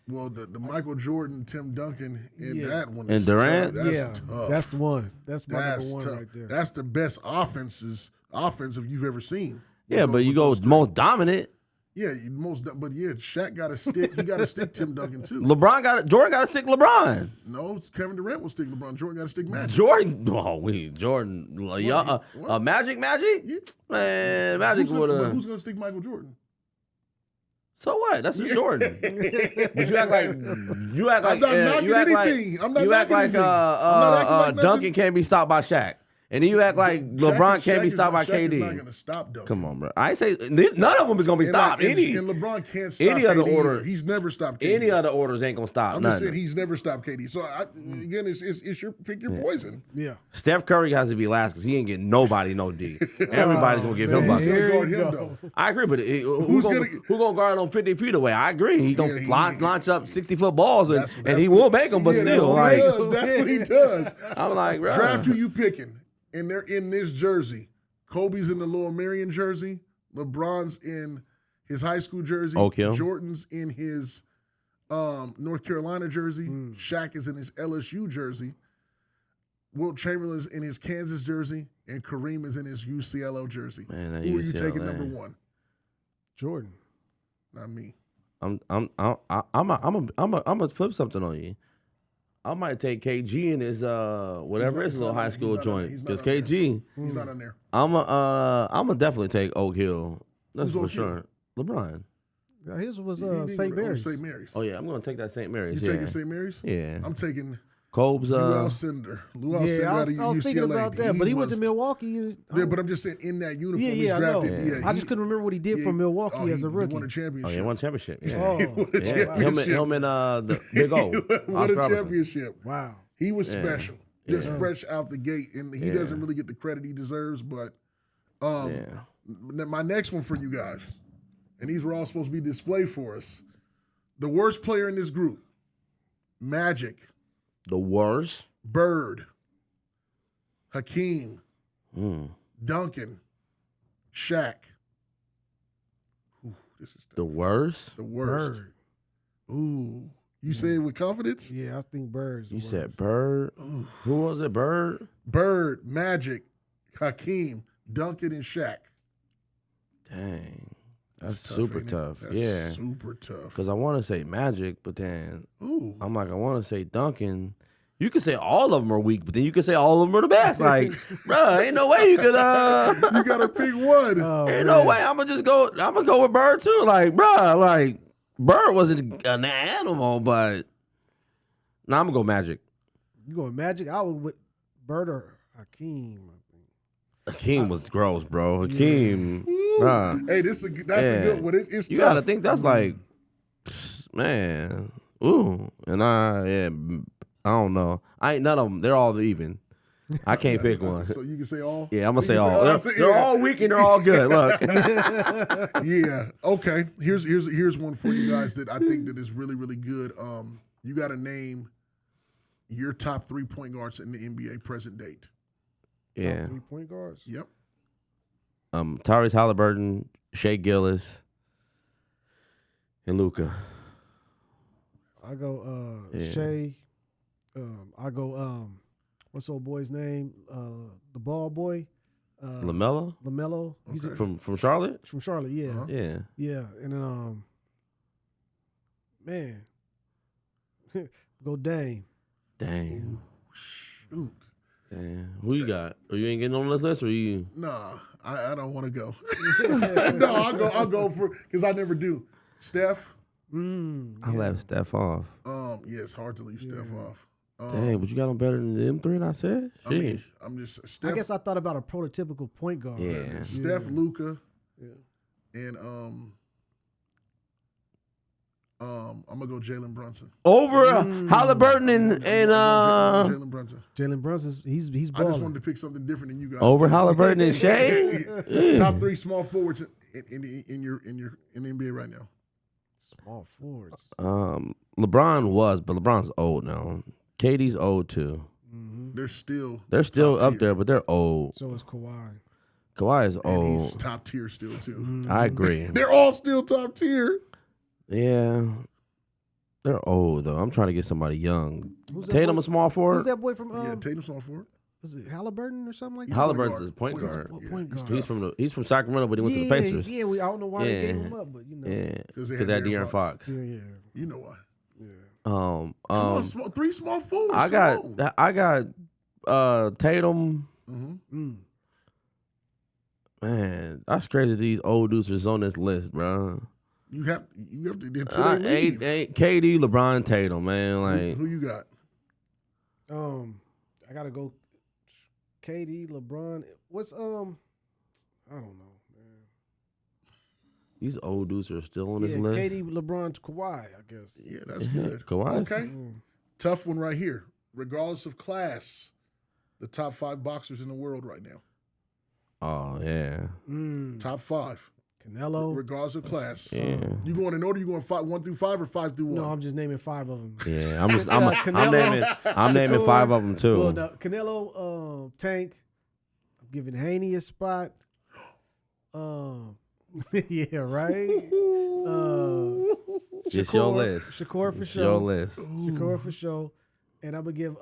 Well, the Michael Jordan, Tim Duncan, and Yeah. that one. And is Durant? Tough. That's yeah, tough. that's the one. That's my That's number 1 tough. right there. That's the best offensive you've ever seen. Yeah, but you go most dominant. Yeah, but Shaq got to stick. He got to stick Tim Duncan too. Jordan got to stick LeBron. No, Kevin Durant will stick LeBron. Jordan got to stick Magic. Jordan, Magic, Yeah. man, Magic would have. Who's gonna stick Michael Jordan? So what? That's just Jordan. But you act like I'm not knocking anything. I'm not you act knocking like anything. I'm not acting like Duncan nothing. can't be stopped by Shaq, and then you act like LeBron can't be stopped by Shaq is KD. not gonna stop Duncan. Come on, bro. I ain't say none of them is gonna be stopped. And Any LeBron can't stop any other KD order. either. He's never stopped KD. any other orders ain't gonna stop. I'm just saying Nothing. he's never stopped KD. So again, it's your pick your poison. Yeah. Steph Curry has to be last because he ain't getting nobody no D. Everybody's gonna give him Who's buckets. gonna Here guard you him go. though? I agree, but who Who's gonna guard on 50 feet away? I agree. He gonna Yeah, launch up 60-foot balls That's and he will make them, but yeah, still, that's what he like does. That's what he does. I'm like, bro. Draft who you picking, and they're in this jersey. Kobe's in the Lower Merion jersey. LeBron's in his high school jersey. Oak Hill. Jordan's in his North Carolina jersey. Shaq is in his LSU jersey. Wilt Chamberlain's in his Kansas jersey, and Kareem is in his UCLA jersey. Man, that Who are you UCLA. taking number 1? Jordan. Not me. I'm gonna flip something on you. I might take KG in his whatever his little high school joint because KG. He's not on there. I'm gonna definitely take Oak Hill. That's Who's for Oak Hill? sure. LeBron. His was He didn't St. go to Mary's. St. Mary's. Oh yeah, I'm gonna take that St. Mary's. You Yeah. taking St. Mary's? Yeah. I'm taking Cobb's Luau Cinder. Luau Yeah, Cinder I out was of UCLA. thinking about that, but he went to was- Milwaukee. Yeah, but I'm just saying in that uniform, Yeah, he's I know. drafted. Yeah, I just couldn't remember what he did for Milwaukee as a He rookie. won a Oh, championship. yeah, won championship. Yeah. Oh, He won a Yeah. championship. Him and the Big O. Won a Oscar Robertson. championship. wow. He was Yeah. special, just fresh out the gate, and he Yeah. doesn't really get the credit he deserves. But Yeah. my next one for you guys, and these were all supposed to be displayed for us. The worst player in this group: Magic, The worst. Bird, Hakeem, Mm. Duncan, Shaq. Ooh, this is The worst. the worst. Bird. Ooh, you say it with confidence? Yeah, I think Bird's. the You worst. said Bird. Who was it? Bird. Bird, Magic, Hakeem, Duncan, and Shaq. Dang. That's tough, super ain't it? tough. That's Yeah. super tough. Because I want to say Magic, but then Ooh, I'm like, I want to say Duncan. You could say all of them are weak, but then you could say all of them are the best. Like, bruh, ain't no way you could. you gotta pick one. Oh, Ain't man. no way. I'm gonna go with Bird too. Like, bruh, like Bird wasn't an animal, but now I'm gonna go Magic. You going Magic? I would with Bird or Hakeem. I think. Hakeem was gross, bro. Hakeem, bruh. Hey, that's a Yeah. good one. It's You tough. gotta think that's like, man. Ooh, and I don't know. I ain't none of them. They're all even. I can't pick one. So you can say all. Yeah, I'm gonna You say can all. They're yeah. all weak and they're all good. Look. Yeah. Okay. Here's one for you guys that I think that is really really good. You got to name your top 3 point guards in the NBA present date. Yeah. 3-point guards. Yep. Tyrese Halliburton, Shea Gillis, and Luka. I go Yeah. Shea. I go what's old boy's name? The ball boy. LaMelo LaMelo. He's Okay. from Charlotte. from Charlotte. Yeah. Uh-huh. Yeah. Yeah. And then Man. Go Dame. Dang. Shoot. Damn. Who you got? Or you ain't getting on this list, or you? Nah, I don't want to go. No, I'll go for because I never do. Steph. I left Steph off. Yeah, it's hard to leave Steph off. Dang, but you got him better than them three that I said? I mean, I'm just Steph. I guess I thought about a prototypical point guard. Yeah. Steph, Luka, Yeah. and I'm gonna go Jalen Brunson. Over Halliburton and Jalen Brunson. Jalen Brunson's he's I balling. just wanted to pick something different than you guys. over too. Halliburton and Shea? Yeah. Top 3 small forwards in the NBA right now. Small forwards. LeBron was, but LeBron's old now. KD's old too. They're still They're up tier. there, but they're old. So is Kawhi. Kawhi is And he's old. top tier still too. I agree. They're all still top tier. Yeah. They're old though. I'm trying to get somebody young. Who's that Tatum boy- a small Who's forward. that boy from Yeah, Tatum small forward. was it Halliburton or something like that? He's Halliburton's guard. his point Point guard. What Yeah, point he's guard? He's from Sacramento, but he went to the Pacers. Yeah, I don't know why they gave Yeah. him up, but you know. Yeah, 'Cause they because had that De'Aaron De'Aaron Fox. Yeah. You know why? Um, Come on, 3 small forwards. I got Tatum. Mm. Man, that's crazy. These old dudes is on this list, bro. You have to until they leave. KD, LeBron, Tatum, man. Like Who you got? I gotta go KD, LeBron. What's I don't know, man. these old dudes are still on this Yeah, list. KD, LeBron, Kawhi, I guess. Yeah, that's good. Kawhi. Okay. Tough one right here. Regardless of class, the top 5 boxers in the world right now. Oh yeah, Top 5. Canelo. Regardless of class. yeah, You going in order? You going 1 through 5 or 5 through 1? No, I'm just naming 5 of them. yeah. I'm Canelo, naming Shakur. 5 of them too. Well, no, Canelo, Tank. I'm giving Haney a spot. Yeah, right. It's your list. Shakur for It's sure. your list. Shakur for sure. And I'm gonna give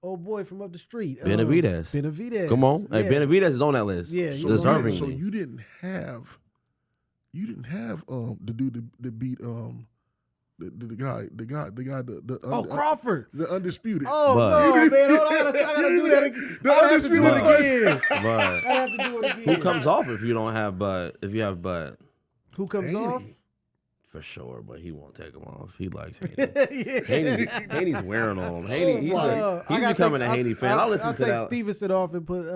old boy from up the street. Benavidez. Benavidez. Come on, hey, Yeah. Benavidez is on that list. Yeah, So, he's on deservingly. so you didn't have the dude that beat the guy Crawford. the undisputed. Oh But- no, man! Hold on, I gotta do that again. The I have to do it undisputed again. But I have to do it again. who comes off if you don't have Bud? If you have Bud, Who comes Haney. off? for sure. But he won't take him off. He likes Haney. Yeah. Haney's wearing on him. Haney, I he's gotta becoming take- a Haney fan. I'll listen I'll to take that. Stevenson off and put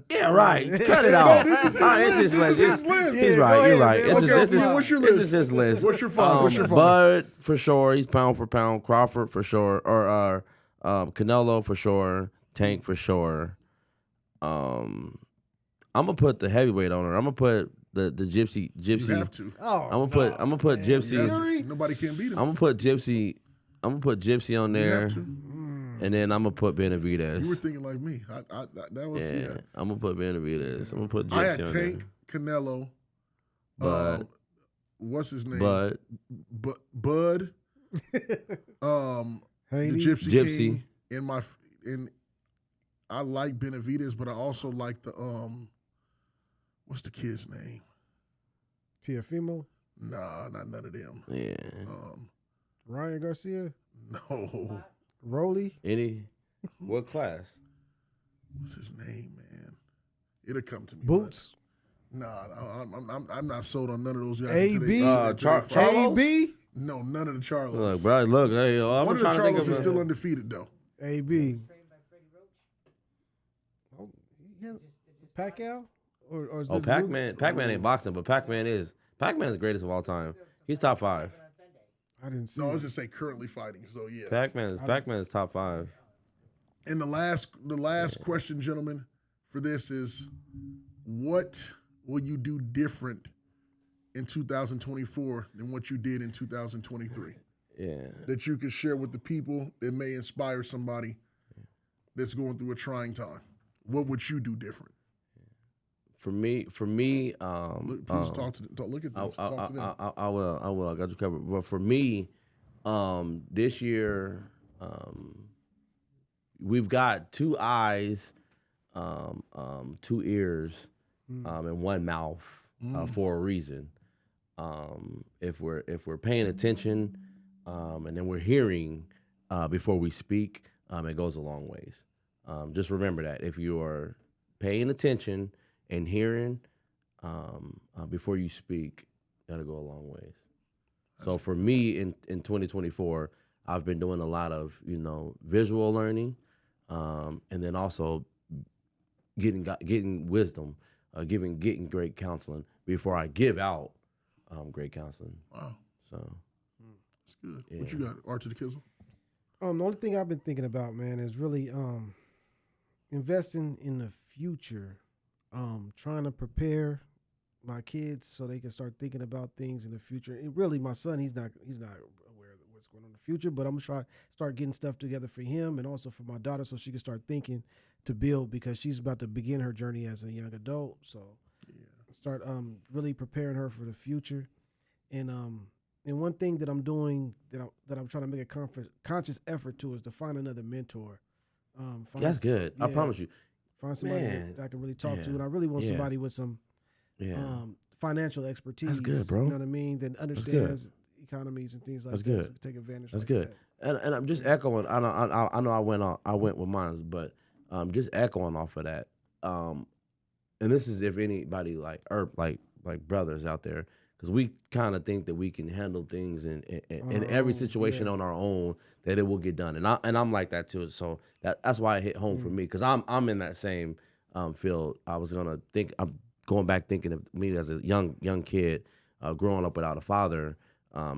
Yeah, right. Cut it out. this is his All right, list. it's his This is list. his list. He's Yeah, right. go You're ahead, right. man. This Okay, is Ian, what's your This list? is his list. What's your 5? What's your 5? Bud for sure. He's pound for pound. Crawford for sure. Or Canelo for sure. Tank for sure. I'm gonna put the heavyweight on her. I'm gonna put the Gypsy. You have to. Oh, I'm gonna put You Gypsy. have to. Nobody can beat him. I'm gonna put Gypsy. I'm gonna put Gypsy on You there, have to. and then I'm gonna put Benavidez. You were thinking like me. That was yeah, I'm gonna put Benavidez. I'm gonna put Gypsy I had on Tank, Canelo, Bud. what's his name? there. But Bud, Haney. the Gypsy Gypsy. King, I like Benavidez, but I also like the what's the kid's name? Tiafimo. Nah, not none of them. yeah, Ryan Garcia. No, Rolly. any what class? what's his name, man? It'll come to me. Boots. but- Nah, I'm not sold on none of those guys. AB? until they fight. Charlo? AB. No, none of the Charlos. Look, bro. Look, hey, I'm One of the trying to think Charlos of is still undefeated though. AB. Oh, yeah. Pacquiao? Or is Oh, this Pac-Man. Pac-Man ain't boxing, but Pac-Man's the greatest of all time. He's top 5. Luke? I didn't see. No, I it. was just say currently fighting. So yeah. Pac-Man's top 5. And the last question, gentlemen, for this is, what will you do different in 2024 than what you did in 2023? Yeah. That you can share with the people that may inspire somebody that's going through a trying time. What would you do different? For me, Look, please talk to them. Look at them. Talk to them. I will. I got you covered. But for me, this year, we've got 2 eyes, 2 ears, and 1 mouth for a reason. If we're paying attention, and then we're hearing before we speak, it goes a long ways. Just remember that if you are paying attention and hearing before you speak, that'll go a long ways. So for me in 2024, I've been doing a lot of visual learning, and then also getting wisdom, getting great counseling before I give out great counseling. Wow, So that's good. Yeah. What you got, Archie the Kizzle? The only thing I've been thinking about, man, is really investing in the future. Trying to prepare my kids so they can start thinking about things in the future. And really, my son, he's not aware of what's going on in the future, but I'm gonna try start getting stuff together for him and also for my daughter so she can start thinking to build, because she's about to begin her journey as a young adult. So start really preparing her for the future. And one thing that I'm doing that I'm trying to make a conscious effort to is to find another mentor. that's good. I promise you. Find somebody Man. that I can really talk to, Yeah. and I really want Yeah. somebody with some financial expertise. That's good, bro. You know what I mean? That understands economies and things like That's that. good. So take advantage. That's like good. that. And I'm just echoing. I know I went with mine, but just echoing off of that. And this is if anybody like brothers out there, because we kind of think that we can handle things in every situation on our own, that it will get done. And I'm like that too. So that's why it hit home for me, because I'm in that same field. I'm going back thinking of me as a young kid, growing up without a father.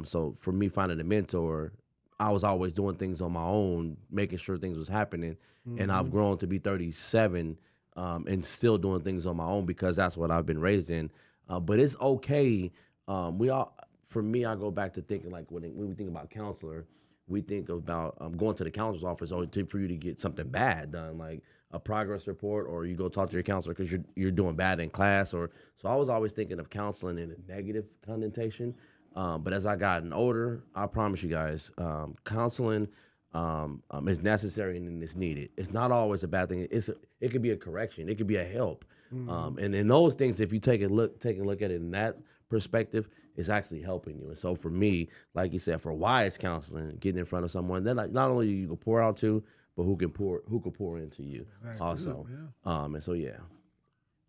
So for me finding a mentor, I was always doing things on my own, making sure things was happening. And I've grown to be 37 and still doing things on my own because that's what I've been raised in. But it's okay. For me, I go back to thinking like when we think about counselor, we think about going to the counselor's office for you to get something bad done, like a progress report, or you go talk to your counselor because you're doing bad in class. So I was always thinking of counseling in a negative connotation. But as I gotten older, I promise you guys, counseling is necessary and it's needed. It's not always a bad thing. It could be a correction. It could be a help. And in those things, if you take a look at it in that perspective, it's actually helping you. And so for me, like you said, for wise counseling, getting in front of someone that not only you can pour out to, but who can pour into you also. Good, yeah. And so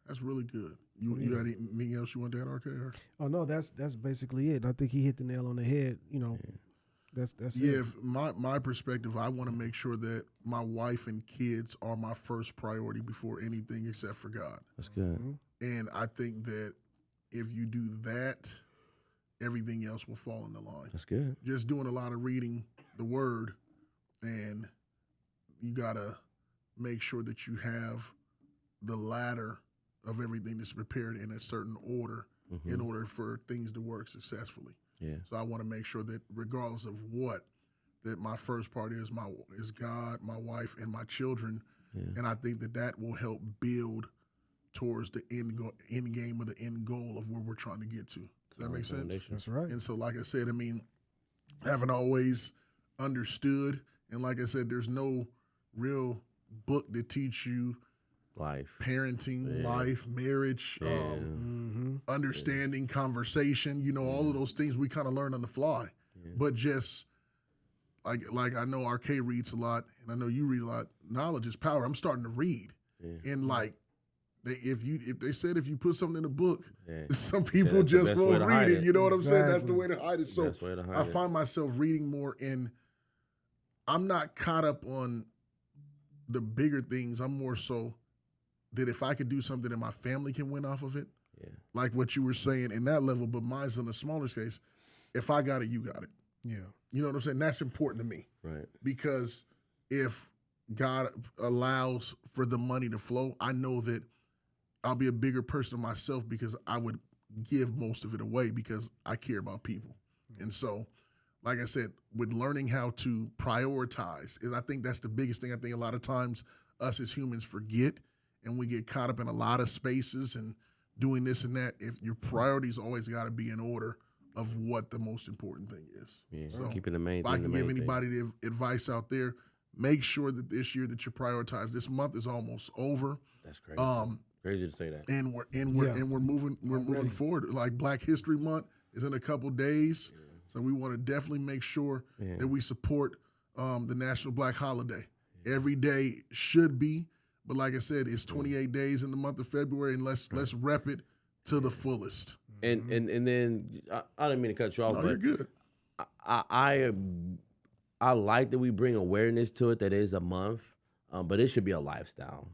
That's really good. You got anything else you want to add, RK? Or? Oh no, that's basically it. I think he hit the nail on the head. That's Yeah, it. my perspective, I want to make sure that my wife and kids are my first priority before anything except for God. that's good. And I think that if you do that, everything else will fall into line. That's good. Just doing a lot of reading the Word, and you got to make sure that you have the ladder of everything that's prepared in a certain order in order for things to work successfully. Yeah. So I want to make sure that regardless of what, that my first part is God, my wife, and my children. Yeah. And I think that will help build towards the end game or the end goal of where we're trying to get to. Does that make sense? That's right. And so, like I said, I mean, haven't always understood. And like I said, there's no real book to teach you Life, parenting, life, marriage, understanding, conversation, all of those things we kind of learn on the fly. But just like I know RK reads a lot, and I know you read a lot. Knowledge is power. I'm starting to read, and like if they put something in a book, some people just won't read it. You know what I'm saying? That's the way to hide it. So I find myself reading more, and I'm not caught up on the bigger things. I'm more so that if I could do something that my family can win off of it, like what you were saying in that level, but mine's in a smaller case, if I got it, you got it. Yeah. You know what I'm saying? That's important to me. right? Because if God allows for the money to flow, I know that I'll be a bigger person myself because I would give most of it away because I care about people. And so, like I said, with learning how to prioritize, and I think that's the biggest thing. I think a lot of times us as humans forget, and we get caught up in a lot of spaces and doing this and that. If your priorities always got to be in order of what the most important thing is. Yeah, So keeping the main if thing. I can give anybody the advice out there, make sure that this year that you prioritize. This month is almost over. That's crazy. Crazy to say that. And we're moving forward. Like Black History Month is in a couple days. So we want to definitely make sure that we support the National Black Holiday. Every day should be, but like I said, it's 28 days in the month of February, and let's rep it to the fullest. And then I didn't mean to cut you off, No, but you're good. I like that we bring awareness to it. That is a month, but it should be a lifestyle.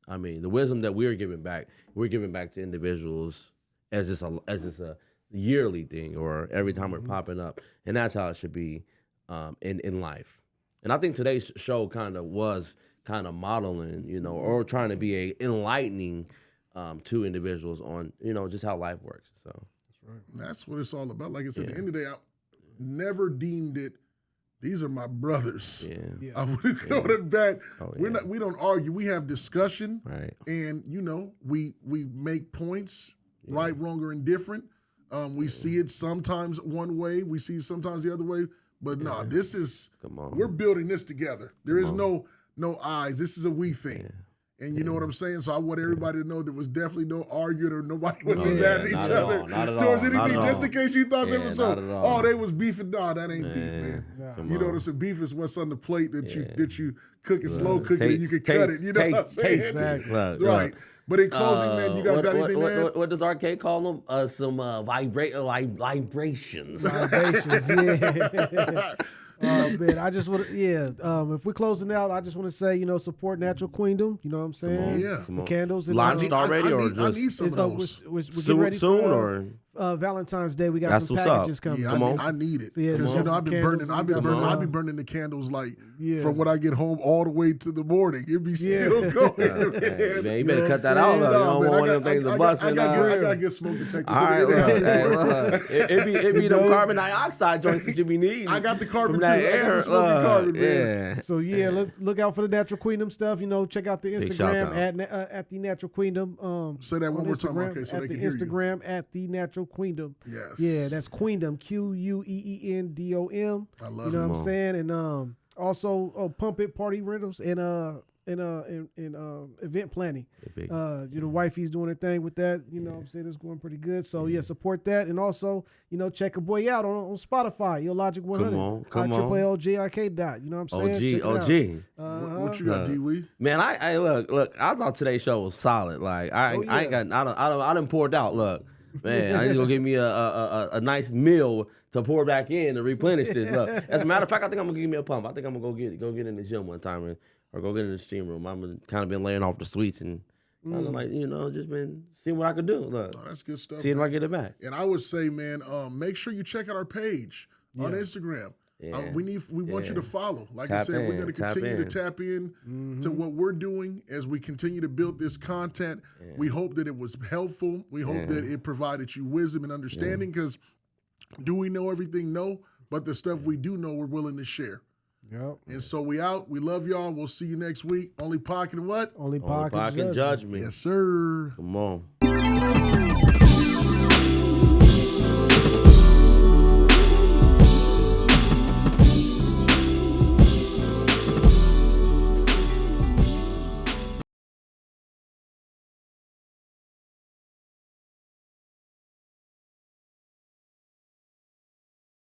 I mean, the wisdom that we're giving back to individuals as it's a yearly thing or every time we're popping up, and that's how it should be in life. And I think today's show was modeling, or trying to be a enlightening to individuals on, just how life works. So That's what it's all about. Like I said, at the end of the day, I never deemed it. These are my brothers. yeah. I would go to bat. Oh, We don't argue. We have discussion, Right. and we make points, right, wrong, or indifferent. We see it sometimes one way, we see it sometimes the other way. But no, this is we're building this together. There is no eyes. This is a we thing. And you know what I'm saying? So I want everybody to know there was definitely no arguing or nobody was mad at each other towards anything. Just in case you thought there was they was beefing. No, that ain't beef, man. You know what I'm saying? Beef is what's on the plate that you cook it, slow cook it, and you can cut it. You know what I'm saying? Exactly. Right. But in closing, man, you guys got anything to add? What does Arcade call them? Some vibrations. Vibrations, yeah. Man, I just want to, if we're closing out, I just want to say, support Natural Queendom. You know what I'm saying? Yeah. Candles. And, Launched already, or just I need some of those. we're getting ready soon, for, or Valentine's Day. We got That's some what's up. packages coming. Yeah, Come on. I need it. Yeah, Because some I've been candles, burning. I've been burning the candles from when I get home all the way to the morning. It be still going. man, you better cut that out. You don't want one of them things to bust. I gotta get smoke detectors. All right, look, it be them carbon dioxide joints that you be needing. I got the carbon from too. that I got air. the smoking carbon, man. Yeah. So let's look out for the Natural Queendom stuff. Check out the shout Instagram at the Natural Queendom. Say that one more time, Instagram, okay, so at they the can hear you. Instagram at the Natural Queendom. Yes. Yeah, that's Queendom, QUEENDOM. I love You know it. what I'm saying? And also Pump It Party Rentals and event planning. Wifey's doing her thing with that. You know what I'm saying? It's going pretty good. So support that. And also, check a boy out on Spotify, Illogic 100. Come on. ILLJIK dot. You know what I'm saying? Check it out. What you got, D-Wee? Man, I look. I thought today's show was solid. Like I ain't got. I done poured out. Look, man, I need to go get me a nice meal to pour back in to replenish this. Look, as a matter of fact, I think I'm gonna give me a pump. I think I'm gonna go get in the gym one time or go get in the steam room. I'm kind of been laying off the sweets and kind of just been seeing what I could do. Look, That's good stuff. seeing if I get it back. And I would say, man, make sure you check out our page on Instagram. Yeah. We want you to follow. Like I Tap said, we're in, going to continue to tap in to what we're doing as we continue to build this content. We hope that it was helpful. We hope that it provided you wisdom and understanding, because do we know everything? No. But the stuff we do know, we're willing to share. Yep. And so we out. We love y'all. We'll see you next week. Only Pocket and what? Only Only Pocket judgment. Yes, sir. Come on.